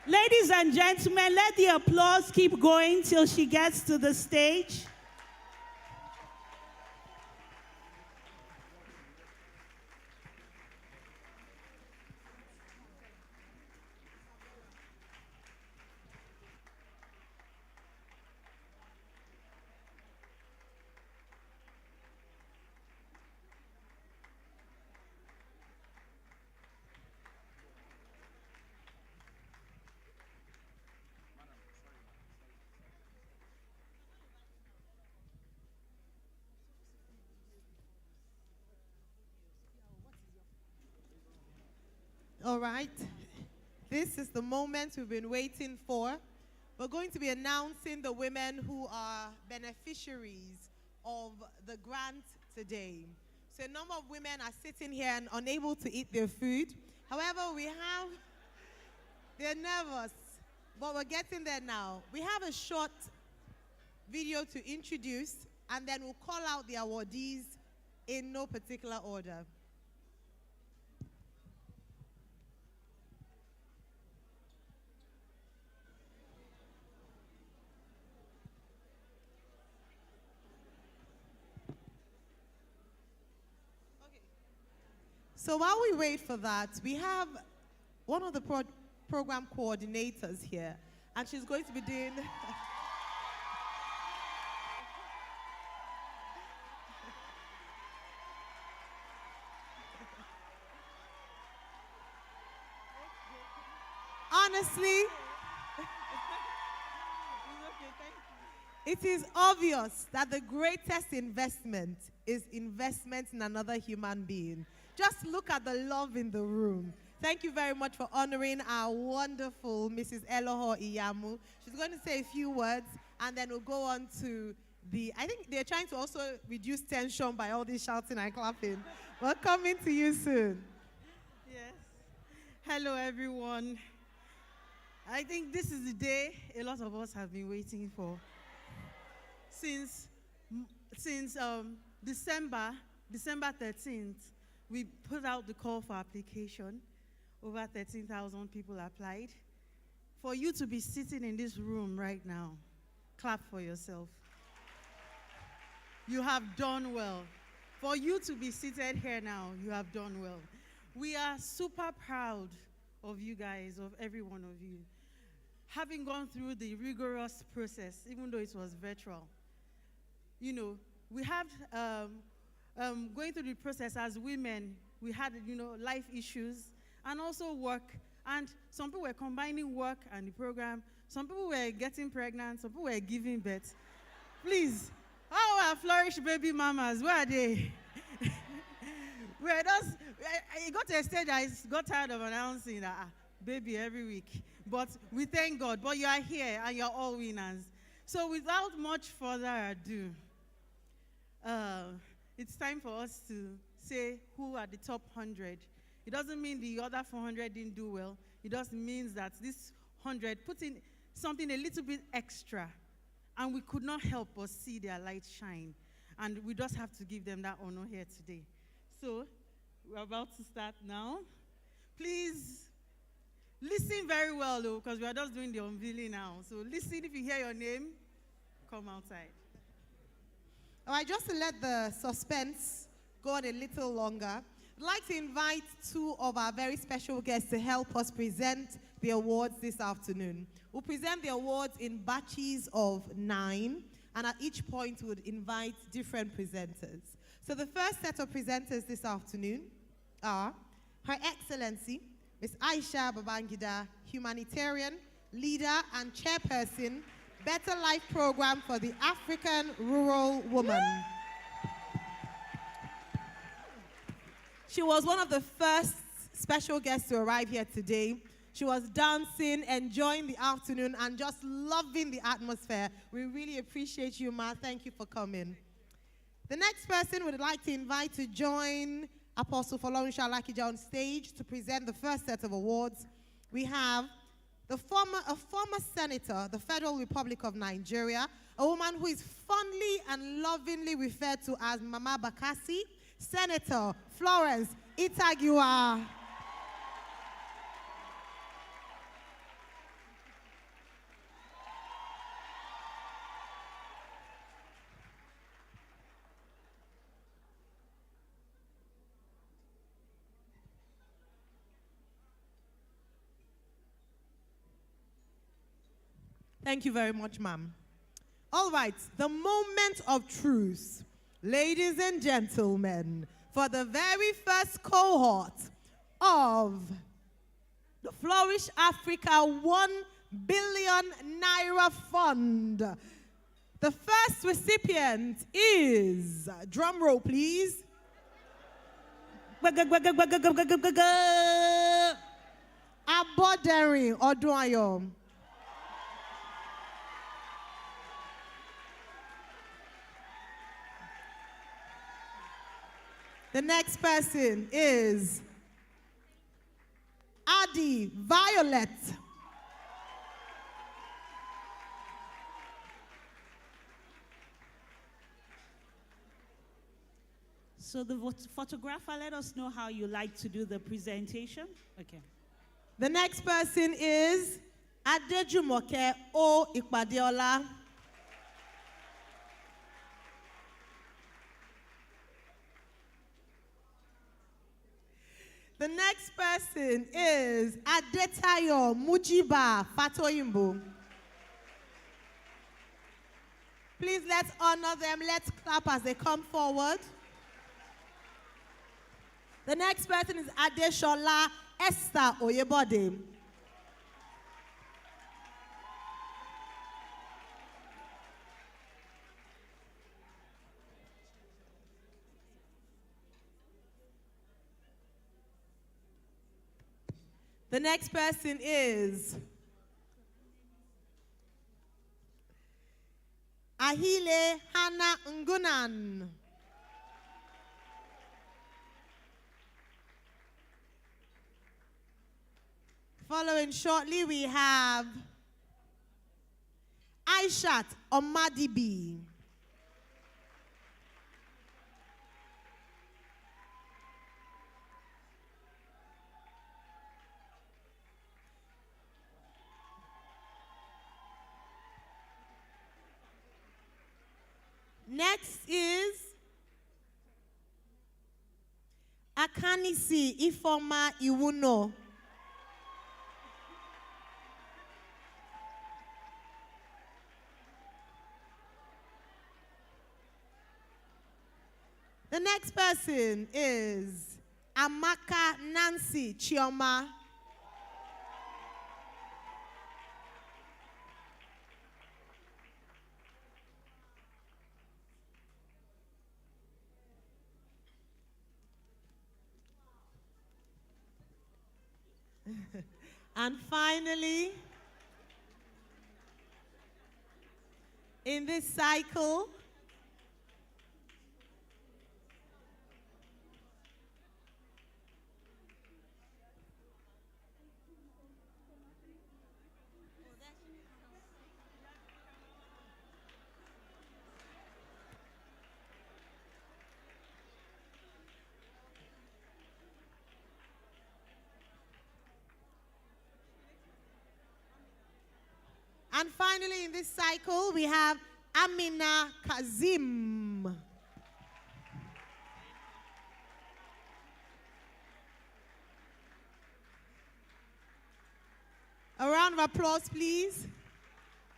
Ladies and gentlemen, let the applause keep going till she gets to the stage. All right. This is the moment we've been waiting for. We're going to be announcing the women who are beneficiaries of the grant today. So a number of women are sitting here and unable to eat their food. However, they're nervous, but we're getting there now. We have a short video to introduce, and then we'll call out the awardees in no particular order. So while we wait for that, we have one of the program coordinators here, and she's going to be doing... Honestly, it is obvious that the greatest investment is investment in another human being. Just look at the love in the room. Thank you very much for honoring our wonderful Mrs. Eloho Iyamu. She's going to say a few words, and then we'll go on to I think they're trying to also reduce tension by all this shouting and clapping. We're coming to you soon. Yes. Hello, everyone. I think this is the day a lot of us have been waiting for. Since December 13th, we put out the call for application. Over 13,000 people applied. For you to be sitting in this room right now, clap for yourself. You have done well. For you to be seated here now, you have done well. We are super proud of you guys, of every one of you. Having gone through the rigorous process, even though it was virtual, you know, we have going through the process as women, we had, life issues and also work. And some people were combining work and the program. Some people were getting pregnant. Some people were giving birth. Please, how are Flourish baby mamas? Where are they? It got to a stage I got tired of announcing that baby every week. But we thank God. But you are here and you're all winners. So without much further ado, it's time for us to say who are the top 100. It doesn't mean the other 400 didn't do well. It just means that this 100 put in something a little bit extra, and we could not help but see their light shine. And we just have to give them that honor here today. So we're about to start now. Please listen very well, though, because we are just doing the unveiling now. So listen, if you hear your name, come outside. All right, just to let the suspense go on a little longer, I'd like to invite two of our very special guests to help us present the awards this afternoon. We'll present the awards in batches of 9, and at each point we would invite different presenters. So the first set of presenters this afternoon are Her Excellency, Ms. Aisha Babangida, humanitarian, leader and chairperson, Better Life Program for the African Rural Woman. She was one of the first special guests to arrive here today. She was dancing, enjoying the afternoon, and just loving the atmosphere. We really appreciate you, Ma. Thank you for coming. The next person we'd like to invite to join Apostle Flourish Africa on stage to present the first set of awards. We have a former senator, the Federal Republic of Nigeria, a woman who is fondly and lovingly referred to as Mama Bakassi, Senator Florence Itagiwa. Thank you very much, ma'am. All right, the moment of truth. Ladies and gentlemen, for the very first cohort of the Flourish Africa 1 billion naira fund, the first recipient is, drum roll please, Aboderin Odunayo. The next person is Adi Violet. So the photographer, let us know how you like to do the presentation. Okay. The next person is Adejumoke O Ikpadeola. The next person is Adetayo Mujiba Fatoyimbo. Please let's honor them. Let's clap as they come forward. The next person is Adeshola Esther Oyebode. The next person is Ahile Hannah Ngunan. Following shortly, we have Aishat Omadibi. Next is Akanisi Ifoma Iwuno. The next person is Amaka Nancy Chioma. And finally, in this cycle, in this cycle, we have Amina Kazim. A round of applause, please.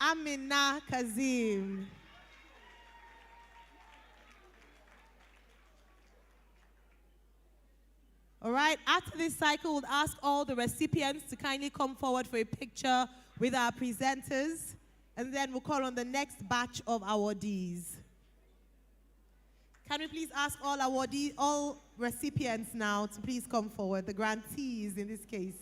Amina Kazim. All right, after this cycle, we'll ask all the recipients to kindly come forward for a picture with our presenters, and then we'll call on the next batch of awardees. Can we please ask all awardees, all recipients now to please come forward, the grantees in this case.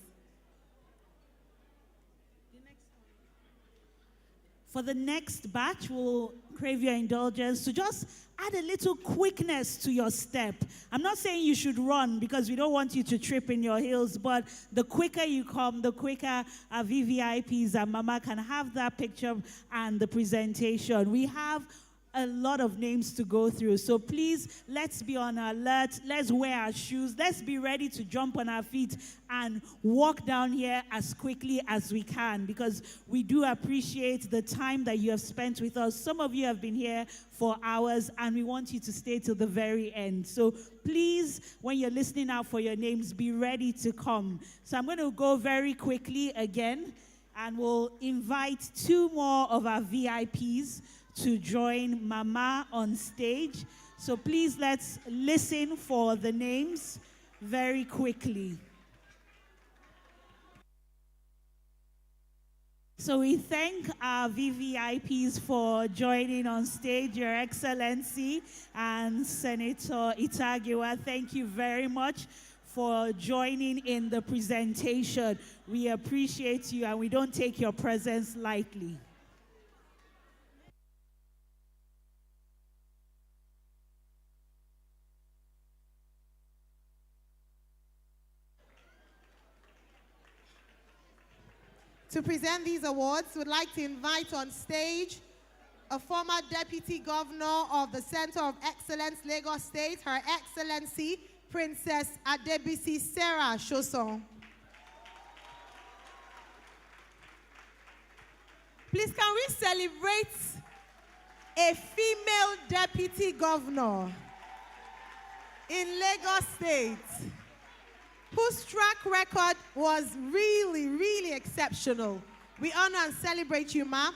For the next batch, we'll crave your indulgence to just add a little quickness to your step. I'm not saying you should run because we don't want you to trip in your heels, but the quicker you come, the quicker our VVIPs and Mama can have that picture and the presentation. We have a lot of names to go through, so please, let's be on alert, let's wear our shoes, let's be ready to jump on our feet and walk down here as quickly as we can, because we do appreciate the time that you have spent with us. Some of you have been here for hours, and we want you to stay till the very end. So please, when you're listening out for your names, be ready to come. So I'm going to go very quickly again. And we'll invite 2 more of our VIPs to join Mama on stage. So please let's listen for the names very quickly. So we thank our VVIPs for joining on stage, Your Excellency and Senator Itagiwa. Thank you very much for joining in the presentation. We appreciate you and we don't take your presence lightly. To present these awards, we'd like to invite on stage a former Deputy Governor of the Center of Excellence, Lagos State, Her Excellency, Princess Adebisi Sarah Shoson. Please, can we celebrate a female Deputy Governor in Lagos State, whose track record was really, really exceptional. We honor and celebrate you, ma'am.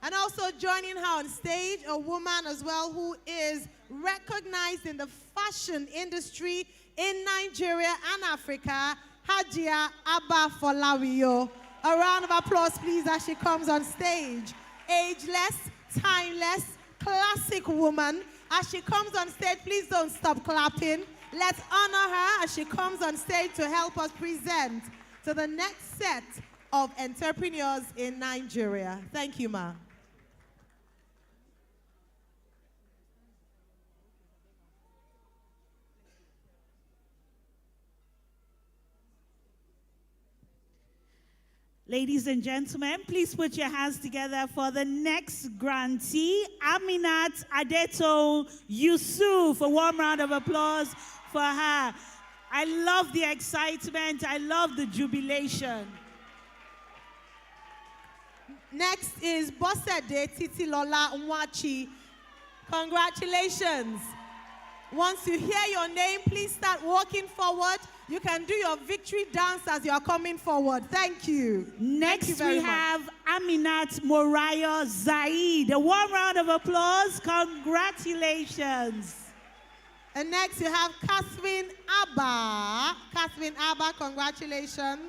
And also joining her on stage, a woman as well who is recognized in the fashion industry in Nigeria and Africa, Hajia Abba Folawiyo. A round of applause, please, as she comes on stage. Ageless, timeless, classic woman. As she comes on stage, please don't stop clapping. Let's honor her as she comes on stage to help us present to the next set of entrepreneurs in Nigeria. Thank you, ma. Ladies and gentlemen, please put your hands together for the next grantee, Aminat Adeto Yusuf. A warm round of applause for her. I love the excitement. I love the jubilation. Next is Bosede Titilola Nwachi. Congratulations. Once you hear your name, please start walking forward. You can do your victory dance as you are coming forward. Thank you. Next, we have Aminat Morayo Zaid. A warm round of applause. Congratulations. And next, you have Catherine Abba. Catherine Abba, congratulations.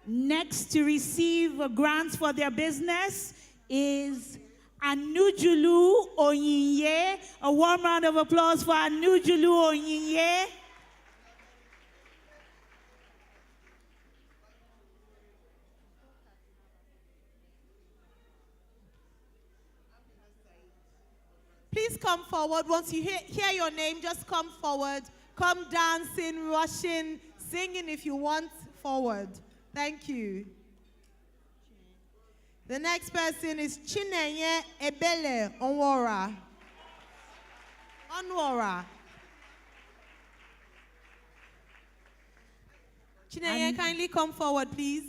Next to receive grants for their business is Anujulu Oyinye. A warm round of applause for Anujulu Oyinye. Please come forward. Once you hear your name, just come forward. Come dancing, rushing, singing if you want forward. Thank you. The next person is Chinenye Ebele Onwora. Onwora. Chinenye, kindly come forward, please.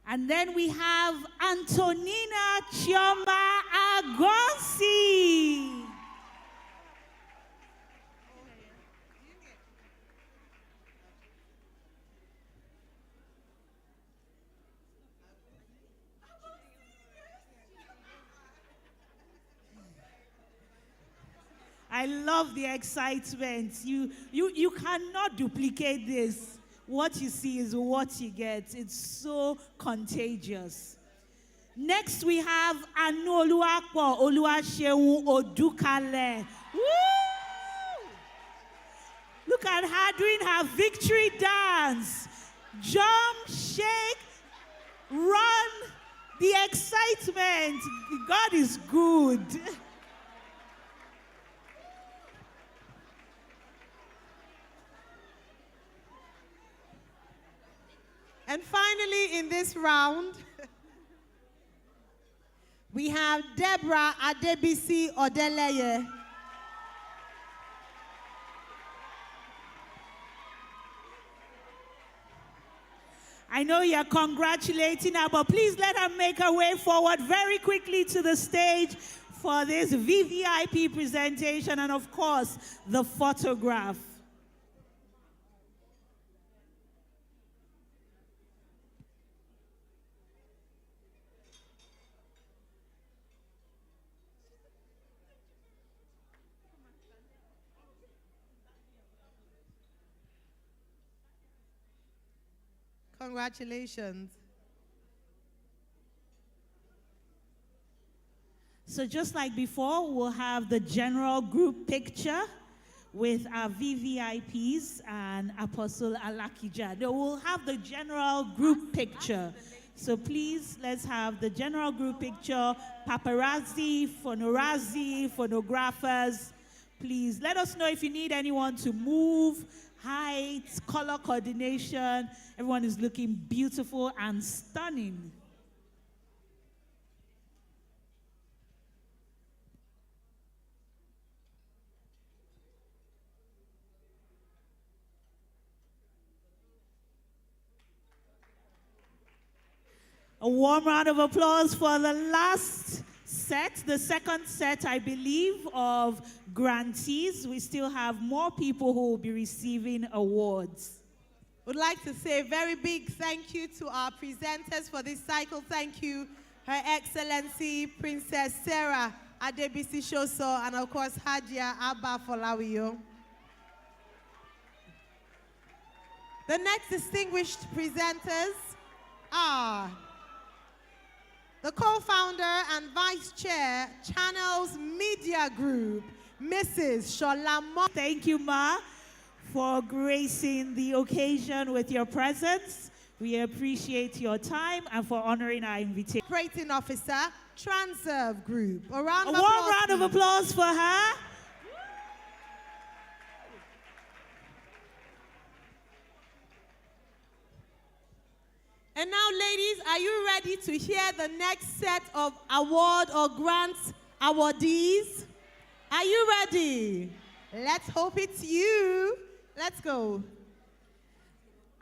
And then we have Antonina Chioma Agonsi. I love the excitement. You cannot duplicate this. What you see is what you get. It's so contagious. Next, we have Anu Oluwapo Oluwaseun Odukale. Woo! Look at her doing her victory dance. Jump, shake, run. The excitement. God is good. And finally, in this round, we have Deborah Adebisi Odeleye. I know you're congratulating her, but please let her make her way forward very quickly to the stage for this VVIP presentation and, of course, the photograph. Congratulations. So just like before, we'll have the general group picture with our VVIPs and Apostle Alakija. No, we'll have the general group picture. So please, let's have the general group picture. Paparazzi, phonographers. Please let us know if you need anyone to move, height, color coordination. Everyone is looking beautiful and stunning. A warm round of applause for the last set, the second set, I believe, of grantees. We still have more people who will be receiving awards. Would like to say a very big thank you to our presenters for this cycle. Thank you, Her Excellency Princess Sarah Adebisi Shoso, and of course, Hajia Abba Folawiyo. The next distinguished presenters are the co-founder and vice chair, Channels Media Group, Mrs. Sholamo. Thank you, Ma, for gracing the occasion with your presence. We appreciate your time and for honoring our invitation. Operating Officer, Transerve Group. A warm round of applause for her. And now, ladies, are you ready to hear the next set of award or grant awardees? Are you ready? Let's hope it's you. Let's go.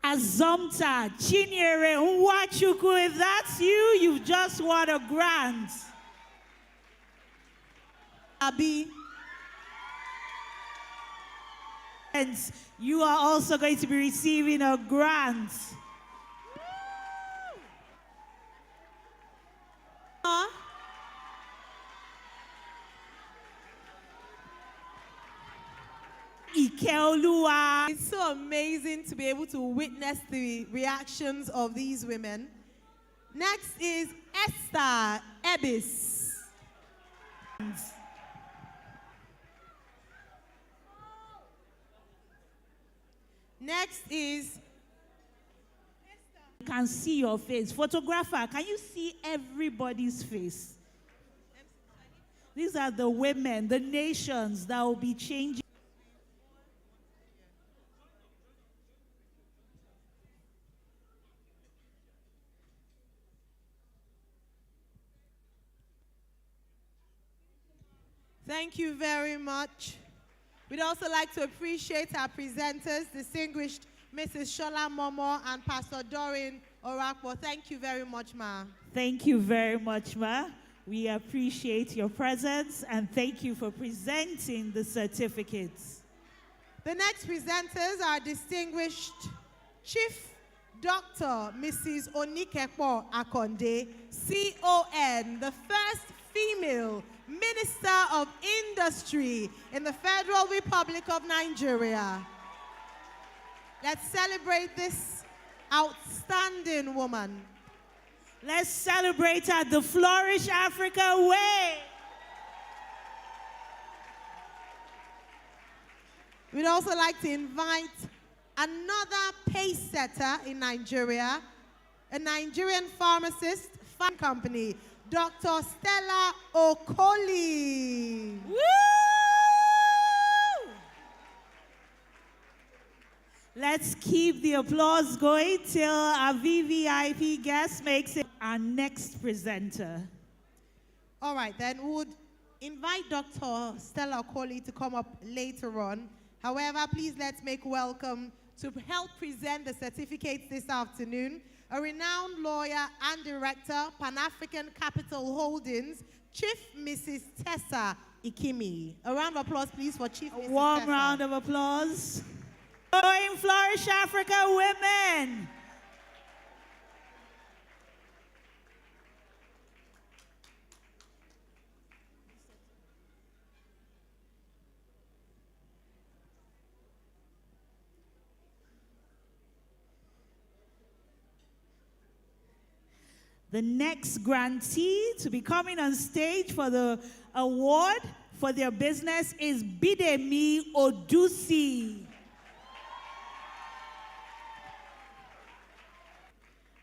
Azomta Chinyere Nwachukwu, if that's you, you've just won a grant. Abi. And you are also going to be receiving a grant. It's so amazing to be able to witness the reactions of these women. Next is Esther Ebis. Next is... You can see your face. Photographer, can you see everybody's face? These are the women, the nations that will be changing. Thank you very much. We'd also like to appreciate our presenters, distinguished Mrs. Shola Momo and Pastor Doreen Orakpo. Thank you very much, Ma. Thank you very much, Ma. We appreciate your presence and thank you for presenting the certificates. The next presenters are distinguished Chief Dr. Mrs. Onikepo Akonde, CON, the first female Minister of Industry in the Federal Republic of Nigeria. Let's celebrate this outstanding woman. Let's celebrate her the Flourish Africa way. We'd also like to invite another pace setter in Nigeria, a Nigerian pharmacist, farm company, Dr. Stella Okoli. Woo! Let's keep the applause going till our VVIP guest makes it our next presenter. All right, then we would invite Dr. Stella Okoli to come up later on. However, please let's make welcome to help present the certificates this afternoon, a renowned lawyer and director, Pan-African Capital Holdings, Chief Mrs. Tessa Ikimi. A round of applause, please, for Chief Mrs. Warm Tessa. round of applause. Going Flourish Africa women. The next grantee to be coming on stage for the award for their business is Bidemi Odusi.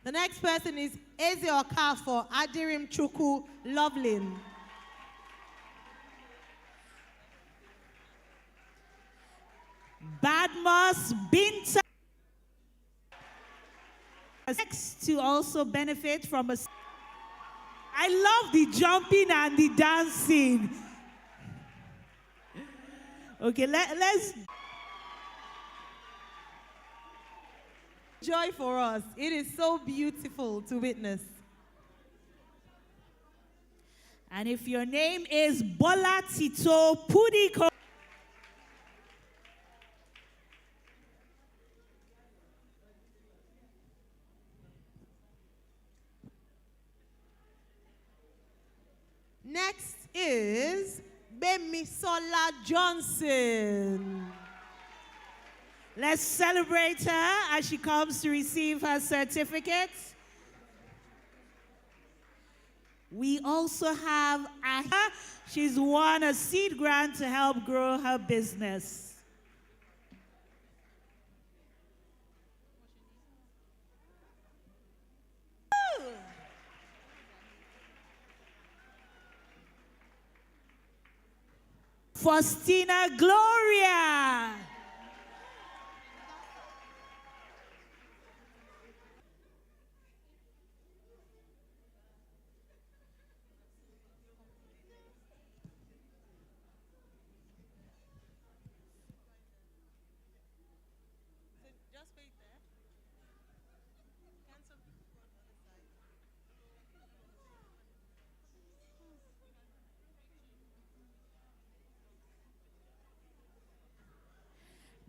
The next person is Eze Okafor Adirim Chuku Lovelin. Badmus Binta. Next to also benefit from a... I love the jumping and the dancing. Okay, let's... Joy for us. It is so beautiful to witness. And if your name is Bola Tito Pudiko, next is Bemisola Johnson. Let's celebrate her as she comes to receive her certificate. We also have Aha. She's won a seed grant to help grow her business. Faustina Gloria.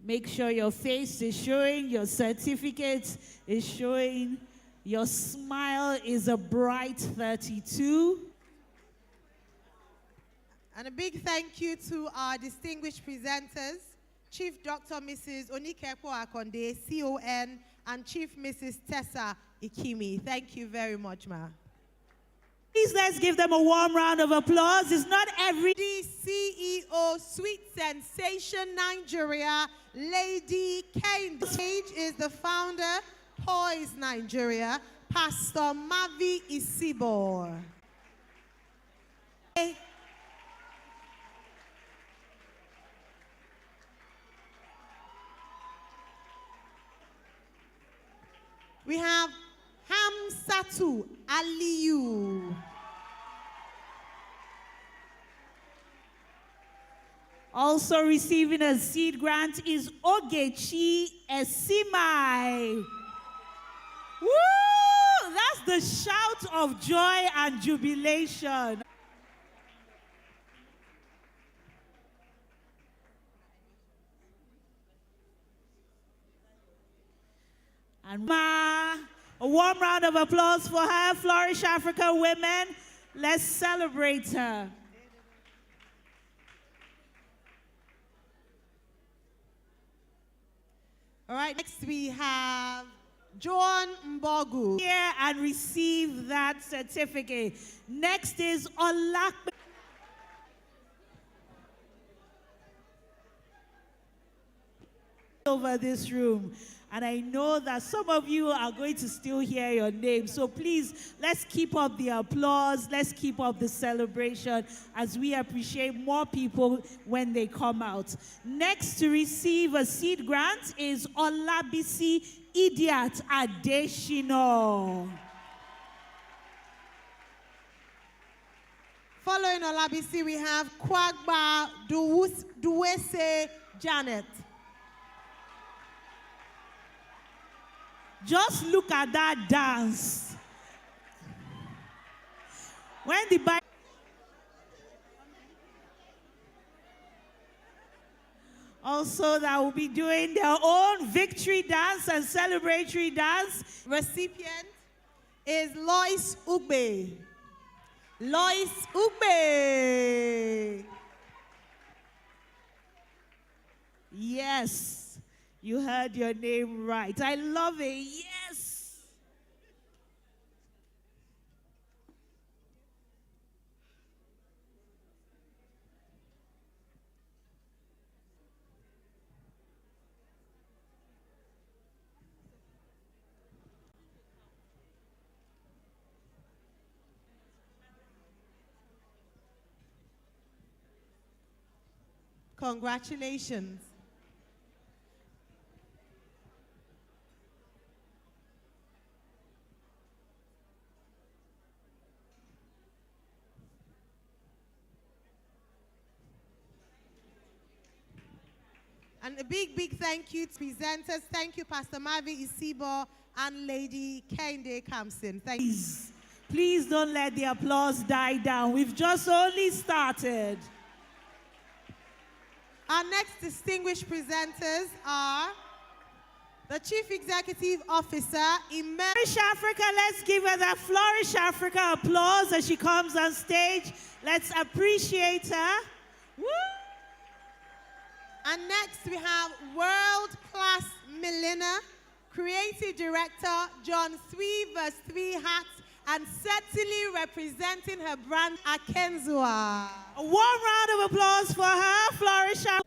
Make sure your face is showing, your certificate is showing, your smile is a bright 32. And a big thank you to our distinguished presenters, Chief Dr. Mrs. Onikepo Akonde, CON, and Chief Mrs. Tessa Ikimi. Thank you very much, ma. Please let's give them a warm round of applause. It's not every... The CEO, Sweet Sensation Nigeria, Lady Kane. The stage is the founder, Poise Nigeria, Pastor Mavi Isibor. We have Hamsatu Aliyu. Also receiving a seed grant is Ogechi Esimai. Woo! That's the shout of joy and jubilation. And a warm round of applause for her, Flourish Africa women. Let's celebrate her. All right, next we have John Mbogu. Here and receive that certificate. Next is Olak. Over this room. And I know that some of you are going to still hear your name. So please, let's keep up the applause. Let's keep up the celebration as we appreciate more people when they come out. Next to receive a seed grant is Olabisi Idiat Adeshino. Following Olabisi, we have Kwagba Duwese Janet. Just look at that dance. When the Bible also that will be doing their own victory dance and celebratory dance. Recipient is Lois Ugbe. Lois Ugbe. Yes. You heard your name right. I love it. Yes. Congratulations. And a big, big thank you to presenters. Thank you, Pastor Mavi Isibo and Lady Kende Kamsin. Thank you. Please don't let the applause die down. We've just only started. Our next distinguished presenters are the Chief Executive Officer in Flourish Africa. Let's give her that Flourish Africa applause as she comes on stage. Let's appreciate her. Woo! And next we have world-class milliner, creative director John 3 hats, and certainly representing her brand, Akenzua. A warm round of applause for her, Flourish Africa.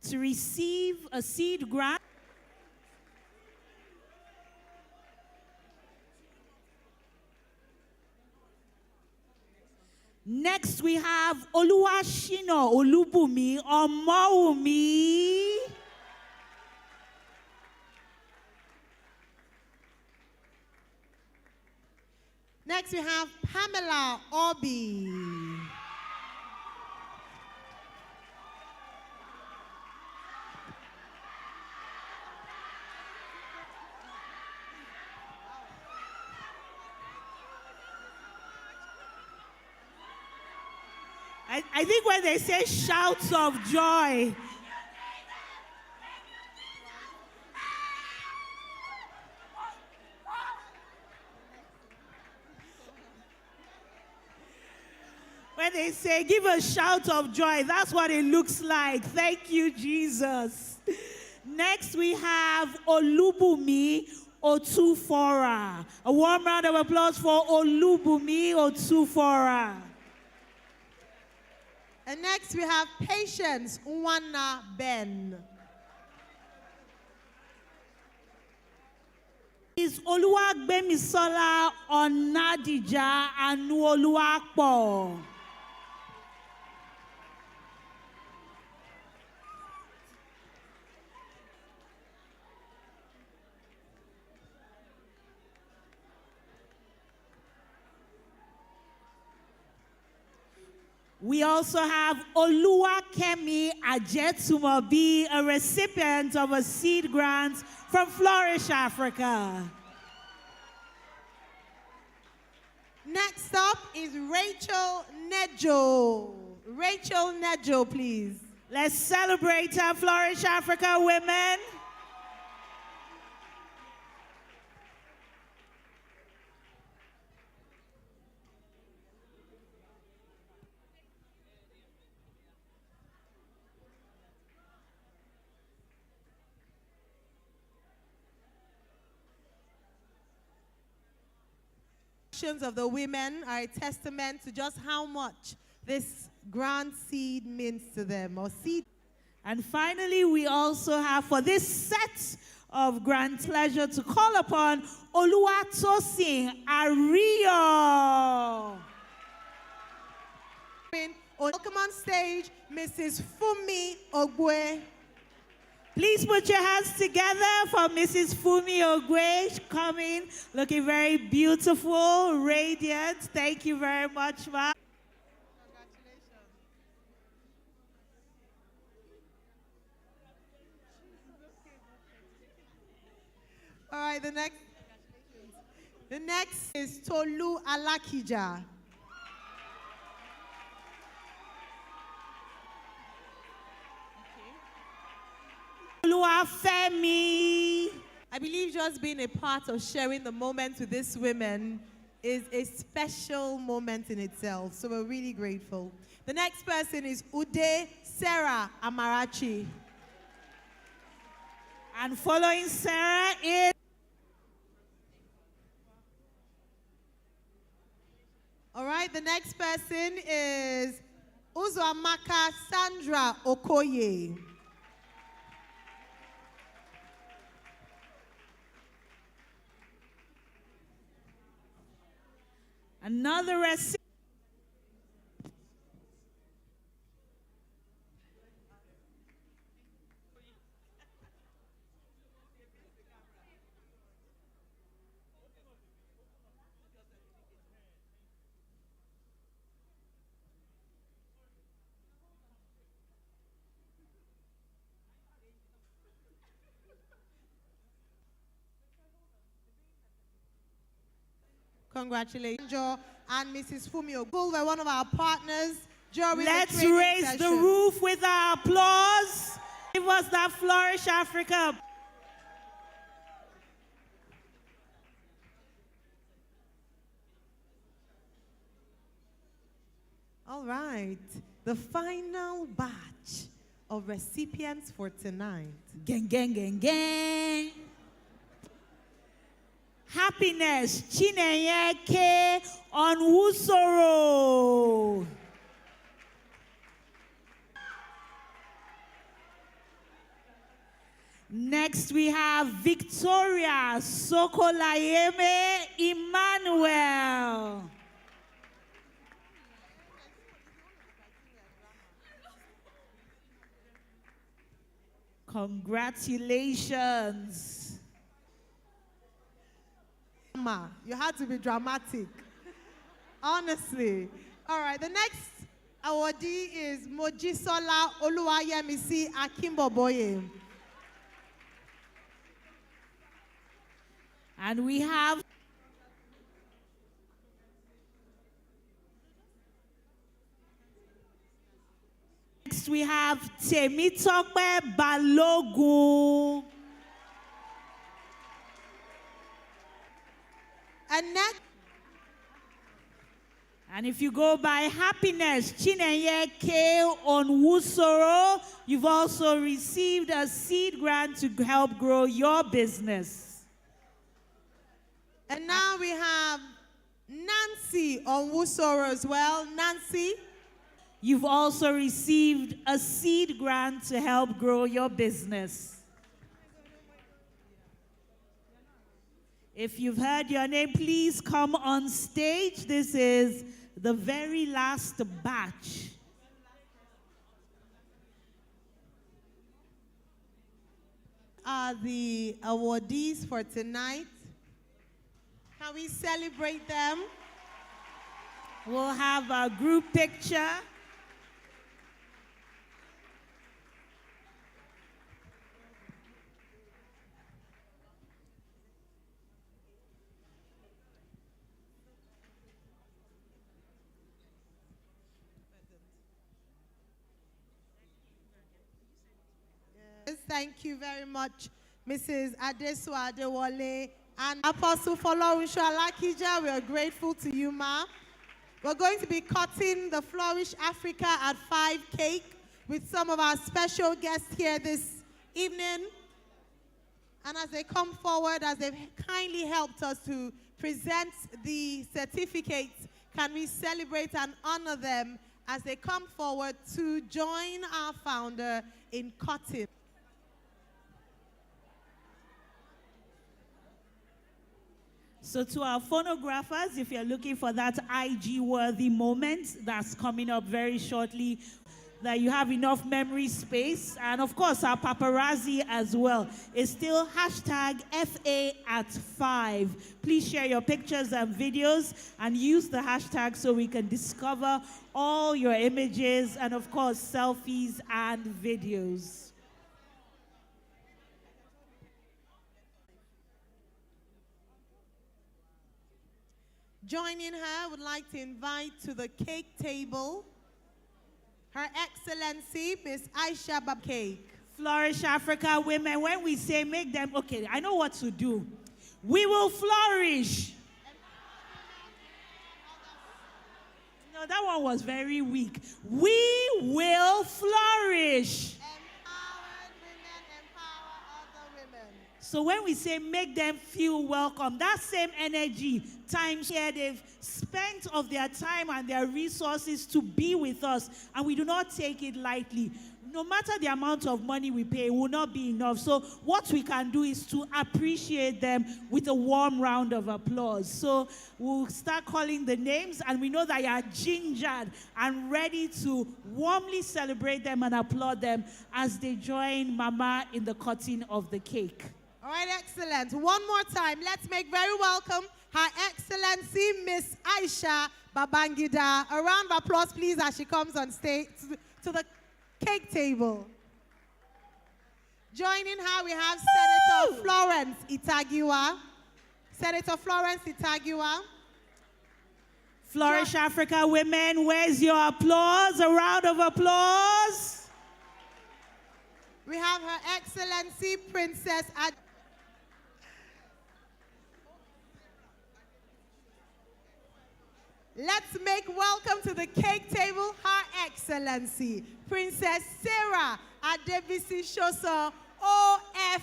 To receive a seed grant. Next, we have Oluwashino Olubumi Omowumi. Next, we have Pamela Obi. I think when they say shouts of joy, when they say give a shout of joy, that's what it looks like. Thank you, Jesus. Next, we have Olubumi Otufora. A warm round of applause for Olubumi Otufora. And next we have Patience Nwana Ben. Is Oluwagbemisola Onadija Anuoluwapo. We also have Oluwakemi Ajetumobi, a recipient of a seed grant from Flourish Africa. Next up is Rachel Nejo. Rachel Nejo, please. Let's celebrate our Flourish Africa women. Of the women are a testament to just how much this grant seed means to them, or seed. And finally, we also have for this set of grand pleasure to call upon Oluwatosin Ario. Welcome on stage, Mrs. Fumi Ogwe. Please put your hands together for Mrs. Fumi Ogwe coming, looking very beautiful, radiant. Thank you very much, ma'am. All right, the next is Tolu Alakija. Femi. I believe just being a part of sharing the moment with these women is a special moment in itself. So we're really grateful. The next person is Ude Sarah Amarachi. And following Sarah is... All right, the next person is Uzoamaka Sandra Okoye. Another recipient. Congratulations, Joe and Mrs. Fumio. Who were one of our partners during Let's the training raise session. the roof with our applause. Give us that Flourish Africa. All right, the final batch of recipients for tonight. Gang, gang, gang, gang. Happiness, Chineyeke Onwusoro. Next, we have Victoria Sokolayeme Emmanuel. Congratulations. Mama, you had to be dramatic. Honestly. All right, the next awardee is Mojisola Oluwayemisi Akimboboye. And we have next we have Temitope Balogun. And if you go by Happiness, Chineyeke Onwusoro, you've also received a seed grant to help grow your business. And now we have Nancy Onwusoro as well. Nancy. You've also received a seed grant to help grow your business. If you've heard your name, please come on stage. This is the very last batch. Are the awardees for tonight. Can we celebrate them? We'll have a group picture. Thank you very much, Mrs. Adesu Adewale and Apostle Flourish Alakija. We are grateful to you, ma. We're going to be cutting the Flourish Africa at 5 cake with some of our special guests here this evening. And as they come forward, as they've kindly helped us to present the certificates, can we celebrate and honor them as they come forward to join our founder in cutting. So to our phonographers, if you're looking for that IG-worthy moment that's coming up very shortly, that you have enough memory space, and of course our paparazzi as well, is still hashtag FA at 5. Please share your pictures and videos and use the hashtag so we can discover all your images and of course selfies and videos. Joining her, I would like to invite to the cake table Her Excellency, Miss Aisha Cake. Flourish Africa women, when we say make them, okay, I know what to do. We will flourish. No, that one was very weak. We will flourish. So when we say make them feel welcome, that same energy, times here they've spent of their time and their resources to be with us, and we do not take it lightly. no matter the amount of money we pay, it will not be enough. So what we can do is to appreciate them with a warm round of applause. So we'll start calling the names, and we know that you are gingered and ready to warmly celebrate them and applaud them as they join Mama in the cutting of the cake. All right, excellent. One more time. Let's make very welcome Her Excellency Miss Aisha Babangida. A round of applause, please, as she comes on stage to the cake table. Joining her, we have Senator Florence Itagiwa. Senator Florence Itagiwa. Flourish Africa women, where's your applause? A round of applause. We have Her Excellency Princess Let's make welcome to the cake table Her Excellency Princess Sarah Adebisi Shoso, OFR.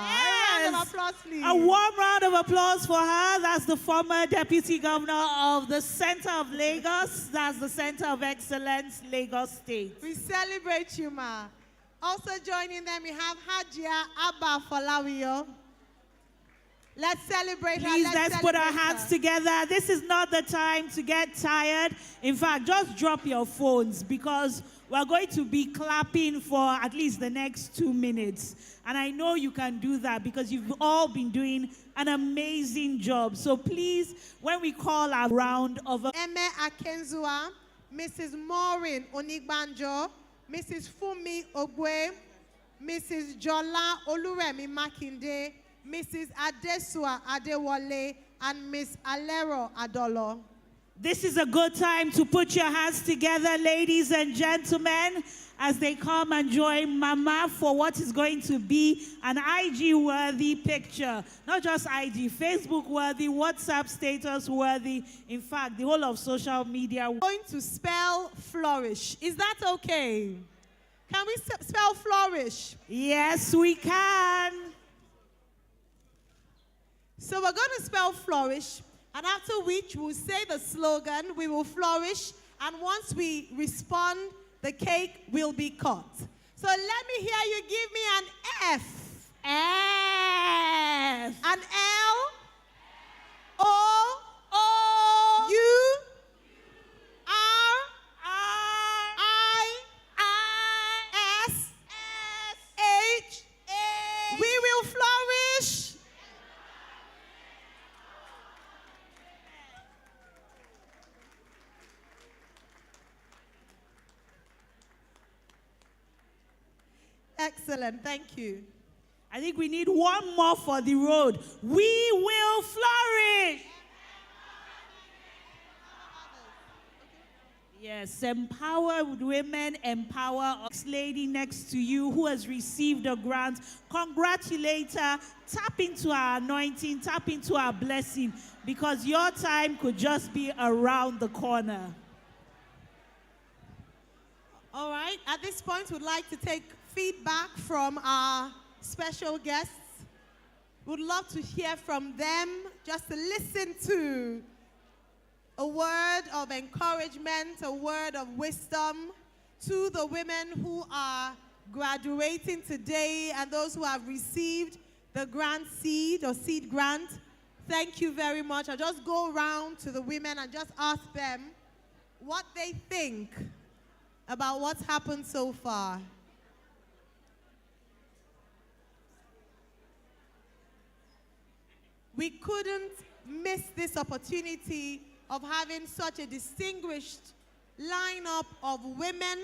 Yes. A round of applause, please. A warm round of applause for her. That's the former Deputy Governor of the Center of Lagos. That's the Center of Excellence, Lagos State. We celebrate you, ma. Also joining them, we have Hajia Abba Folawiyo. Let's celebrate her. Please, let's put our hands together. This is not the time to get tired. In fact, just drop your phones because we're going to be clapping for at least the next 2 minutes. And I know you can do that because you've all been doing an amazing job. So please, when we call our round of... Eme Akenzua, Mrs. Maureen Onigbanjo, Mrs. Fumi Ogwe, Mrs. Jola Oluremi Makinde, Mrs. Adesua Adewale, and Miss Alero Adolo. This is a good time to put your hands together, ladies and gentlemen, as they come and join Mama for what is going to be an IG-worthy picture. Not just IG, Facebook-worthy, WhatsApp status-worthy. In fact, the whole of social media. We're going to spell flourish. Is that okay? Can we spell flourish? Yes, we can. So we're going to spell flourish, and after which we'll say the slogan, we will flourish, and once we respond, the cake will be cut. So let me hear you give me an F. F. An L. O. O. U. R. R. I. S. H. We will flourish. Excellent, thank you. I think we need one more for the road. We will flourish. Yes, empowered women, empower us. Lady next to you who has received a grant, congratulate her, tap into our anointing, tap into our blessing, because your time could just be around the corner. All right, at this point, we'd like to take feedback from our special guests. Would love to hear from them, just to listen to a word of encouragement, a word of wisdom to the women who are graduating today and those who have received the grant seed or seed grant. Thank you very much. I'll just go around to the women and just ask them what they think about what's happened so far. We couldn't miss this opportunity of having such a distinguished lineup of women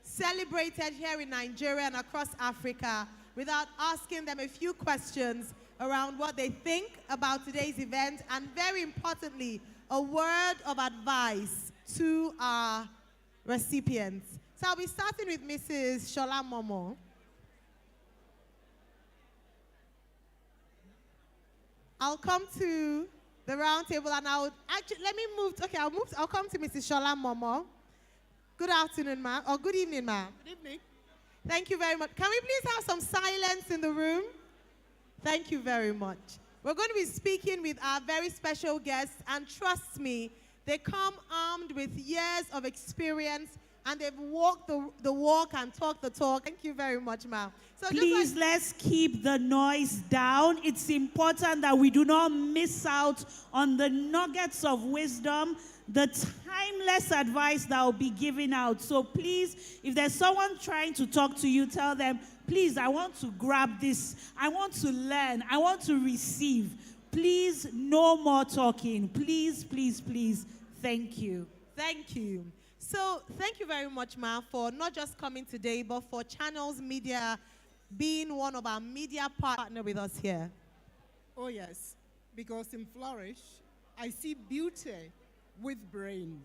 celebrated here in Nigeria and across Africa without asking them a few questions around what they think about today's event, and very importantly, a word of advice to our recipients. So I'll be starting with Mrs. Shola Momo. I'll come to the round table and I'll actually, let me move, I'll come to Mrs. Shola Momo. Good afternoon, ma'am, or good evening, ma'am. Good evening. Thank you very much. Can we please have some silence in the room? Thank you very much. We're going to be speaking with our very special guests, and trust me, they come armed with years of experience and they've walked the walk and talked the talk. Thank you very much, ma'am. So Please, let's keep the noise down. It's important that we do not miss out on the nuggets of wisdom, the timeless advice that will be given out. So please, if there's someone trying to talk to you, tell them, please, I want to grab this. I want to learn. I want to receive. Please, no more talking. Please, please, please. Thank you. Thank you. So thank you very much, ma'am, for not just coming today, but for Channels Media being one of our media partner with us here. Oh, yes, because in Flourish, I see beauty with brain.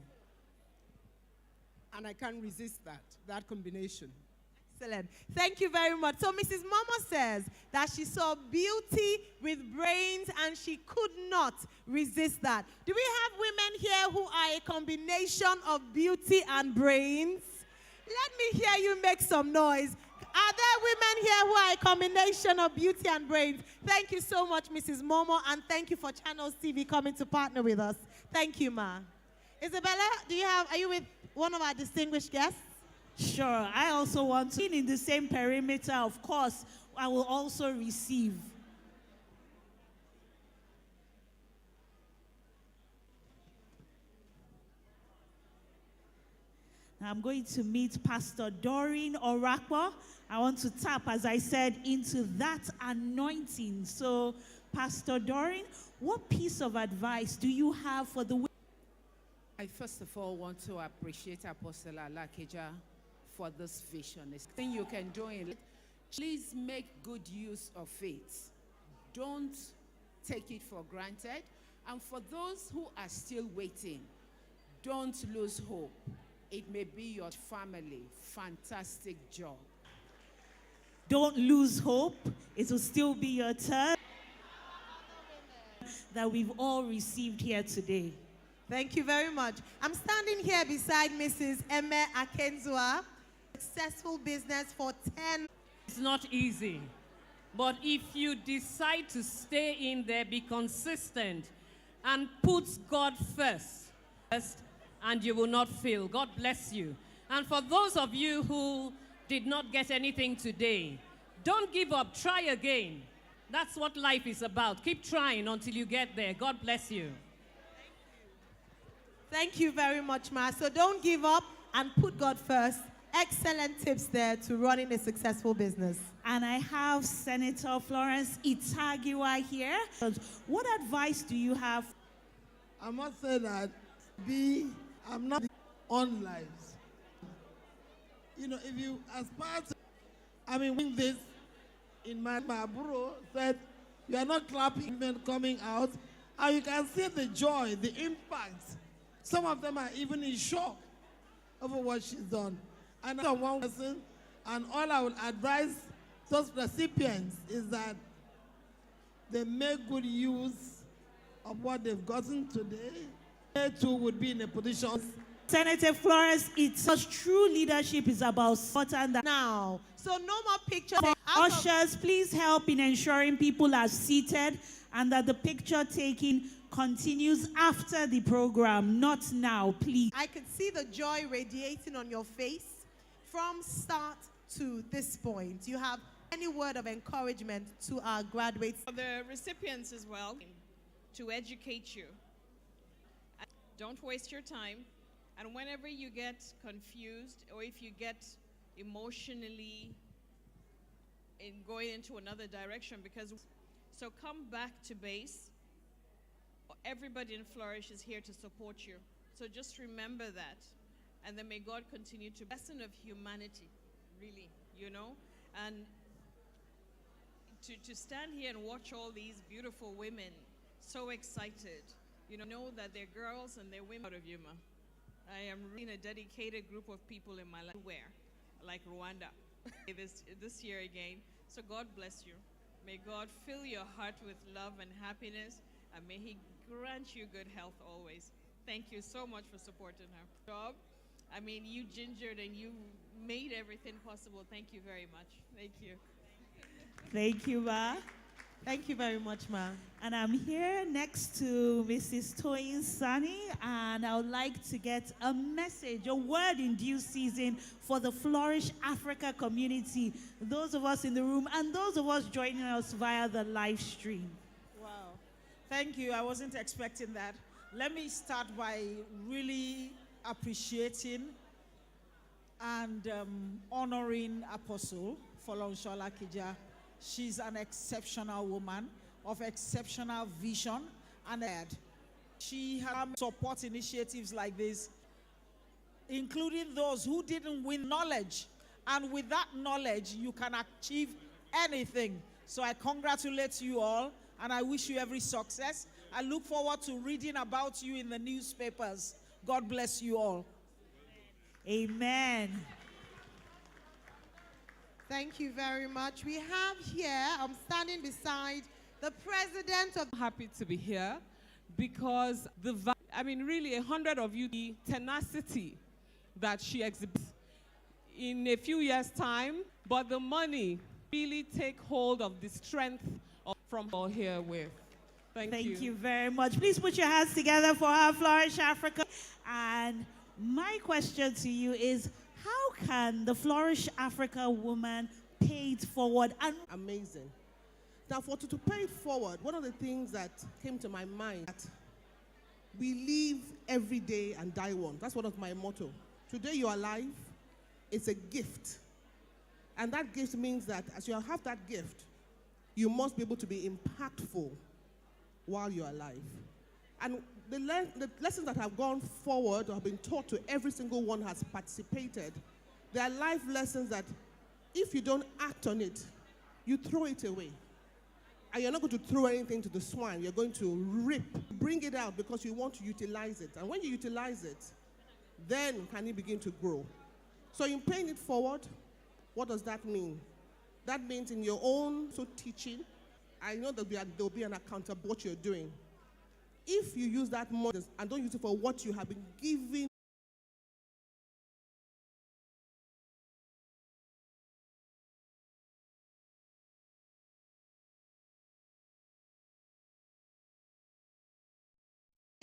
And I can't resist that combination. Excellent. Thank you very much. So Mrs. Mama says that she saw beauty with brains and she could not resist that. Do we have women here who are a combination of beauty and brains? Let me hear you make some noise. Are there women here who are a combination of beauty and brains? Thank you so much, Mrs. Momo, and thank you for Channels TV coming to partner with us. Thank you, ma. Isabella, are you with one of our distinguished guests? Sure. I also want to be in the same perimeter. Of course, I will also receive. I'm going to meet Pastor Doreen Orakwa. I want to tap, as I said, into that anointing. So, Pastor Doreen, what piece of advice do you have for the women? I first of all want to appreciate Apostle Alakeja for this vision. It's thing you can do in it. Please make good use of it. Don't take it for granted. And for those who are still waiting, don't lose hope. It may be your family. Fantastic job. Don't lose hope. It will still be your turn that we've all received here today. Thank you very much. I'm standing here beside Mrs. Eme Akenzua. Successful business for 10. It's not easy. But if you decide to stay in there, be consistent, and put God first, and you will not fail. God bless you. And for those of you who did not get anything today, don't give up. Try again. That's what life is about. Keep trying until you get there. God bless you. Thank you very much, Ma. So don't give up and put God first. Excellent tips there to running a successful business. And I have Senator Florence Itagiwa here. What advice do you have? I must say that I'm not on lives. You know, if you aspire to, win this, in my bureau said, you are not clapping men coming out, and you can see the joy, the impact. Some of them are even in shock over what she's done. And I'm one person, and all I would advise those recipients is that they make good use of what they've gotten today. They too would be in a position. Senator Florence, it's true leadership is about certain that now. So no more pictures. Ushers, please help in ensuring people are seated and that the picture taking continues after the program, not now, please. I could see the joy radiating on your face from start to this point. You have any word of encouragement to our graduates? For the recipients as well, to educate you. Don't waste your time. And whenever you get confused or if you get emotionally going into another direction, so come back to base. Everybody in Flourish is here to support you. So just remember that. And then may God continue to lesson of humanity, really, you know? And to stand here and watch all these beautiful women so excited, you know that they're girls and they're women out of Yuma. I am really in a dedicated group of people in my life, like Rwanda, this year again. So God bless you. May God fill your heart with love and happiness, and may He grant you good health always. Thank you so much for supporting her job. You gingered and you made everything possible. Thank you very much. Thank you. Thank you, Ma. Thank you very much, Ma. And I'm here next to Mrs. Toyin Sani, and I would like to get a message, a word in due season for the Flourish Africa community, those of us in the room and those of us joining us via the live stream. Wow. Thank you. I wasn't expecting that. Let me start by really appreciating and honoring Apostle Flourish Africa. She's an exceptional woman of exceptional vision and ed. She has support initiatives like this, including those who didn't win knowledge. And with that knowledge, you can achieve anything. So I congratulate you all, and I wish you every success. I look forward to reading about you in the newspapers. God bless you all. Amen. Thank you very much. We have here, I'm standing beside the president of... Happy to be here because really 100 of you, the tenacity that she exhibits in a few years' time, but the money really take hold of the strength from all here with. Thank you. Thank you very much. Please put your hands together for our Flourish Africa. And my question to you is, how can the Flourish Africa woman pay it forward? And amazing. Now, to pay it forward, one of the things that came to my mind that we live every day and die one. That's one of my motto. Today you're alive, it's a gift. And that gift means that as you have that gift, you must be able to be impactful while you're alive. And the lessons that have gone forward or have been taught to every single one has participated. They are life lessons that if you don't act on it, you throw it away. And you're not going to throw anything to the swine. You're going to bring it out because you want to utilize it. And when you utilize it, then can it begin to grow. So in paying it forward, what does that mean? That means in your own teaching, I know that there'll be an account of what you're doing. If you use that money and don't use it for what you have been giving,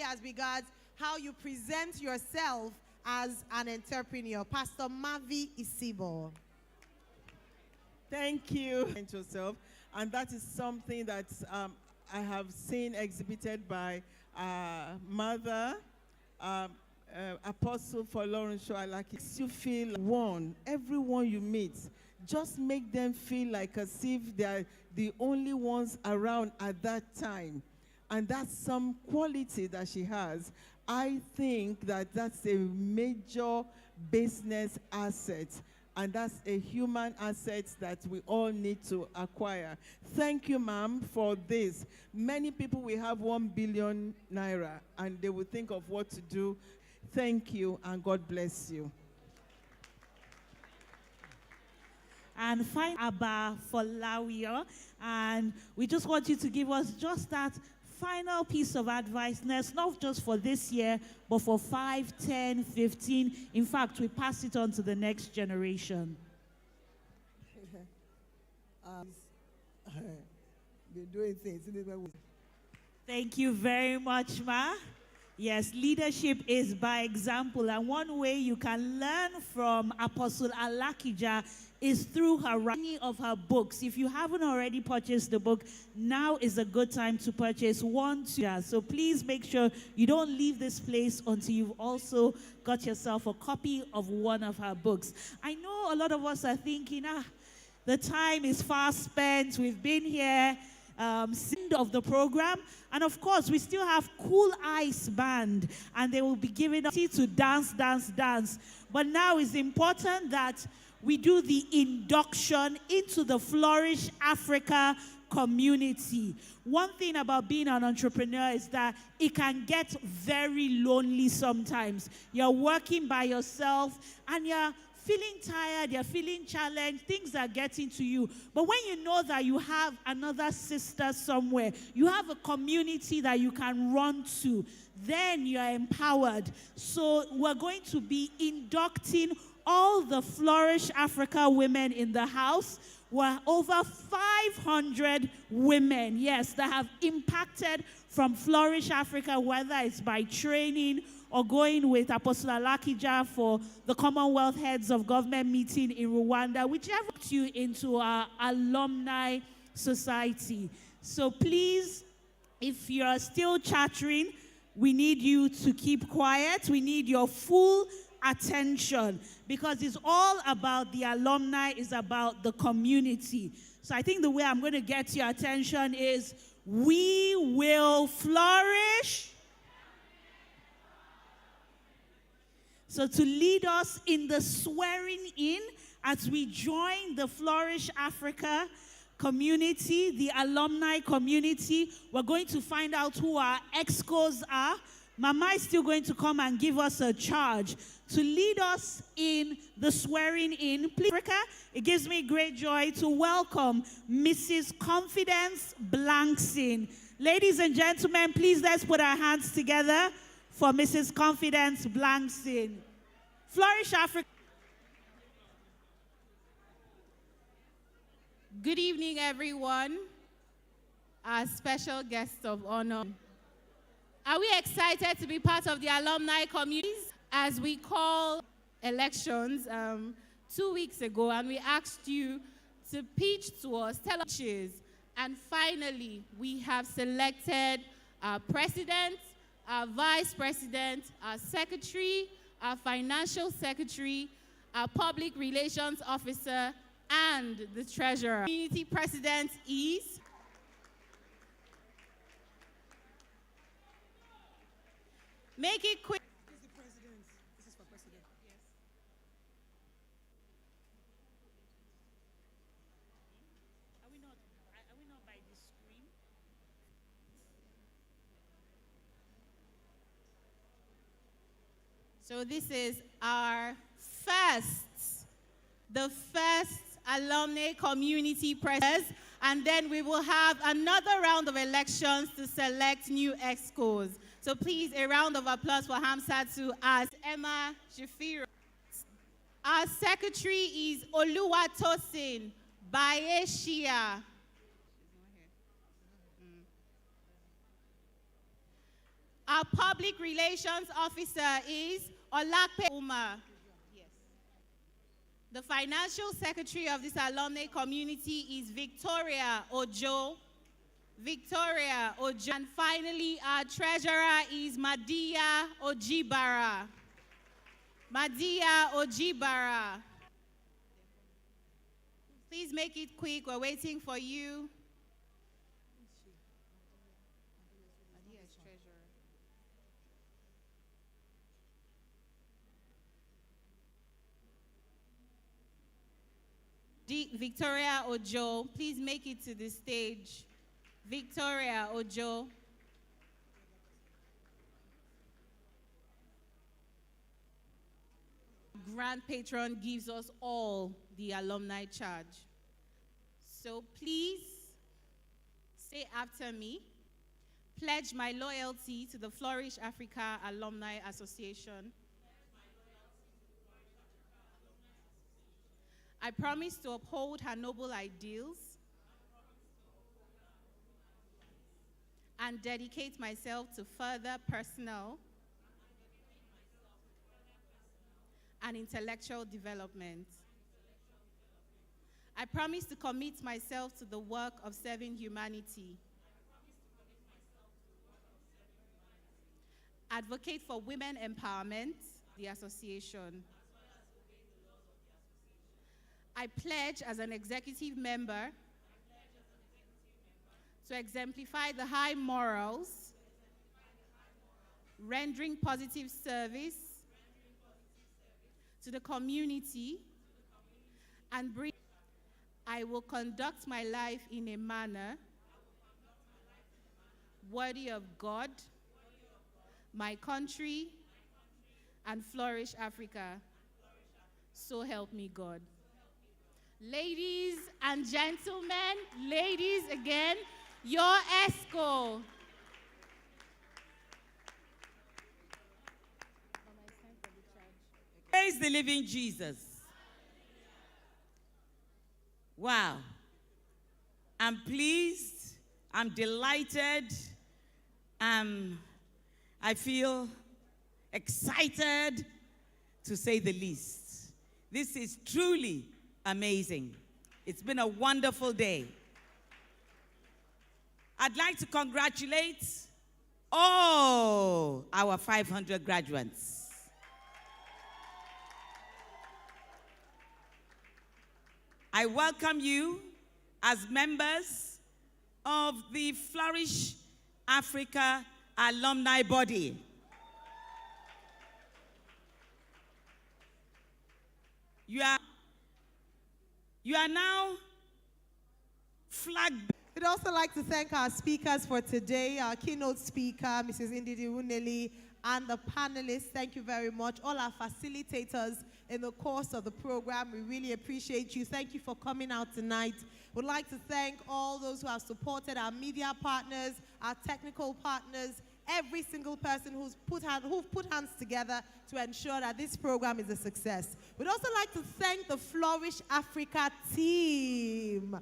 as regards how you present yourself as an entrepreneur. Pastor Mavi Isibo. Thank you. Present yourself, and that is something that I have seen exhibited by Mother, Apostle Flourish Africa. Makes you feel one. Everyone you meet, just make them feel like as if they are the only ones around at that time. And that's some quality that she has. I think that that's a major business asset. And that's a human asset that we all need to acquire. Thank you, ma'am, for this. Many people will have 1 billion naira and they will think of what to do. Thank you, and God bless you. And find Abba for Lawio. And we just want you to give us just that final piece of advice, not just for this year, but for 5, 10, 15. In fact, we pass it on to the next generation. Been doing things. Thank you very much, Ma. Yes, leadership is by example, and one way you can learn from Apostle Alakija is through her writing of her books. If you haven't already purchased the book, now is a good time to purchase one, two. So please make sure you don't leave this place until you've also got yourself a copy of one of her books. I know a lot of us are thinking, the time is fast spent. We've been here end of the program, and of course we still have Cool Ice Band, and they will be giving us to dance. But now it's important that we do the induction into the Flourish Africa community. One thing about being an entrepreneur is that it can get very lonely sometimes. You're working by yourself and you're feeling tired, you're feeling challenged, things are getting to you. But when you know that you have another sister somewhere, you have a community that you can run to, then you're empowered. So we're going to be inducting all the Flourish Africa women in the house. were over 500 women, yes, that have impacted from Flourish Africa, whether it's by training or going with Apostle Alakija for the Commonwealth Heads of Government meeting in Rwanda, whichever took you into our alumni society. So please, if you're still chattering, we need you to keep quiet. We need your full attention because it's all about the alumni, it's about the community. So I think the way I'm going to get your attention is we will flourish. So to lead us in the swearing in as we join the Flourish Africa community, the alumni community, we're going to find out who our excos are. Mama is still going to come and give us a charge to lead us in the swearing in. Please, Africa, it gives me great joy to welcome Mrs. Confidence Blankson. Ladies and gentlemen, please let's put our hands together for Mrs. Confidence Blankson. Flourish Africa. Good evening, everyone. Our special guests of honor. Are we excited to be part of the alumni communities as we call elections 2 weeks ago, and we asked you to pitch to us, tell us, and finally we have selected our president, our vice president, our secretary, our financial secretary, our public relations officer, and the treasurer. Community president is make it quick. This is the president. This is for president. Yes. Are we not by the screen? So this is our the first alumni community president, and then we will have another round of elections to select new excos. So please, a round of applause for Hamsatu as Emma Shafiro. Our secretary is Oluwatosin Baeshia. Our public relations officer is Olape Uma. The financial secretary of this alumni community is Victoria Ojo. Victoria Ojo. And finally, our treasurer is Madia Ojibara. Madia Ojibara. Please make it quick. We're waiting for you. Madia is treasurer. Victoria Ojo, please make it to the stage. Victoria Ojo. Grand patron gives us all the alumni charge. So please say after me. Pledge my loyalty to the Flourish Africa Alumni Association. I promise to uphold her noble ideals and dedicate myself to further personal and intellectual development. I promise to commit myself to the work of serving humanity. Advocate for women empowerment, the association. I pledge as an executive member to exemplify the high morals, rendering positive service to the community, and bring. I will conduct my life in a manner worthy of God, my country, and Flourish Africa. So help me God. Ladies and gentlemen, ladies again, your ESCO. Praise the living Jesus. Wow. I'm pleased, I'm delighted, I feel excited, to say the least. This is truly amazing. It's been a wonderful day. I'd like to congratulate all our 500 graduates. I welcome you as members of the Flourish Africa alumni body. You are now flag. We'd also like to thank our speakers for today, our keynote speaker, Mrs. Ndidi Uneli, and the panelists. Thank you very much. All our facilitators in the course of the program, we really appreciate you. Thank you for coming out tonight. We'd like to thank all those who have supported our media partners, our technical partners, every single person who've put hands together to ensure that this program is a success. We'd also like to thank the Flourish Africa team.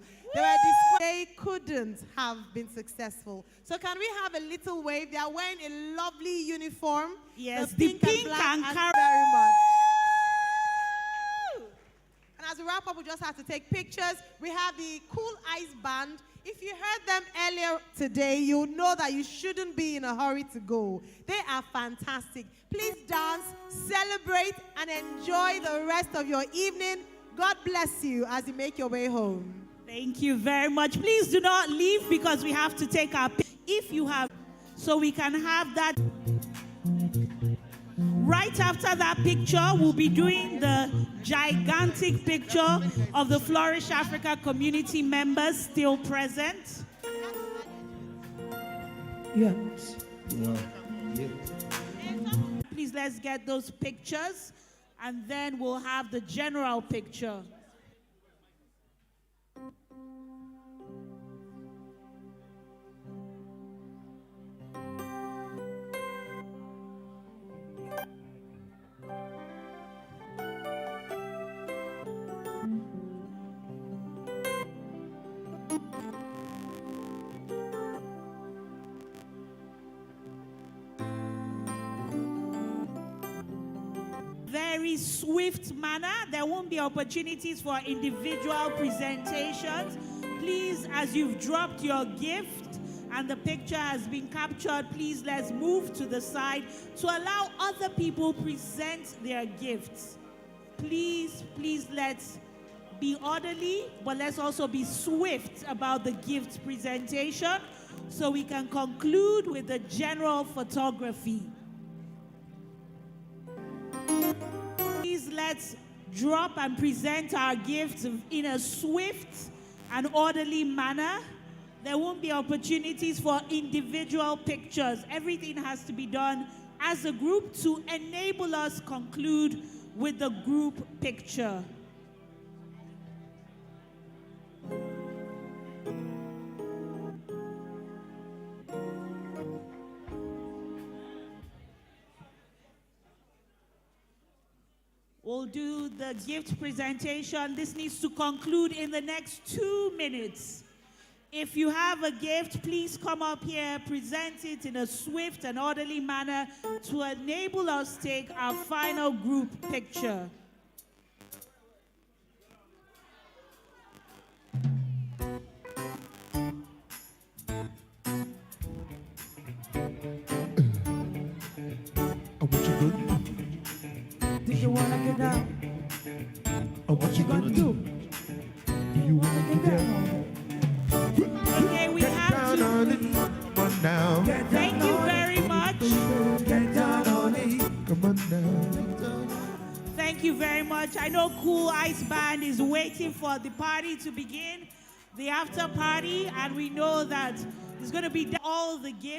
They couldn't have been successul. So can we have a little wave? They are wearing a lovely uniform. Yes, the pink and black. Thank you very much. And as we wrap up, we just have to take pictures. We have the Cool Ice Band. If you heard them earlier today, you know that you shouldn't be in a hurry to go. They are fantastic. Please dance, celebrate, and enjoy the rest of your evening. God bless you as you make your way home. Thank you very much. Please do not leave because we have to take our picture. If you have, so we can have that. Right after that picture, we'll be doing the gigantic picture of the Flourish Africa community members still present. Yes. Please, let's get those pictures, and then we'll have the general picture. Very swift manner. There won't be opportunities for individual presentations. Please, as you've dropped your gift and the picture has been captured, please let's move to the side to allow other people present their gifts. Please, let's be orderly, but let's also be swift about the gift presentation so we can conclude with the general photography. Please let's drop and present our gifts in a swift and orderly manner. There won't be opportunities for individual pictures. Everything has to be done as a group to enable us conclude with the group picture. We'll do the gift presentation. This needs to conclude in the next 2 minutes. If you have a gift, please come up here, present it in a swift and orderly manner to enable us to take our final group picture. Do you wanna get down? Oh, what you gonna do? Do you wanna get down? Okay, we have to. Down. Thank you very much. Get down on it. Come on down. Thank you very much. I know Cool Ice Band is waiting for the party to begin, the after party, and we know that there's going to be all the gifts.